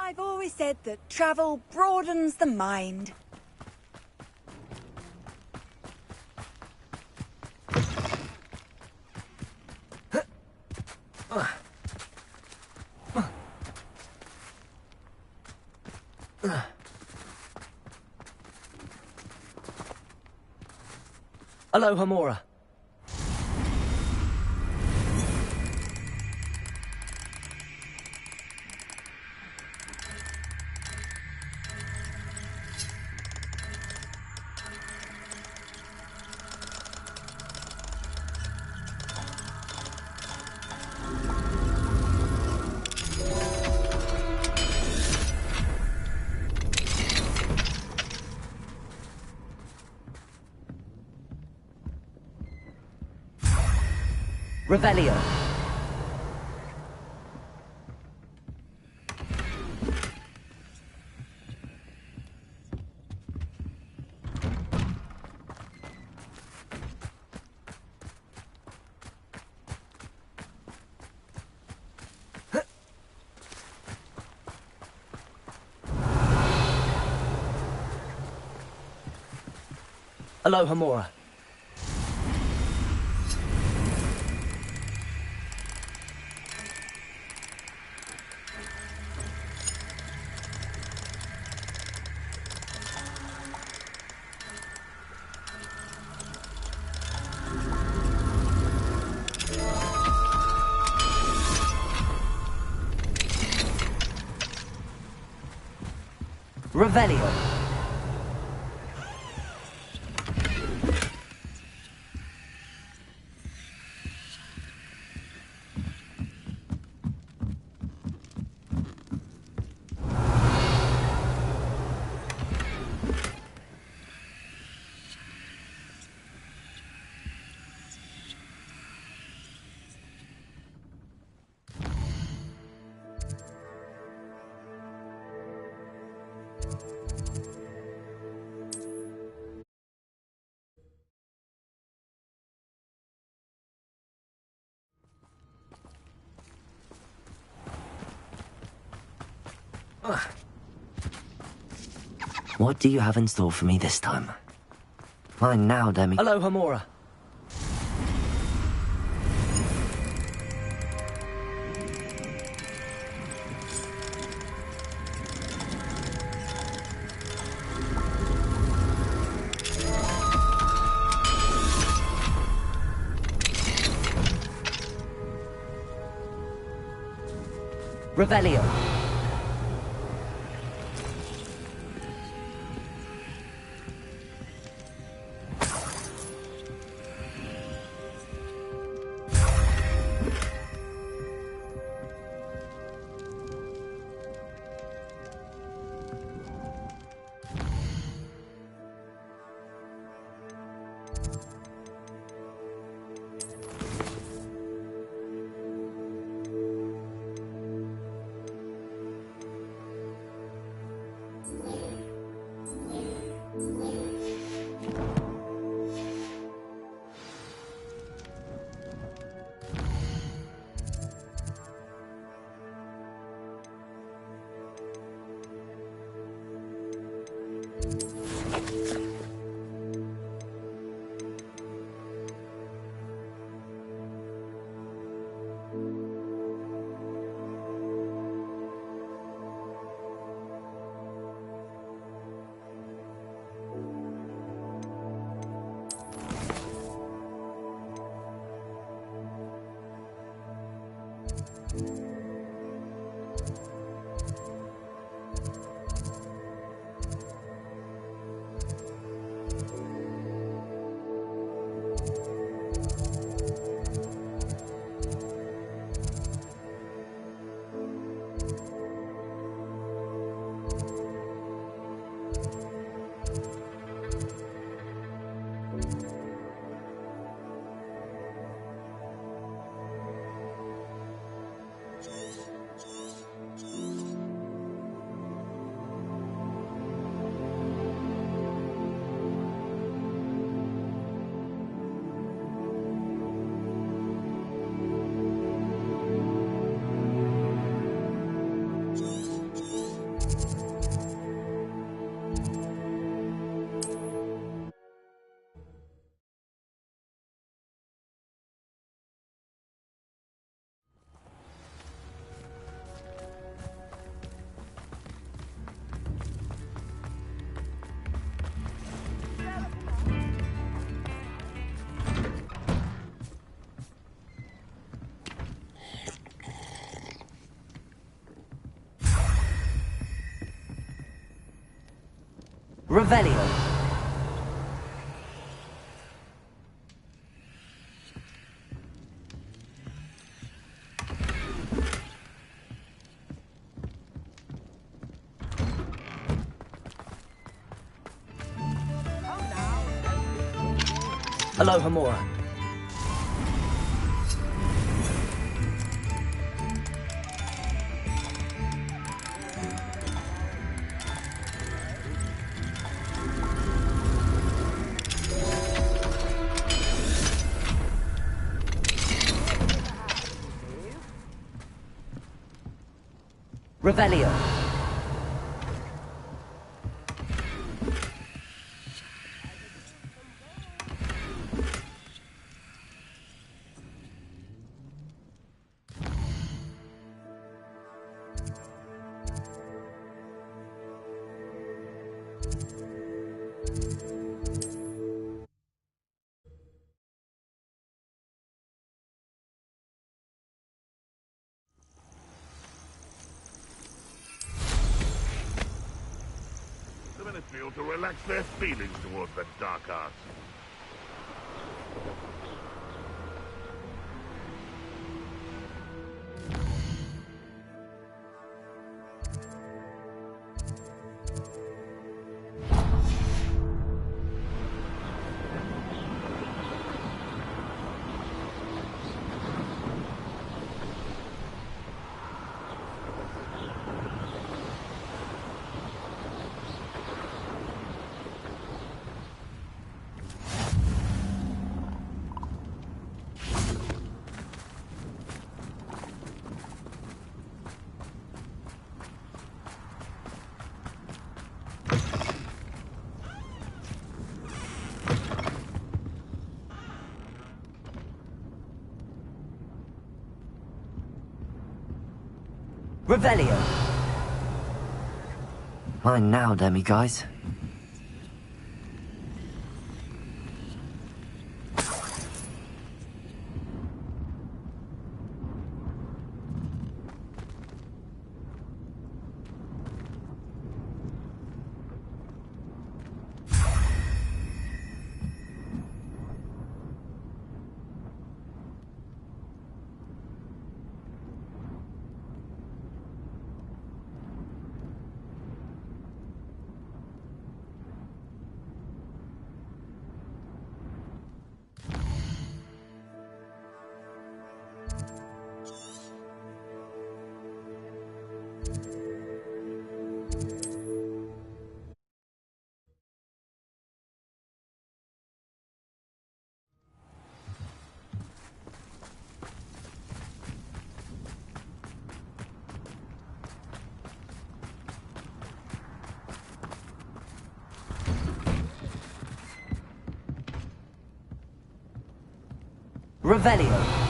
I've always said that travel broadens the mind. Aloha Mora. Revelio. Aloha Mora. Revelio. What do you have in store for me this time? Fine now, Demi. Aloha Mora. Revelio. Revelio. Aloha Mora. Revelio. The men feel to relax their feelings towards the dark arts. Revelio. Mine now, demi-guys. Revelio.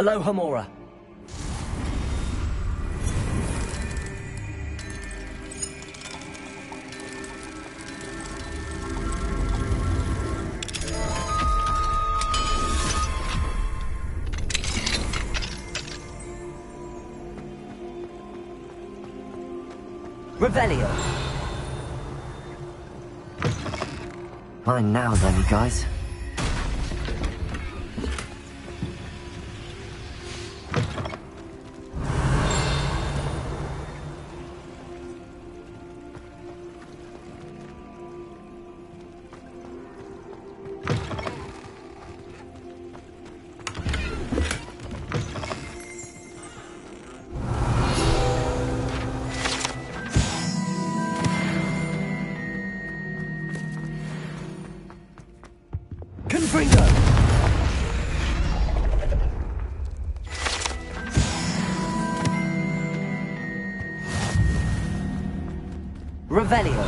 Aloha Mora. Revelio. Fine now then, you guys. Revelio.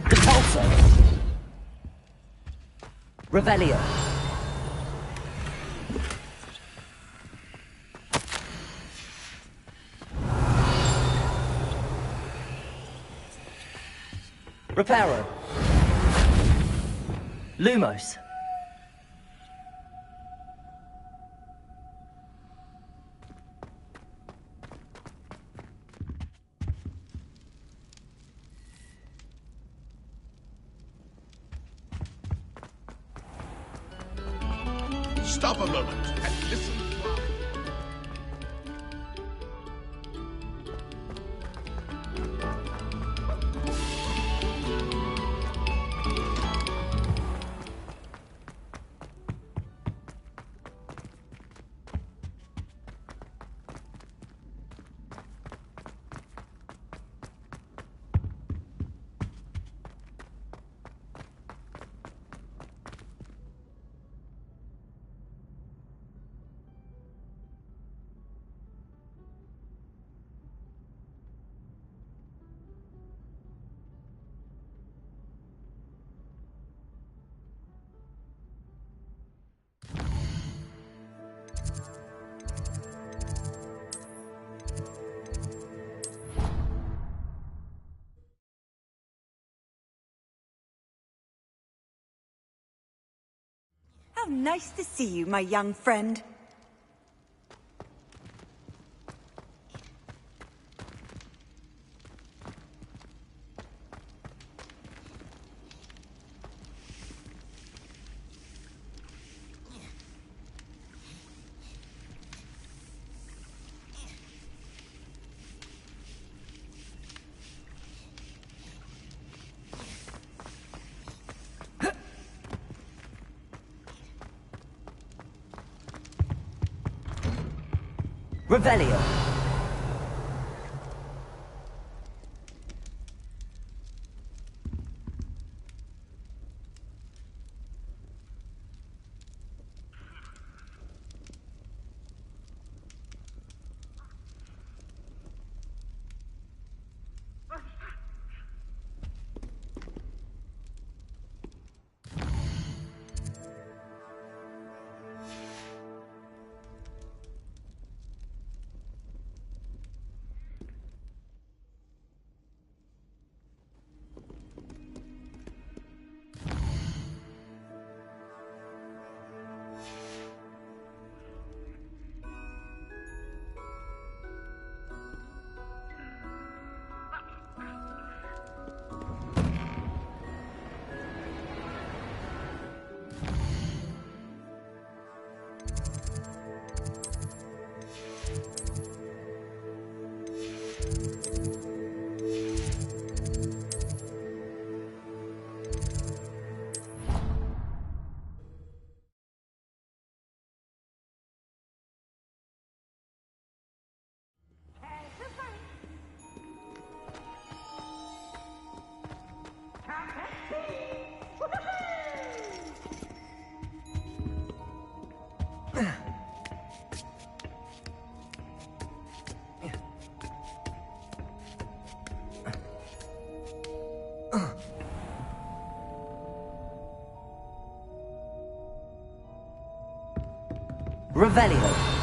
Repulso. Revelio. Reparo. Lumos. Stop a moment and listen. How nice to see you, my young friend. Revelio. Revelio.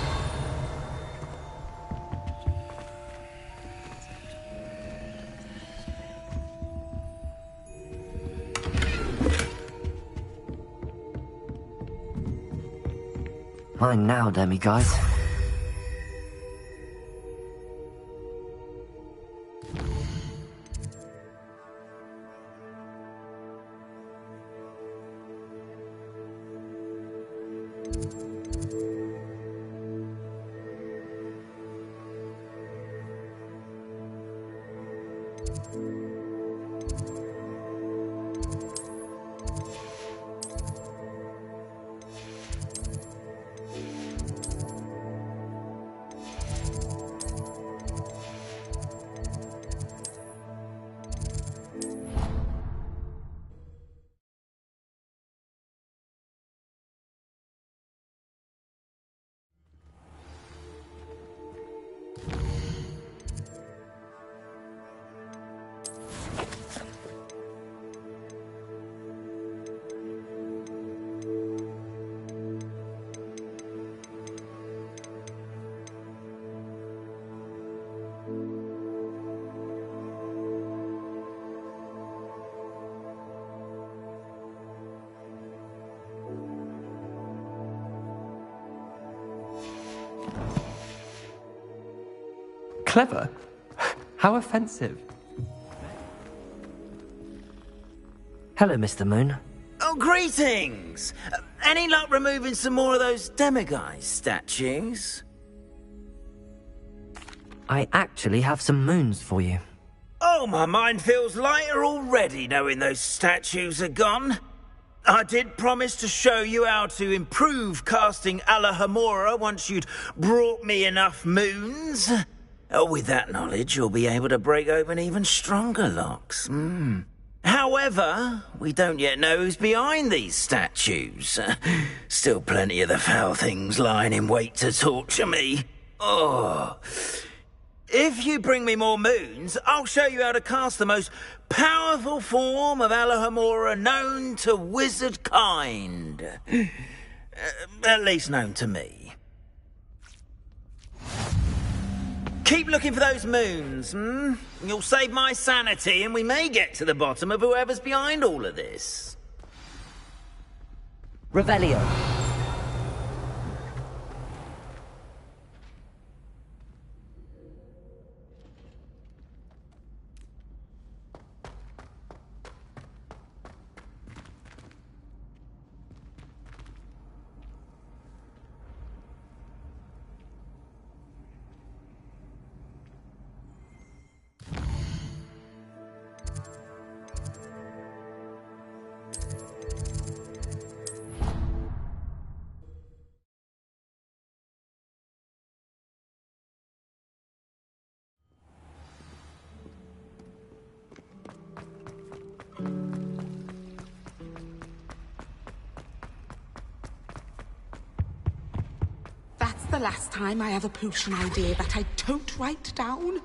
Mine now, demiguise. Clever? How offensive. Hello, Mr. Moon. Oh, greetings! Any luck removing some more of those demiguise statues? I actually have some moons for you. Oh, my mind feels lighter already knowing those statues are gone. I did promise to show you how to improve casting Alohomora once you'd brought me enough moons. With that knowledge, you'll be able to break open even stronger locks. However, we don't yet know who's behind these statues. Still plenty of the foul things lying in wait to torture me. Oh. If you bring me more moons, I'll show you how to cast the most powerful form of Alohomora known to wizard kind. At least known to me. Keep looking for those moons, You'll save my sanity and we may get to the bottom of whoever's behind all of this. Revelio. That's the last time I have a potion idea that I don't write down.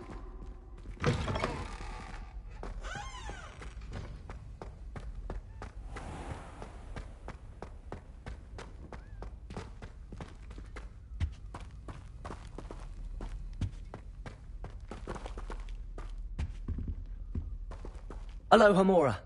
Alohomora.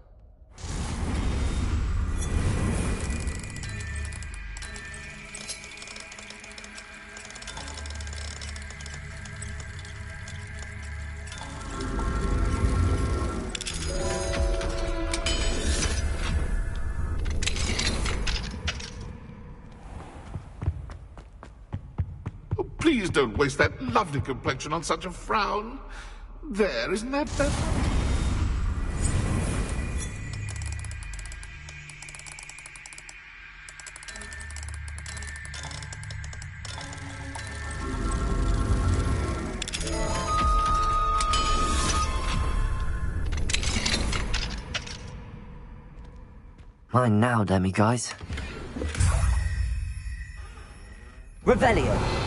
Please don't waste that lovely complexion on such a frown. There, isn't that better? Mine now, demiguise. Revelio.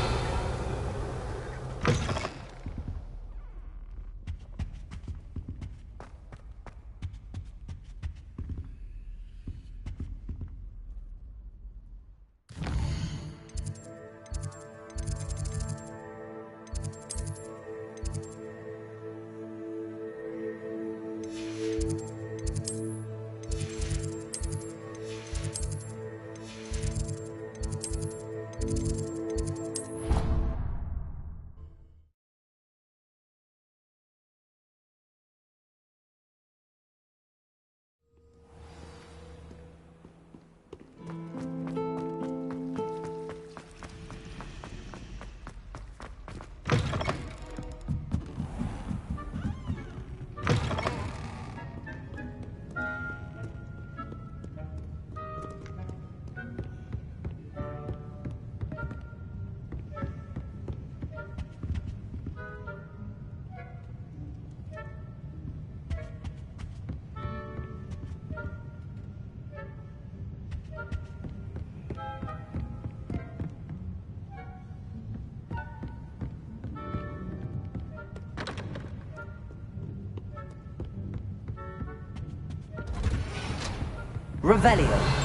Revelio.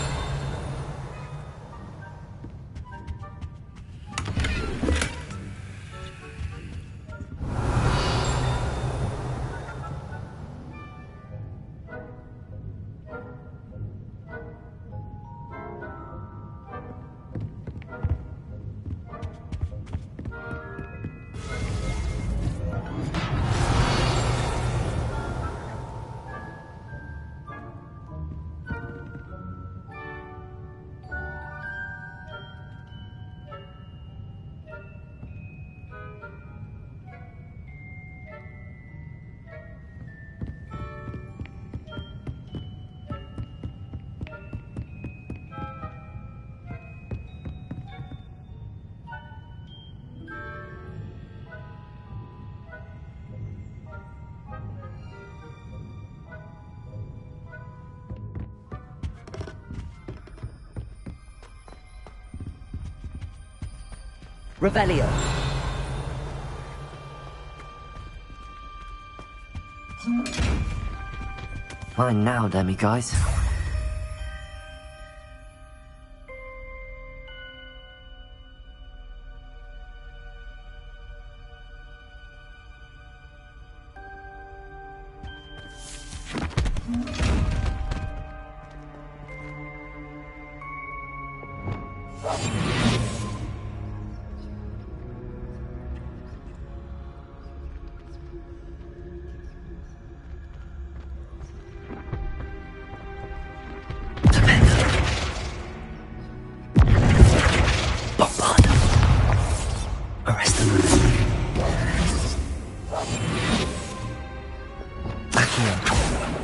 Revelio. Fine now, demi-guys.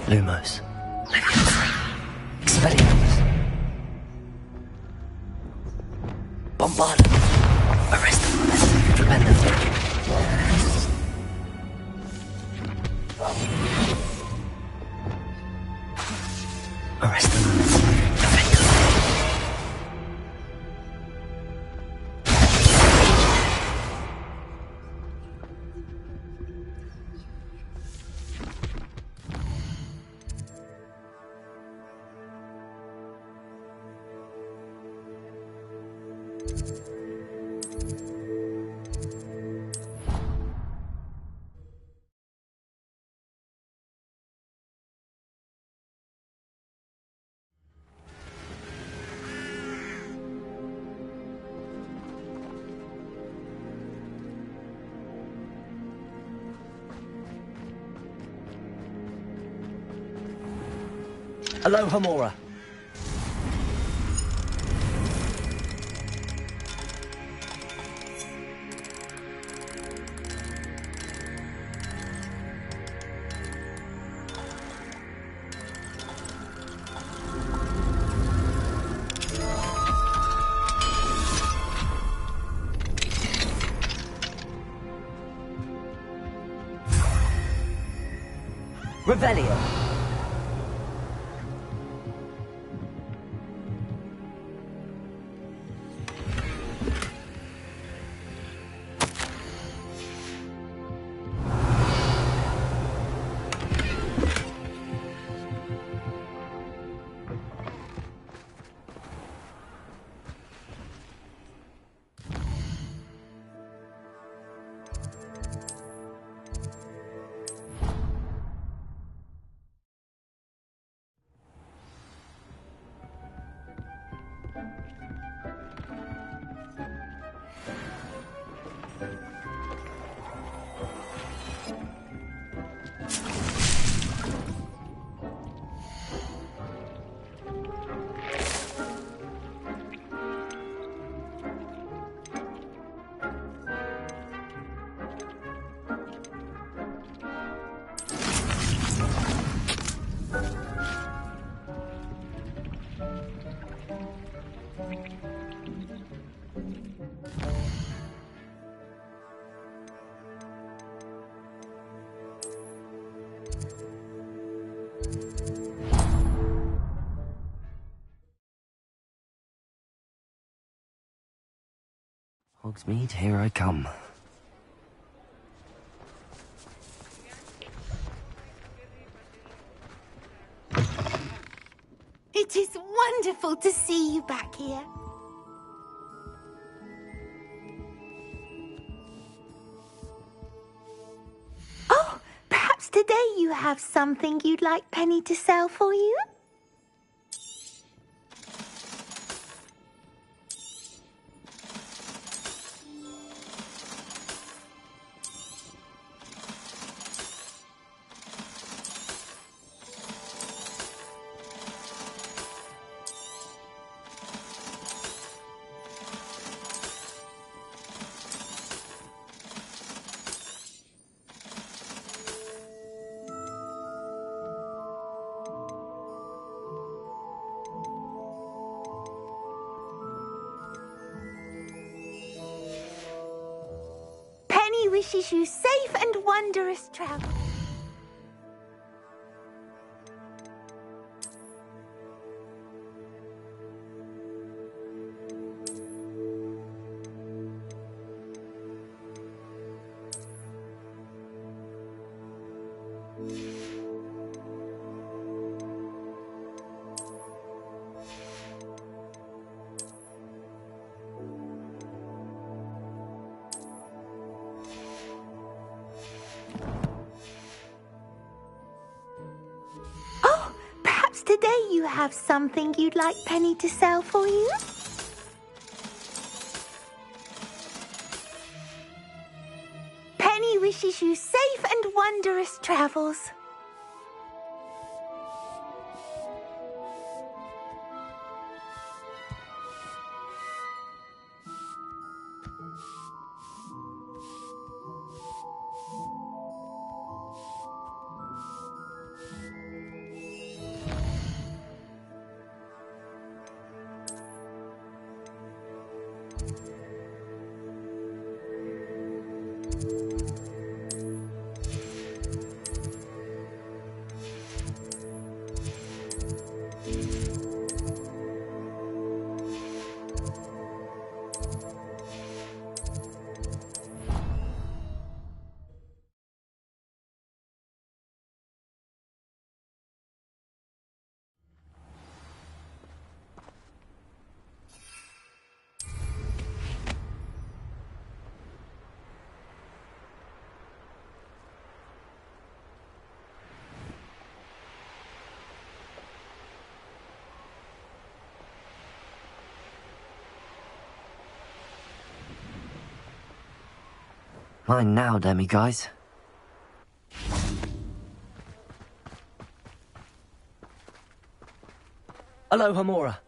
Lumos. Expelliarmus. Bombardum. Arrestum. Tremendum. Arrestum. Hello, Hamora. Revelio. Hogsmeade, here I come. It is wonderful to see you back here. Oh, perhaps today you have something you'd like Penny to sell for you? Penny wishes you safe and wondrous travel. Today you have something you'd like Penny to sell for you? Penny wishes you safe and wondrous travels. Mine now, demi-guys. Hello, Hamura.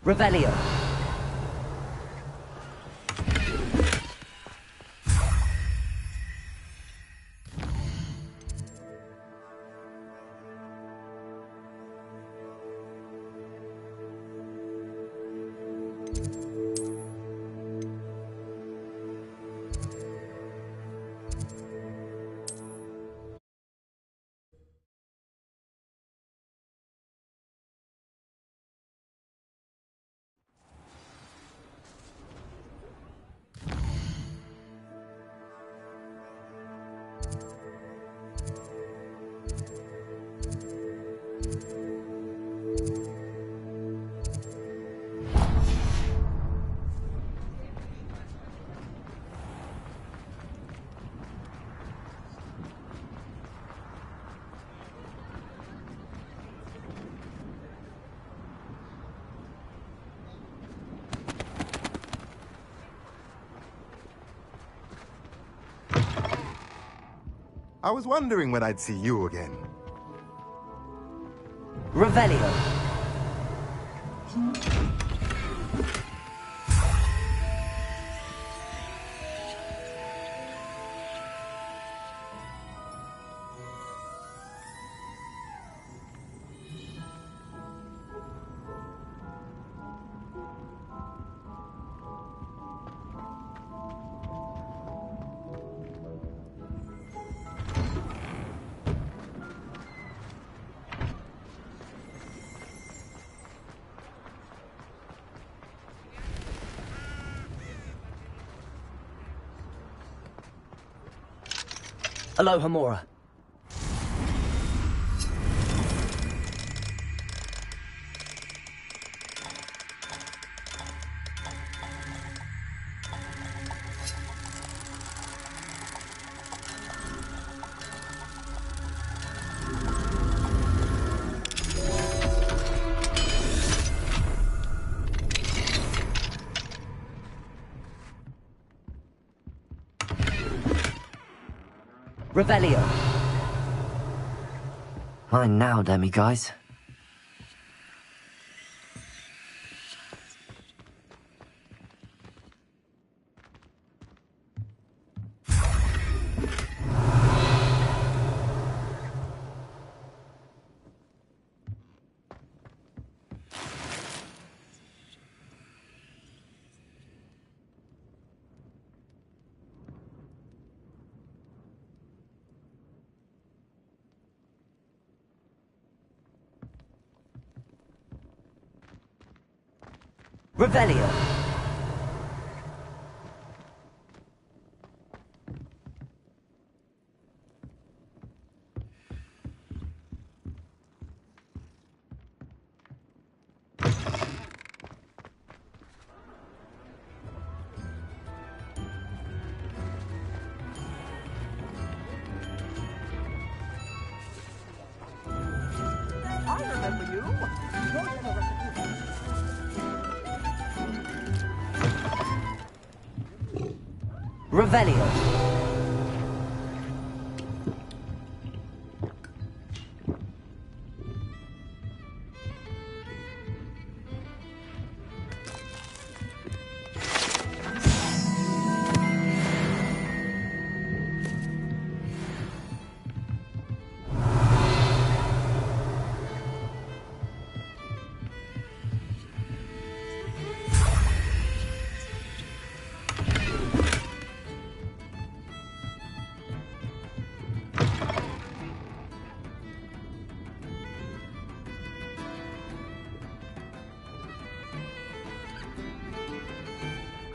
Revelio. I was wondering when I'd see you again. Revelio. Aloha Mora. Revelio. Mine now, demiguise. Revelio. I remember you. Revelio.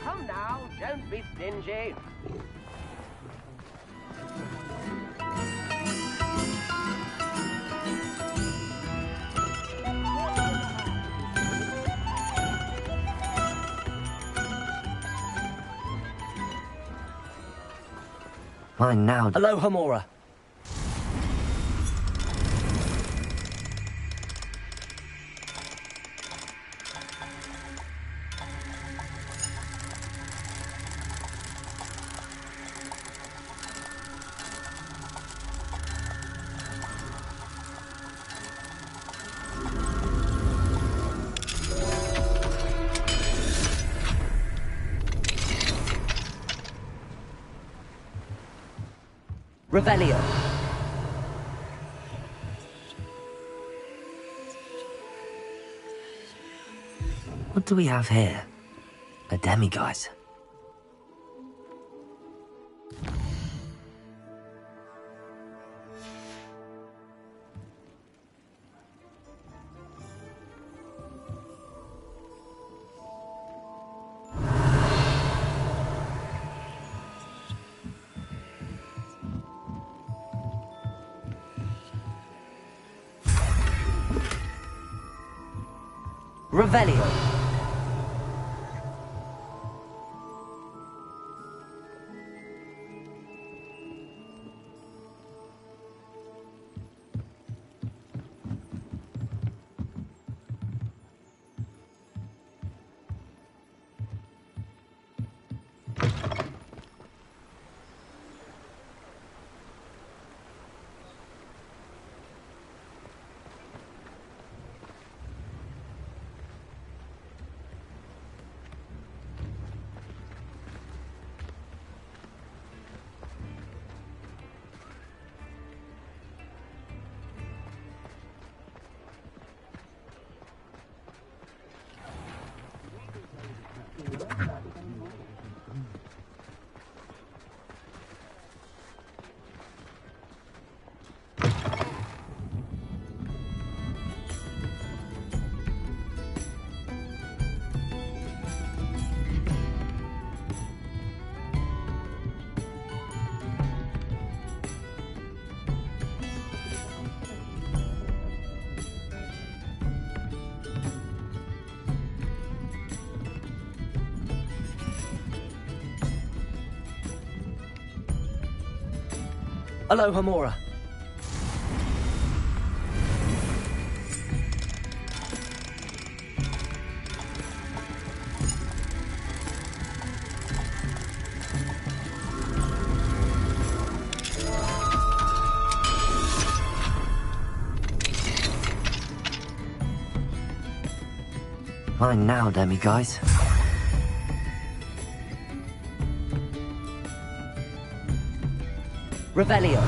Come now, don't be stingy. Mine now. Aloha Mora. Revelio. What do we have here? A demiguise. Revelio. Alohomora. Fine now, demi-guys. Revelio.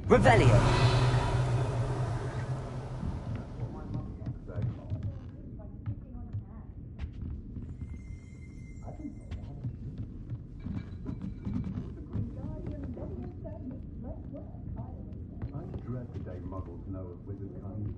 Revelio. I dread the day muggles know of wizard kind.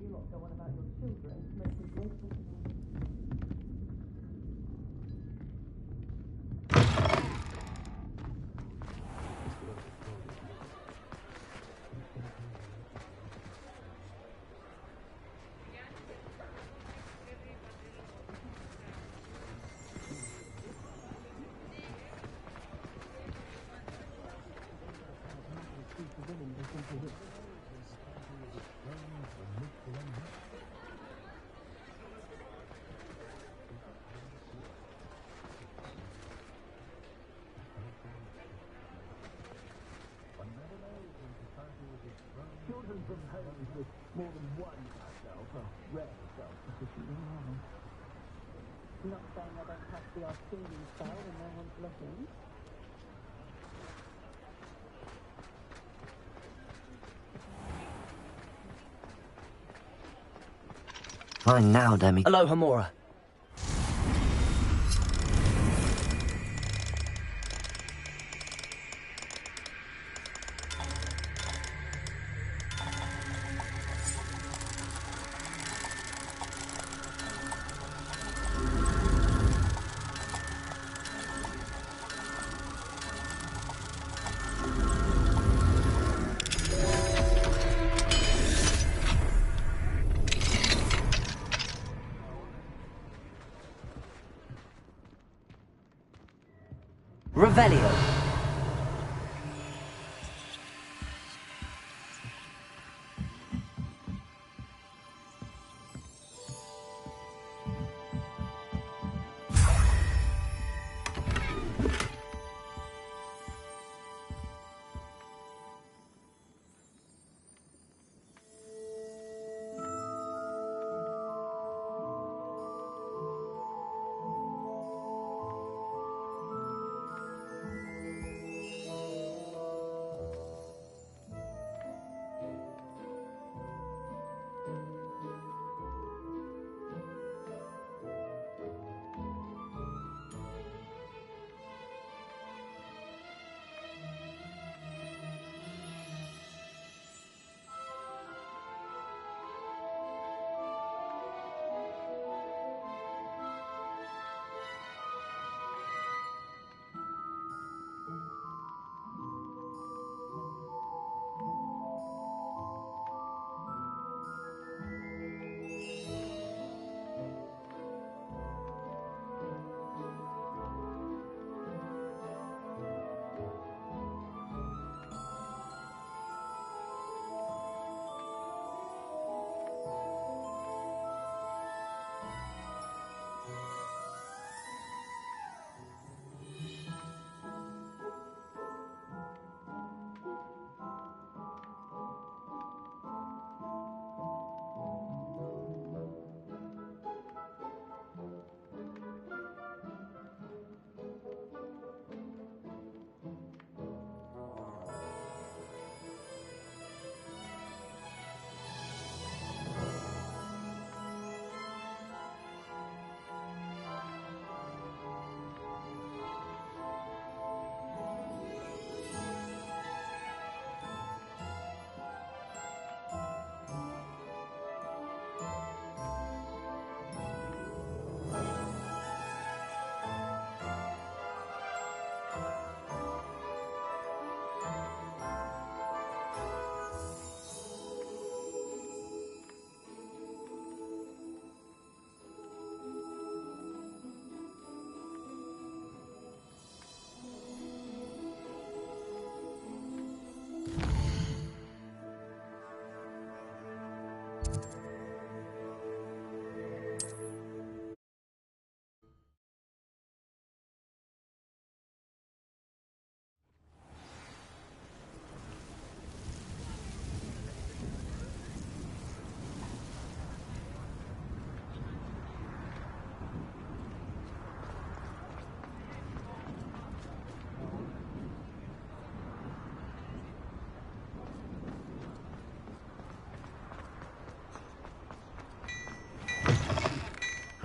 Children from homes with more than one self are rare self-sufficient. Not saying I don't have the odd singing spell when no one's looking. Fine now, demi. Alohomora. Revelio.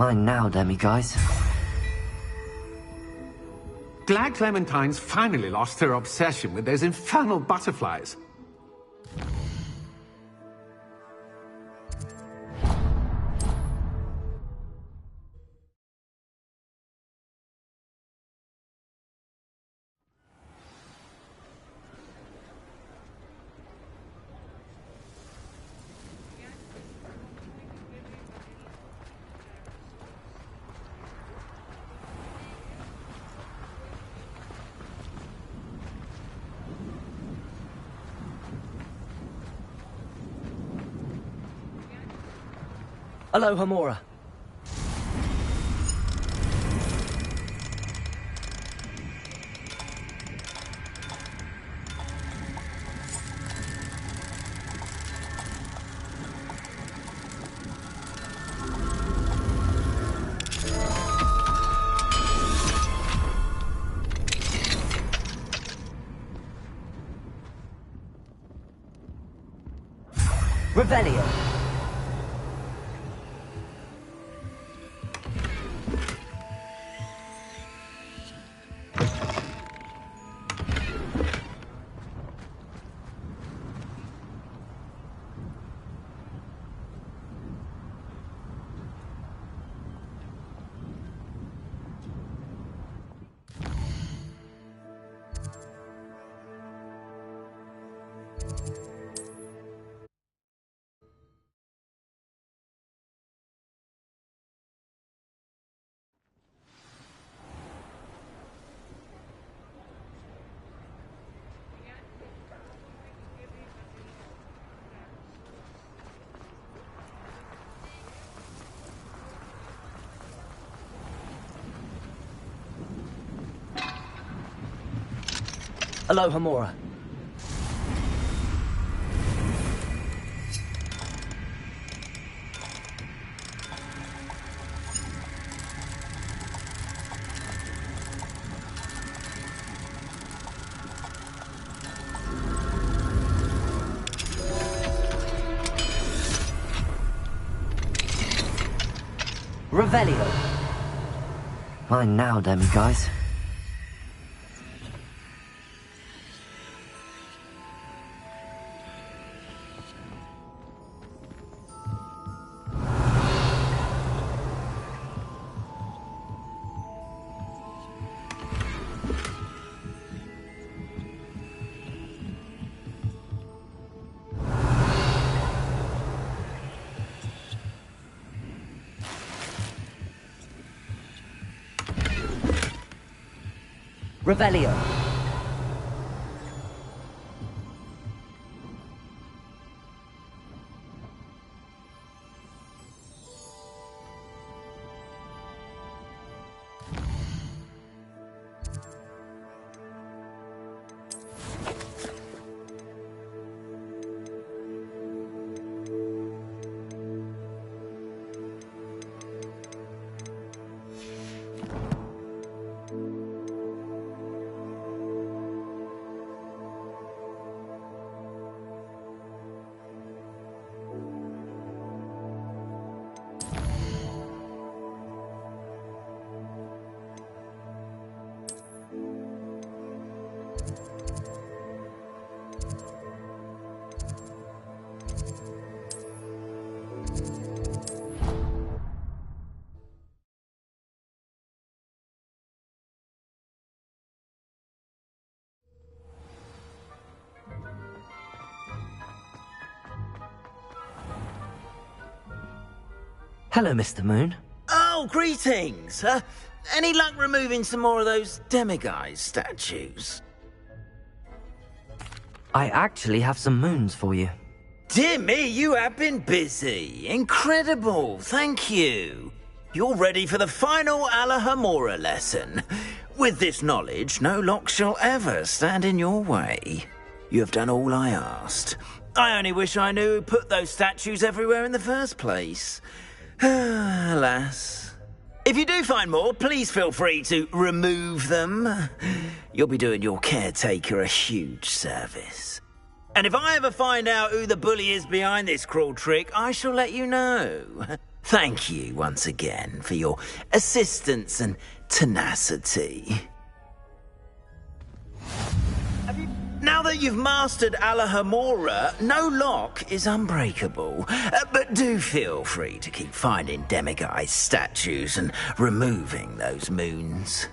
Mine now, demiguise. Glad Clementine's finally lost her obsession with those infernal butterflies. Alohomora. Revelio. Alohomora. Revelio. Mine now, demiguise. Revelio. Hello, Mr. Moon. Oh, greetings. Any luck removing some more of those demiguise statues? I actually have some moons for you. Dear me, you have been busy. Incredible, thank you. You're ready for the final Alohomora lesson. With this knowledge, no lock shall ever stand in your way. You have done all I asked. I only wish I knew who put those statues everywhere in the first place. Alas. If you do find more, please feel free to remove them. You'll be doing your caretaker a huge service. And if I ever find out who the bully is behind this cruel trick, I shall let you know. Thank you once again for your assistance and tenacity. Now that you've mastered Alahamora, no lock is unbreakable. But do feel free to keep finding demiguise statues and removing those moons.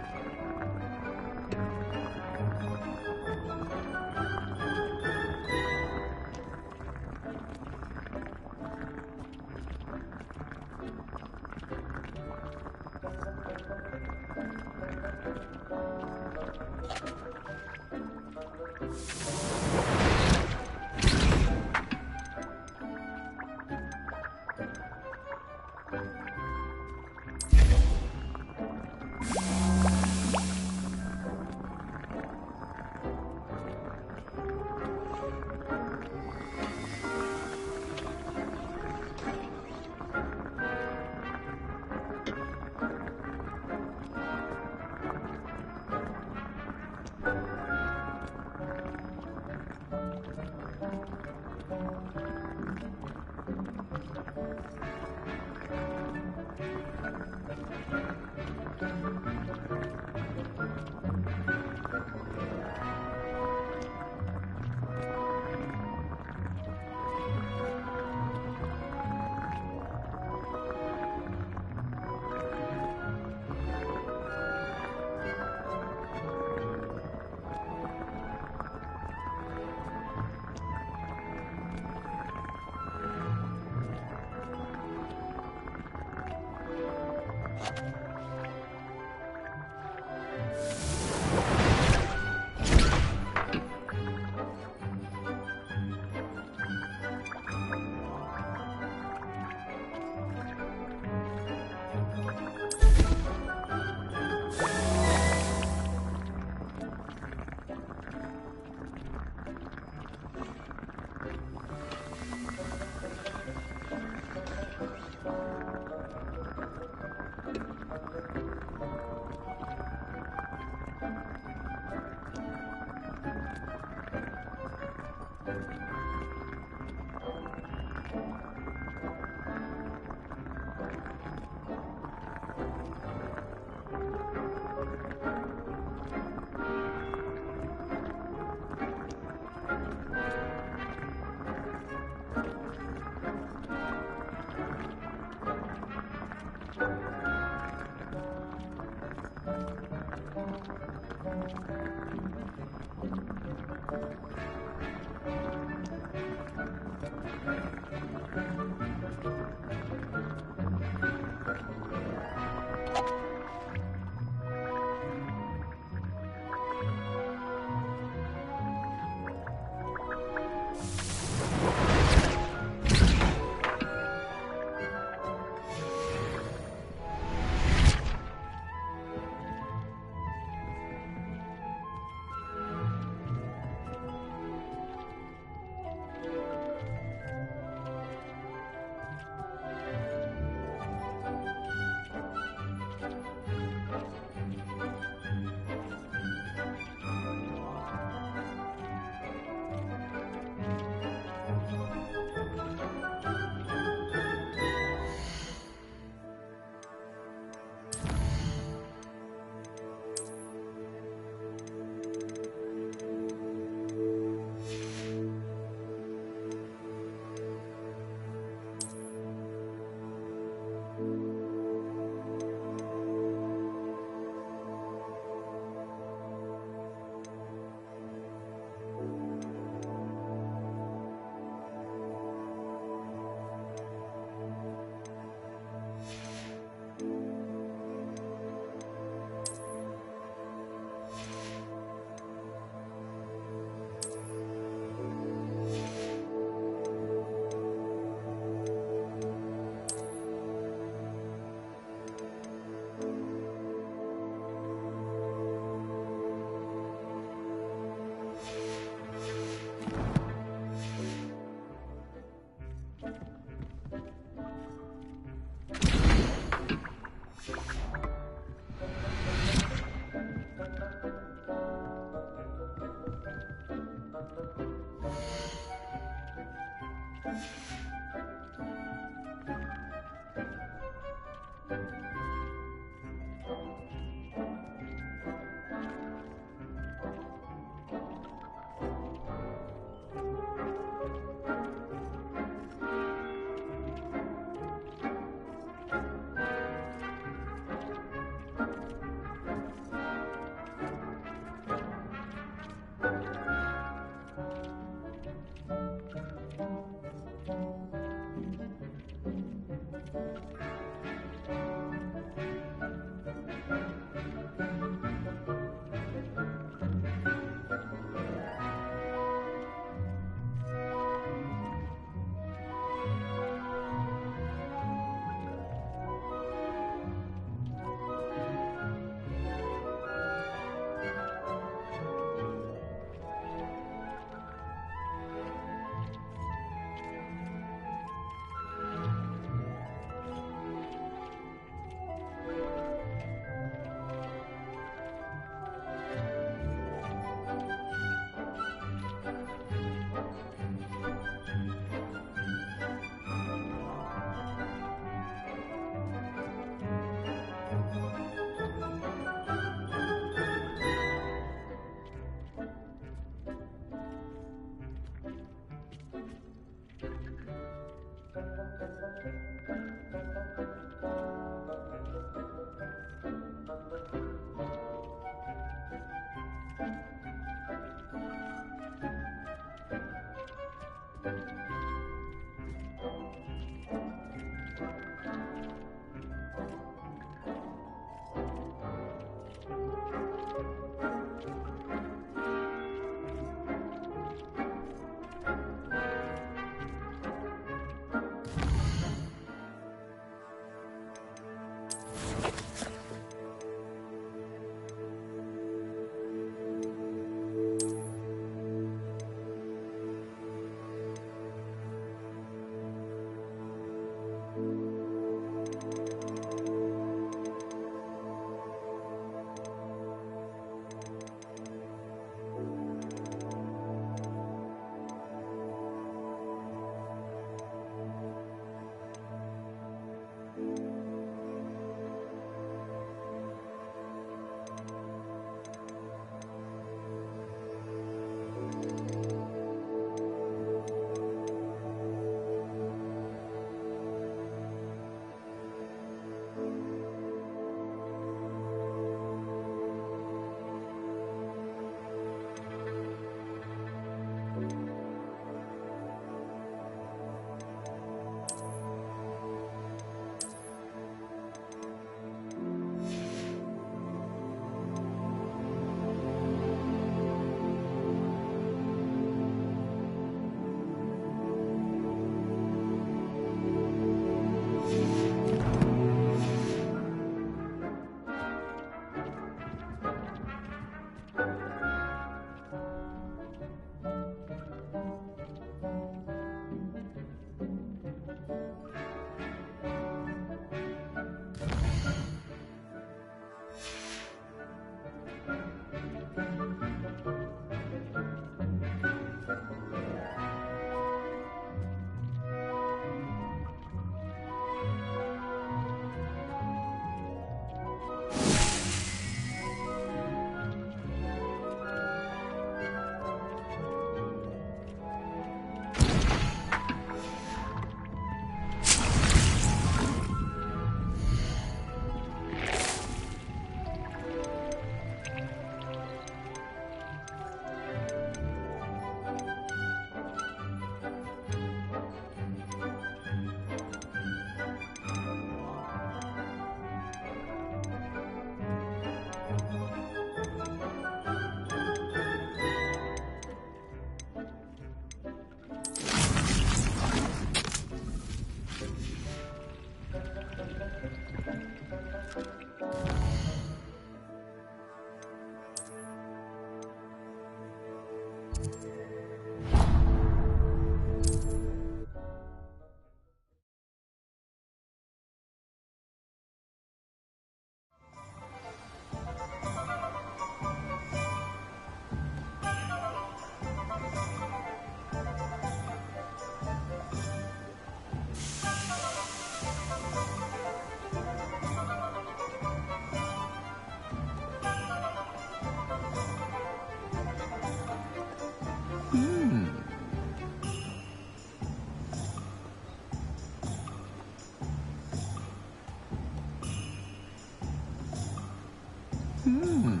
Hmm.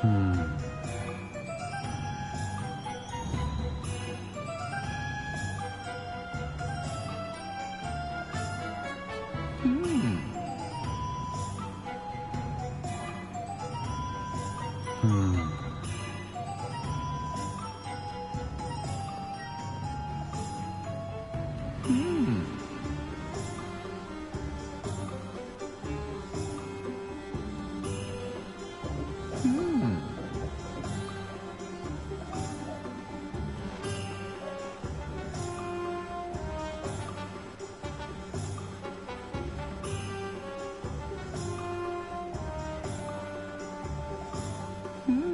Hmm. Hmm. Hmm. Hmm. Hmm. Hmm. Hmm.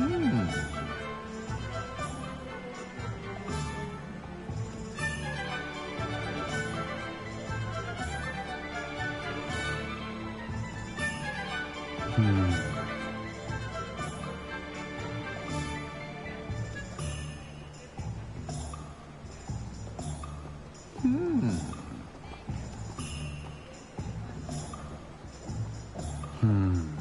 Hmm. Hmm. Hmm. Hmm. Hmm. Hmm.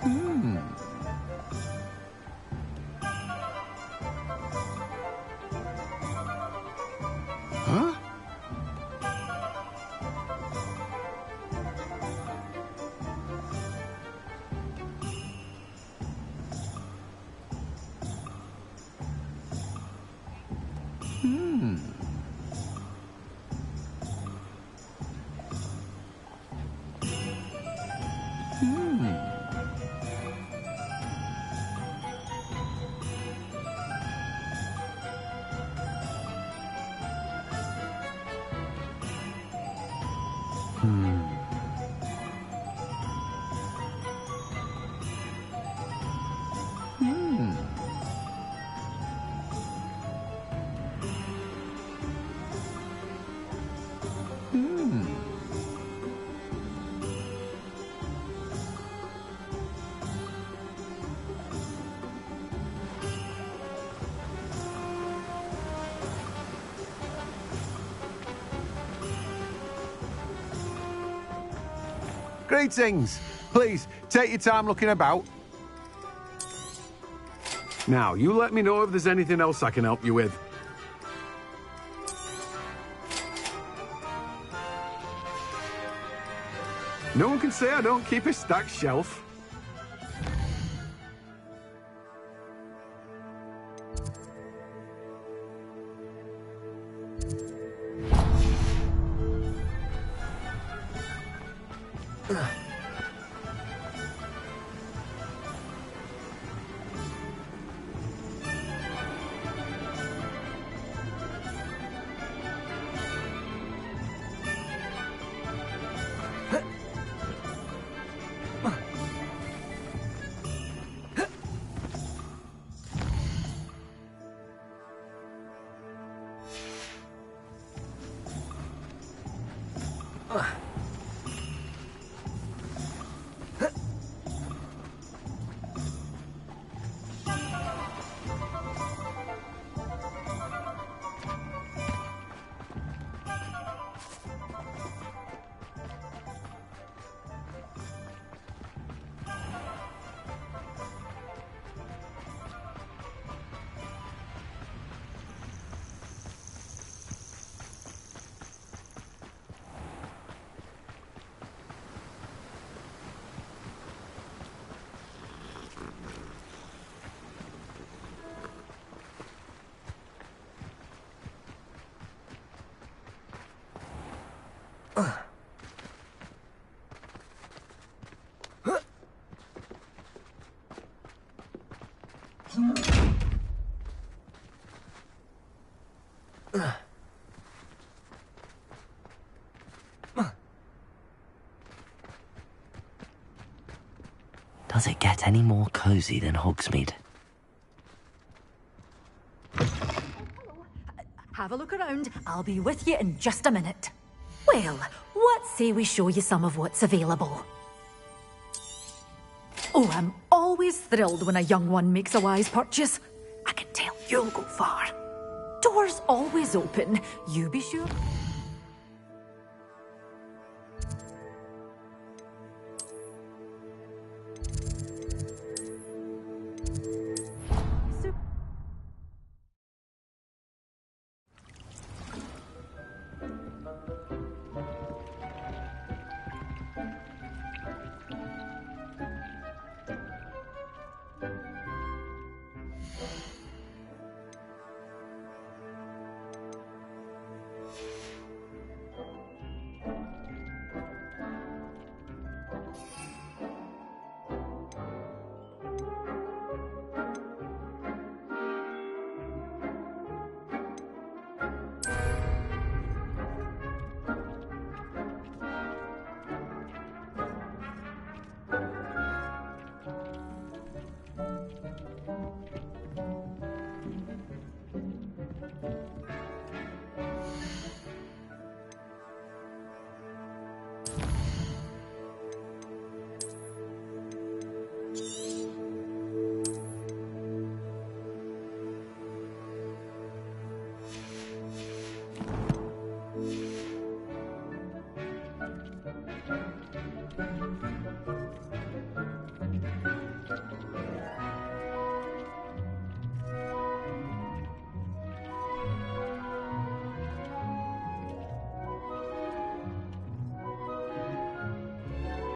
Hmm. Huh? Hmm. Hmm. Hmm. Hmm. Hmm. Greetings. Please, take your time looking about. Now, you let me know if there's anything else I can help you with. No one can say I don't keep a stacked shelf. Does it get any more cozy than Hogsmeade? Have a look around. I'll be with you in just a minute. Well, what say we show you some of what's available? Oh, I'm always thrilled when a young one makes a wise purchase. I can tell you'll go far. Doors always open. You be sure.